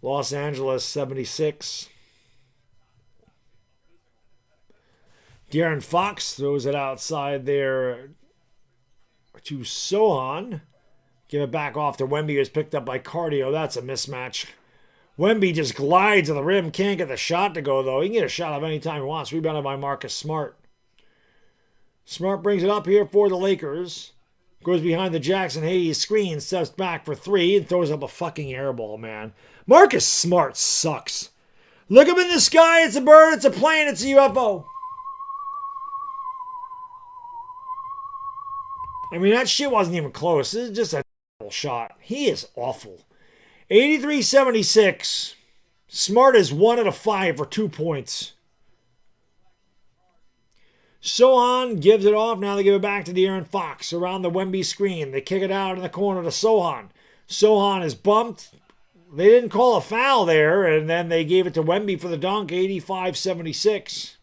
Los Angeles 76. De'Aaron Fox throws it outside there to Sohan. Give it back off to Wemby, who's picked up by Cardio. That's a mismatch. Wemby just glides to the rim. Can't get the shot to go, though. He can get a shot up anytime he wants. Rebounded by Marcus Smart. Smart brings it up here for the Lakers. Goes behind the Jackson Hayes screen. Steps back for three and throws up a fucking air ball, man. Marcus Smart sucks. Look up in the sky. It's a bird. It's a plane. It's a UFO. I mean, that shit wasn't even close. This is just a shot. He is awful. 83-76. Smart is 1 out of 5 for 2 points. Sohan gives it off. Now they give it back to De'Aaron Fox around the Wemby screen. They kick it out in the corner to Sohan. Sohan is bumped. They didn't call a foul there, and then they gave it to Wemby for the dunk, 85-76.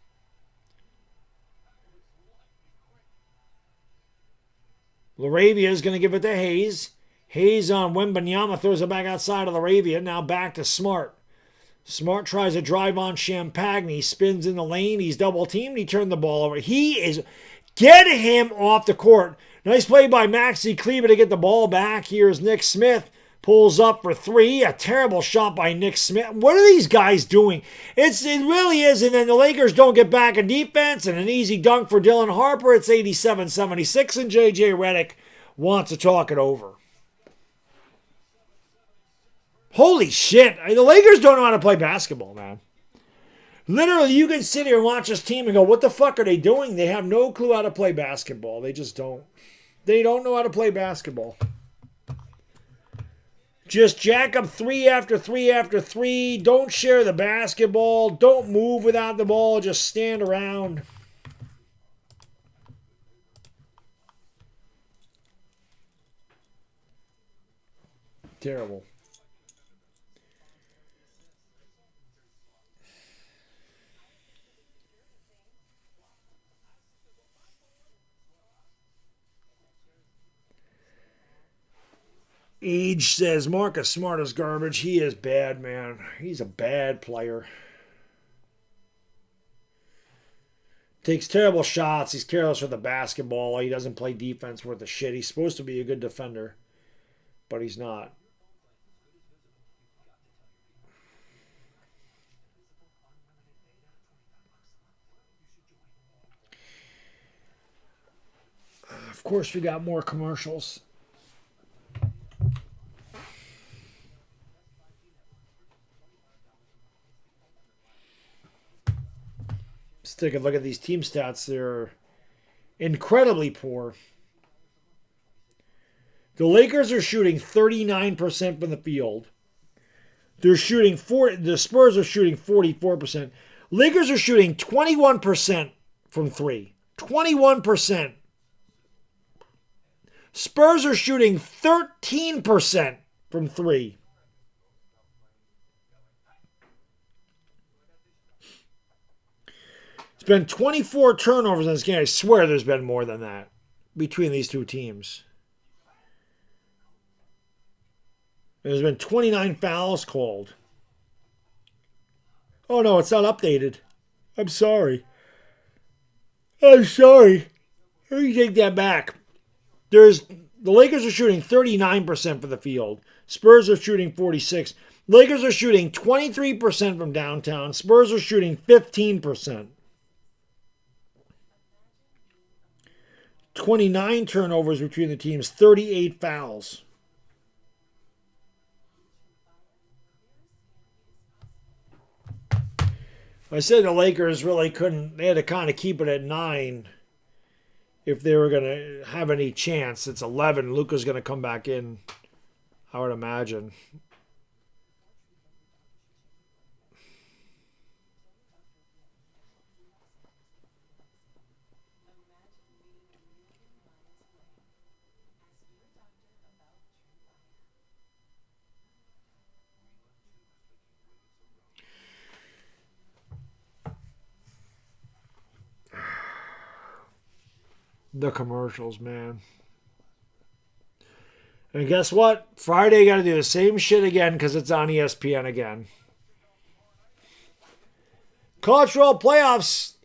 Laravia is going to give it to Hayes. Hayes on Wembanyama throws it back outside of Laravia. Now back to Smart. Smart tries to drive on Champagne. Spins in the lane. He's double teamed. He turned the ball over. He is... Get him off the court. Nice play by Maxi Kleber to get the ball back. Here's Nick Smith. Pulls up for three. A terrible shot by Nick Smith. What are these guys doing? It really is. And then the Lakers don't get back in defense. And an easy dunk for Dylan Harper. It's 87-76. And J.J. Redick wants to talk it over. Holy shit. The Lakers don't know how to play basketball, man. Literally, you can sit here and watch this team and go, what the fuck are they doing? They have no clue how to play basketball. They just don't. They don't know how to play basketball. Just jack up three after three after three. Don't share the basketball. Don't move without the ball. Just stand around. Terrible. Age says Marcus Smart is garbage. He is bad, man. He's a bad player. Takes terrible shots. He's careless with the basketball. He doesn't play defense worth a shit. He's supposed to be a good defender, but he's not. Of course, we got more commercials. Let's take a look at these team stats. They're incredibly poor. The Lakers are shooting 39% from the field. The Spurs are shooting 44%. Lakers are shooting 21% from three. 21%. Spurs are shooting 13% from three. It's been 24 turnovers in this game. I swear there's been more than that between these two teams. There's been 29 fouls called. Oh no, it's not updated. I'm sorry. I'm sorry. Let me take that back. The Lakers are shooting 39% from the field. Spurs are shooting 46%. Lakers are shooting 23% from downtown. Spurs are shooting 15%. 29 turnovers between the teams, 38 fouls. I said the Lakers really couldn't, they had to kind of keep it at 9 if they were going to have any chance. It's 11. Luca's going to come back in, I would imagine. The commercials, man. And guess what? Friday, got to do the same shit again because it's on ESPN again. College football playoffs.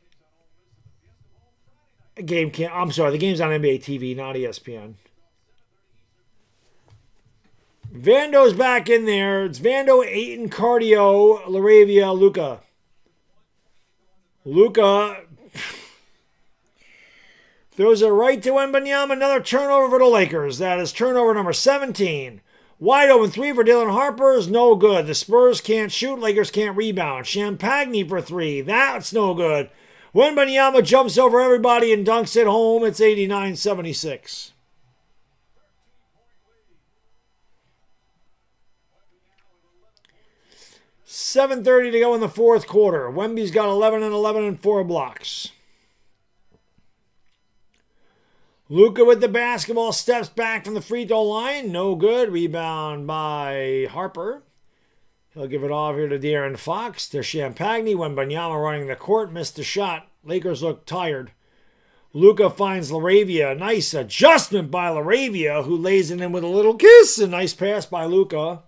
The game's on NBA TV, not ESPN. Vando's back in there. It's Vando, Ayton, Cardio, Laravia, Luca. Luca throws it right to Wembanyama. Another turnover for the Lakers. That is turnover number 17. Wide open three for Dylan Harper is no good. The Spurs can't shoot. Lakers can't rebound. Champagne for three. That's no good. Wembanyama jumps over everybody and dunks it home. It's 89-76. $7:30 to go in the fourth quarter. Wemby's got 11 and 11 and 4 blocks. Luca with the basketball steps back from the free throw line. No good. Rebound by Harper. He'll give it off here to De'Aaron Fox. To Champagne. Wembanyama running the court. Missed the shot. Lakers look tired. Luca finds Laravia. Nice adjustment by Laravia, who lays it in with a little kiss. A nice pass by Luca.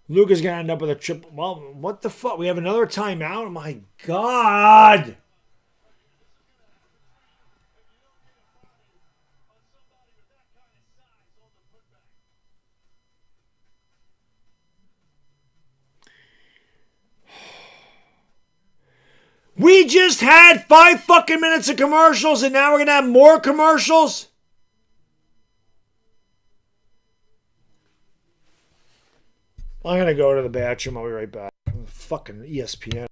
Luca's going to end up with a triple. Well, what the fuck? We have another timeout? My God. We just had 5 fucking minutes of commercials and now we're going to have more commercials? I'm going to go to the bathroom. I'll be right back. Fucking ESPN.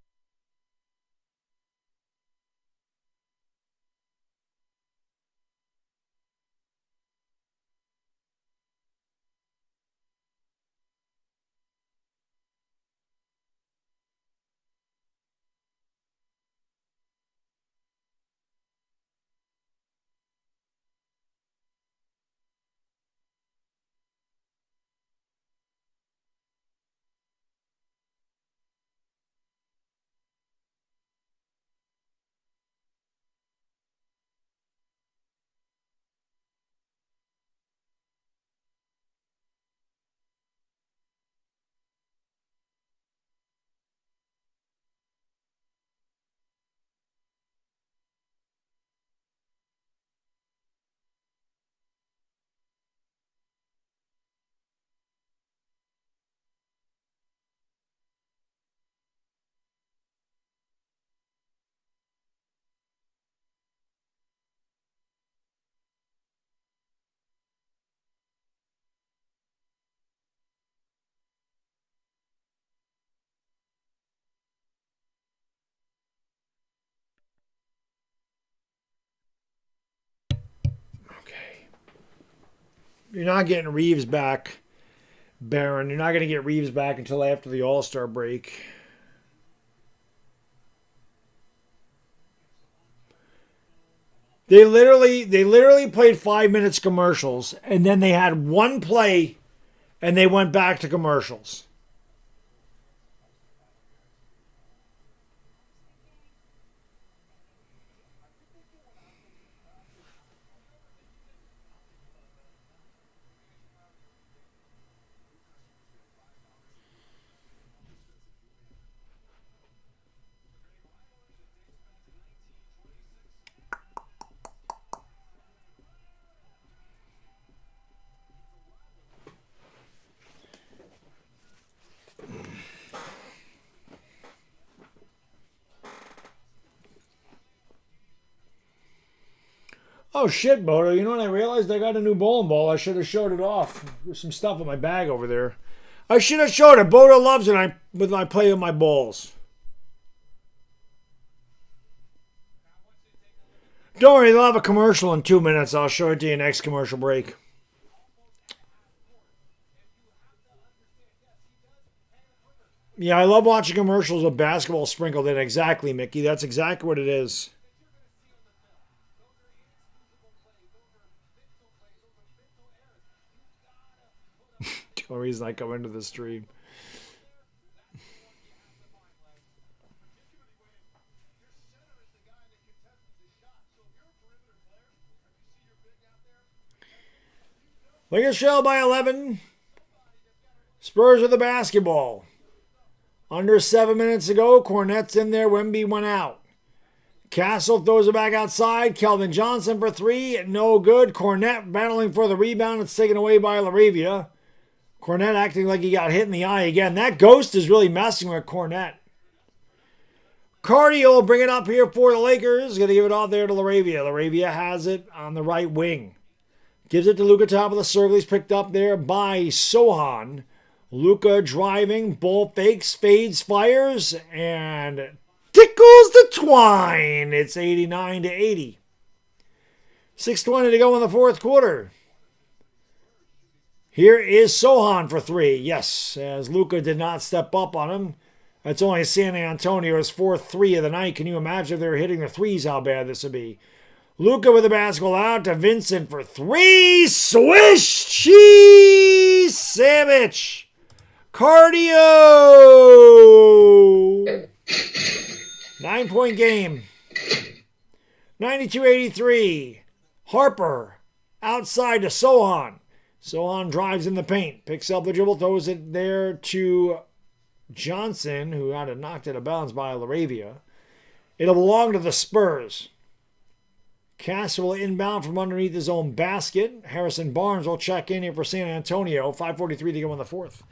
You're not getting Reeves back, Baron. You're not going to get Reeves back until after the All-Star break. They literally played 5 minutes commercials, and then they had one play, and they went back to commercials. Oh shit, Bodo. You know what I realized? I got a new bowling ball. I should have showed it off. There's some stuff in my bag over there. I should have showed it. Bodo loves it with my play with my balls. Don't worry, they'll have a commercial in 2 minutes. I'll show it to you next commercial break. Yeah, I love watching commercials with basketball sprinkled in. Exactly, Mickey. That's exactly what it is. The only reason I come into the stream. Lakers trail by 11. Spurs with the basketball. Under 7 minutes to go. Cornette's in there. Wemby went out. Castle throws it back outside. Kelvin Johnson for three. No good. Cornette battling for the rebound. It's taken away by Laravia. Cornette acting like he got hit in the eye again. That ghost is really messing with Cornette. Cardio will bring it up here for the Lakers. Going to give it off there to LaRavia. LaRavia has it on the right wing. Gives it to Luca, top of the circle. He's picked up there by Sohan. Luca driving, ball fakes, fades, fires, and tickles the twine. It's 89-80. 6:20 to go in the fourth quarter. Here is Sohan for three. Yes, as Luca did not step up on him. That's only San Antonio's fourth three of the night. Can you imagine if they were hitting the threes, how bad this would be? Luca with the basketball out to Vincent for three. Swish cheese sandwich. Cardio. 9-point game. 92-83. Harper outside to Sohan. Sohan drives in the paint. Picks up the dribble. Throws it there to Johnson, who had it knocked out of bounds by LaRavia. It'll belong to the Spurs. Cass will inbound from underneath his own basket. Harrison Barnes will check in here for San Antonio. 5:43 to go in the fourth.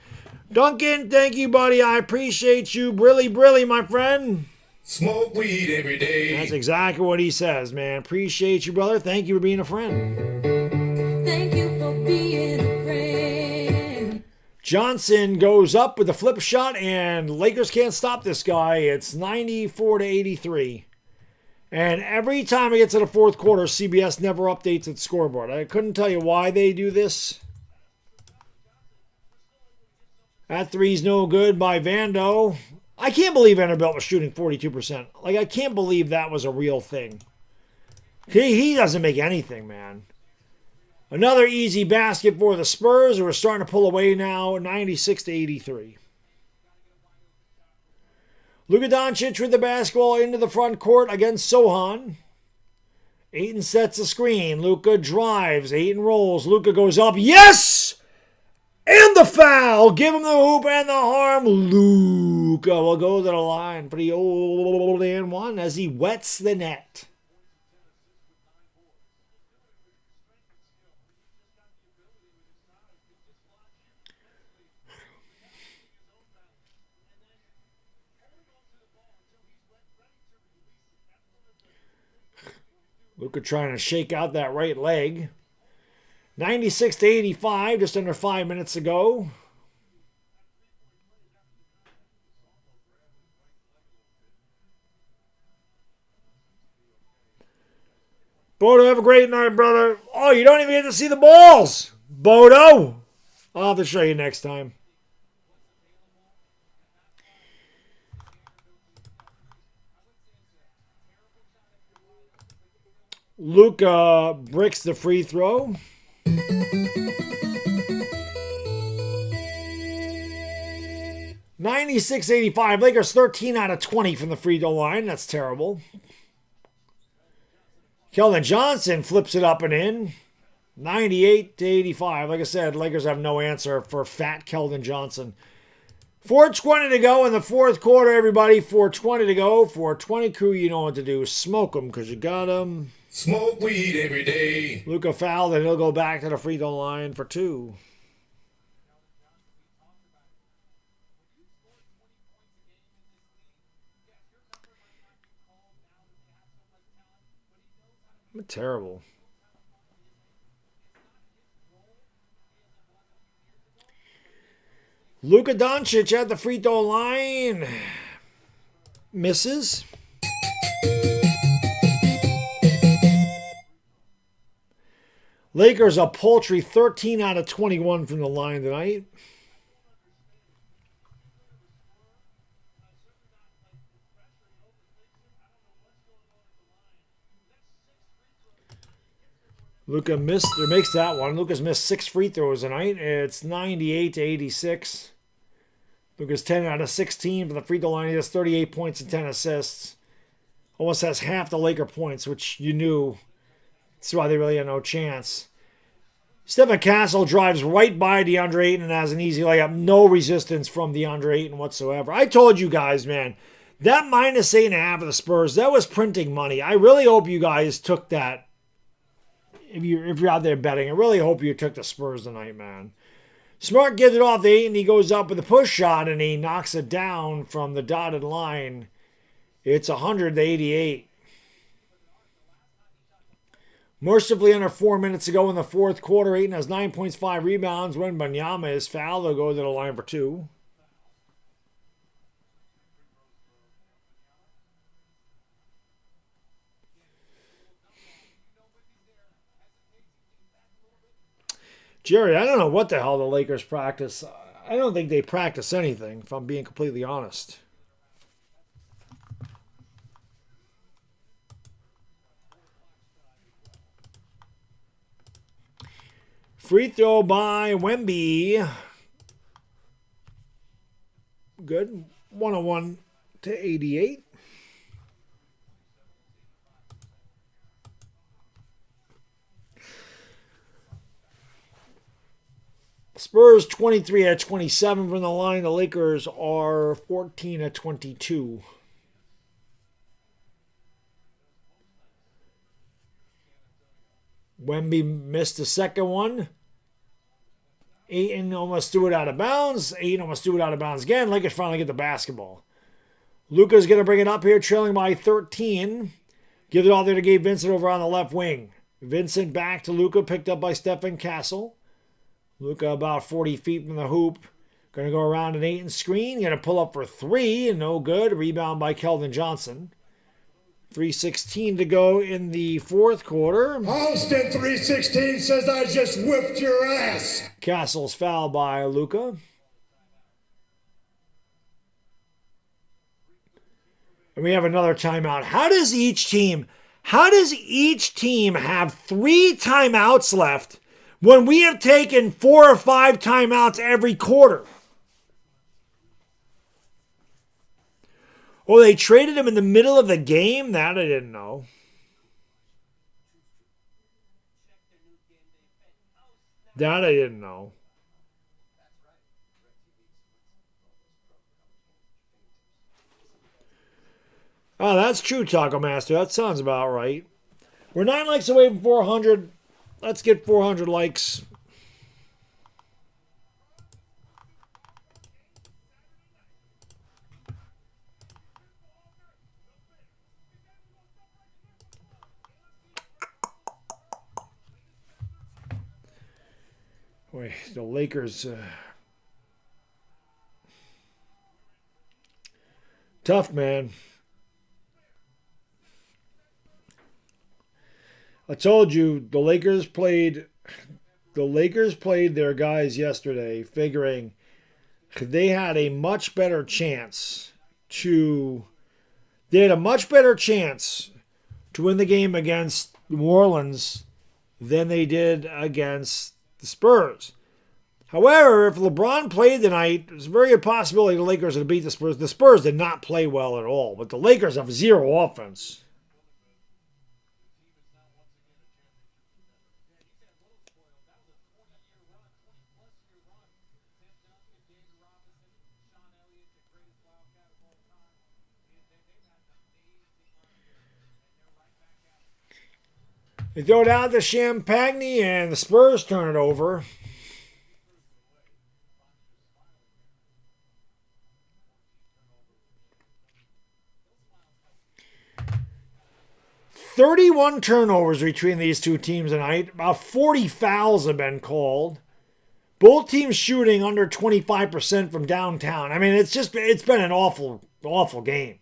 Duncan, thank you, buddy. I appreciate you. Brilly, my friend. Smoke weed every day. That's exactly what he says, man. Appreciate you, brother. Thank you for being a friend. Thank you for being a friend. Johnson goes up with the flip shot, and Lakers can't stop this guy. It's 94-83. And every time it gets to the fourth quarter, CBS never updates its scoreboard. I couldn't tell you why they do this. That three's no good by Vando. I can't believe Vanderbilt was shooting 42%. Like, I can't believe that was a real thing. He doesn't make anything, man. Another easy basket for the Spurs, who are starting to pull away now, 96-83. Luka Doncic with the basketball into the front court against Sohan. Ayton sets a screen. Luka drives. Ayton rolls. Luka goes up. Yes! And the foul. Give him the hoop and the harm. Luka will go to the line for the old and one as he wets the net. Luka trying to shake out that right leg. 96-85, just under 5 minutes to go. Bodo, have a great night, brother. Oh, you don't even get to see the balls. Bodo. I'll have to show you next time. Luca bricks the free throw. $96-85. Lakers 13 out of 20 from the free throw line. That's terrible. Keldon Johnson flips it up and in. 98-85. Like I said, Lakers have no answer for fat Keldon Johnson. 4:20 to go in the fourth quarter, everybody. 4:20 to go. 420 crew, you know what to do. Smoke them because you got them. Smoke weed every day. Luca fouled, and he'll go back to the free throw line for two. Terrible. Luka Doncic at the free throw line. Misses. Lakers a paltry 13 out of 21 from the line tonight. Luka missed or makes that one. Luka's missed 6 free throws tonight. It's 98-86. Luka's 10 out of 16 from the free throw line. He has 38 points and 10 assists. Almost has half the Laker points, which you knew. That's why they really had no chance. Stephen Castle drives right by DeAndre Ayton and has an easy layup. No resistance from DeAndre Ayton whatsoever. I told you guys, man, that minus 8.5 of the Spurs, that was printing money. I really hope you guys took that. If you're out there betting, I really hope you took the Spurs tonight, man. Smart gives it off to Ayton. He goes up with a push shot, and he knocks it down from the dotted line. It's 100-88. Mercifully under 4 minutes to go in the fourth quarter. Ayton has 9 points, 5 rebounds. When Wembanyama is fouled, they'll go to the line for 2. Jerry, I don't know what the hell the Lakers practice. I don't think they practice anything, if I'm being completely honest. Free throw by Wemby. Good. 101-88. Spurs 23-27 from the line. The Lakers are 14-22. Wemby missed the second one. Ayton almost threw it out of bounds. Ayton almost threw it out of bounds again. Lakers finally get the basketball. Luca's going to bring it up here, trailing by 13. Give it all there to Gabe Vincent over on the left wing. Vincent back to Luca, picked up by Stephen Castle. Luca about 40 feet from the hoop. Going to go around an Ayton screen. Going to pull up for 3. And no good. Rebound by Keldon Johnson. 3:16 to go in the fourth quarter. Austin 316 says I just whipped your ass. Castle's fouled by Luca. And we have another timeout. How does each team have 3 timeouts left when we have taken 4 or 5 timeouts every quarter? Oh, they traded him in the middle of the game? That I didn't know. That I didn't know. Oh, that's true, Taco Master. That sounds about right. We're 9 likes away from 400. Let's get 400 likes. Boy, the Lakers... tough, man. I told you the Lakers played their guys yesterday, figuring they had a much better chance to win the game against New Orleans than they did against the Spurs. However, if LeBron played tonight, there's a very good possibility the Lakers would beat the Spurs. The Spurs did not play well at all, but the Lakers have 0 offense. They throw it out to Champagne, and the Spurs turn it over. "31 turnovers between these two teams tonight. About 40 fouls have been called. Both teams shooting under 25% from downtown. I mean, it's been an awful game.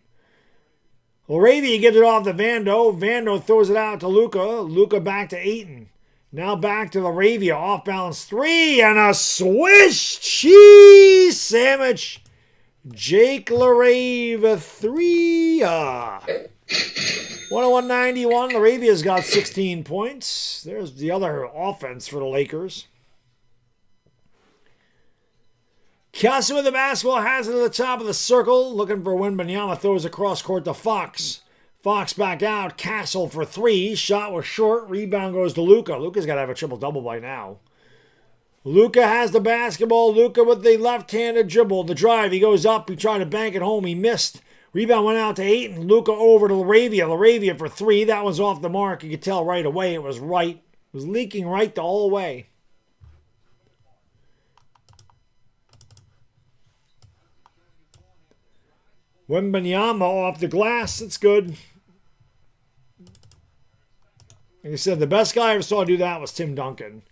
LaRavia gives it off to Vando. Vando throws it out to Luca. Luca back to Ayton. Now back to LaRavia. Off balance 3 and a Swiss cheese sandwich. Jake LaRavia 3. 101-91. LaRavia's got 16 points. There's the other offense for the Lakers. Castle with the basketball, has it at the top of the circle. Looking for Wembanyama, throws across court to Fox. Fox back out. Castle for 3. Shot was short. Rebound goes to Luca. Luca's got to have a triple-double by now. Luca has the basketball. Luca with the left-handed dribble. The drive, he goes up. He tried to bank it home. He missed. Rebound went out to Ayton. Luca over to LaRavia. LaRavia for 3. That was off the mark. You could tell right away it was right. It was leaking right the whole way. Wemby off the glass. That's good. Like I said, the best guy I ever saw do that was Tim Duncan.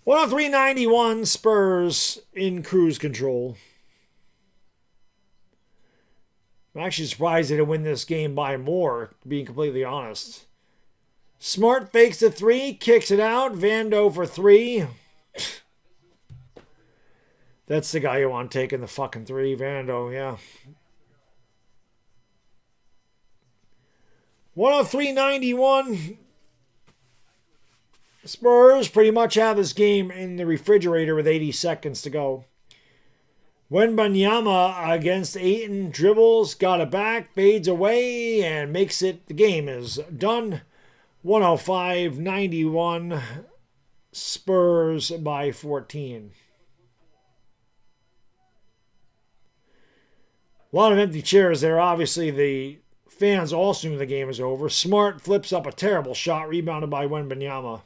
103.91 Spurs in cruise control. I'm actually surprised they didn't win this game by more, being completely honest. Smart fakes the 3, kicks it out. Vando for 3. That's the guy you want taking the fucking 3, Vando, yeah. 103.91. Spurs pretty much have this game in the refrigerator with 80 seconds to go. Wembanyama against Ayton, dribbles, got it back, fades away, and makes it. The game is done. 105-91, Spurs by 14. A lot of empty chairs there. Obviously, the fans all assume the game is over. Smart flips up a terrible shot, rebounded by Wembanyama.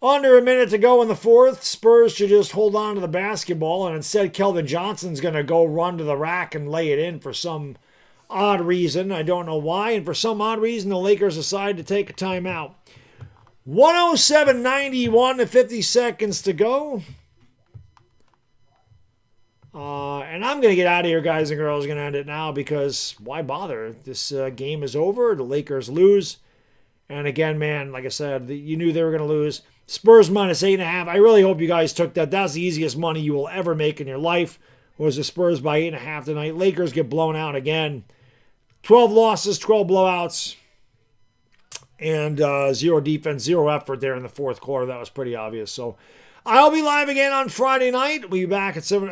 Under a minute to go in the fourth. Spurs should just hold on to the basketball, and instead Keldon Johnson's going to go run to the rack and lay it in for some odd reason. I don't know why. And for some odd reason, the Lakers decide to take a timeout. 107-91 to 50 seconds to go. And I'm going to get out of here, guys and girls. Going to end it now because why bother? This game is over. The Lakers lose. And again, man, like I said, you knew they were going to lose. Spurs minus 8.5. I really hope you guys took that. That's the easiest money you will ever make in your life. Was the Spurs by 8.5 tonight. Lakers get blown out again. 12 losses, 12 blowouts. And 0 defense, 0 effort there in the fourth quarter. That was pretty obvious. So I'll be live again on Friday night. We'll be back at 10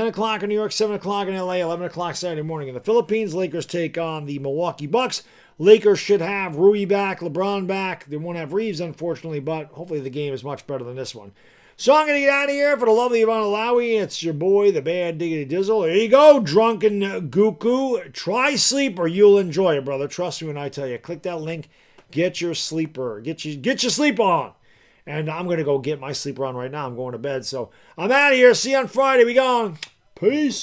o'clock in New York, 7 o'clock in LA, 11 o'clock Saturday morning in the Philippines. Lakers take on the Milwaukee Bucks. Lakers should have Rui back, LeBron back. They won't have Reeves, unfortunately, but hopefully the game is much better than this one. So I'm going to get out of here for the lovely Ivana Lowy. It's your boy, the Bad Diggity Dizzle. There you go, Drunken Gooku. Try Sleeper. You'll enjoy it, brother. Trust me when I tell you. Click that link. Get your sleeper. Get your sleep on. And I'm going to go get my sleeper on right now. I'm going to bed. So I'm out of here. See you on Friday. We gone. Peace.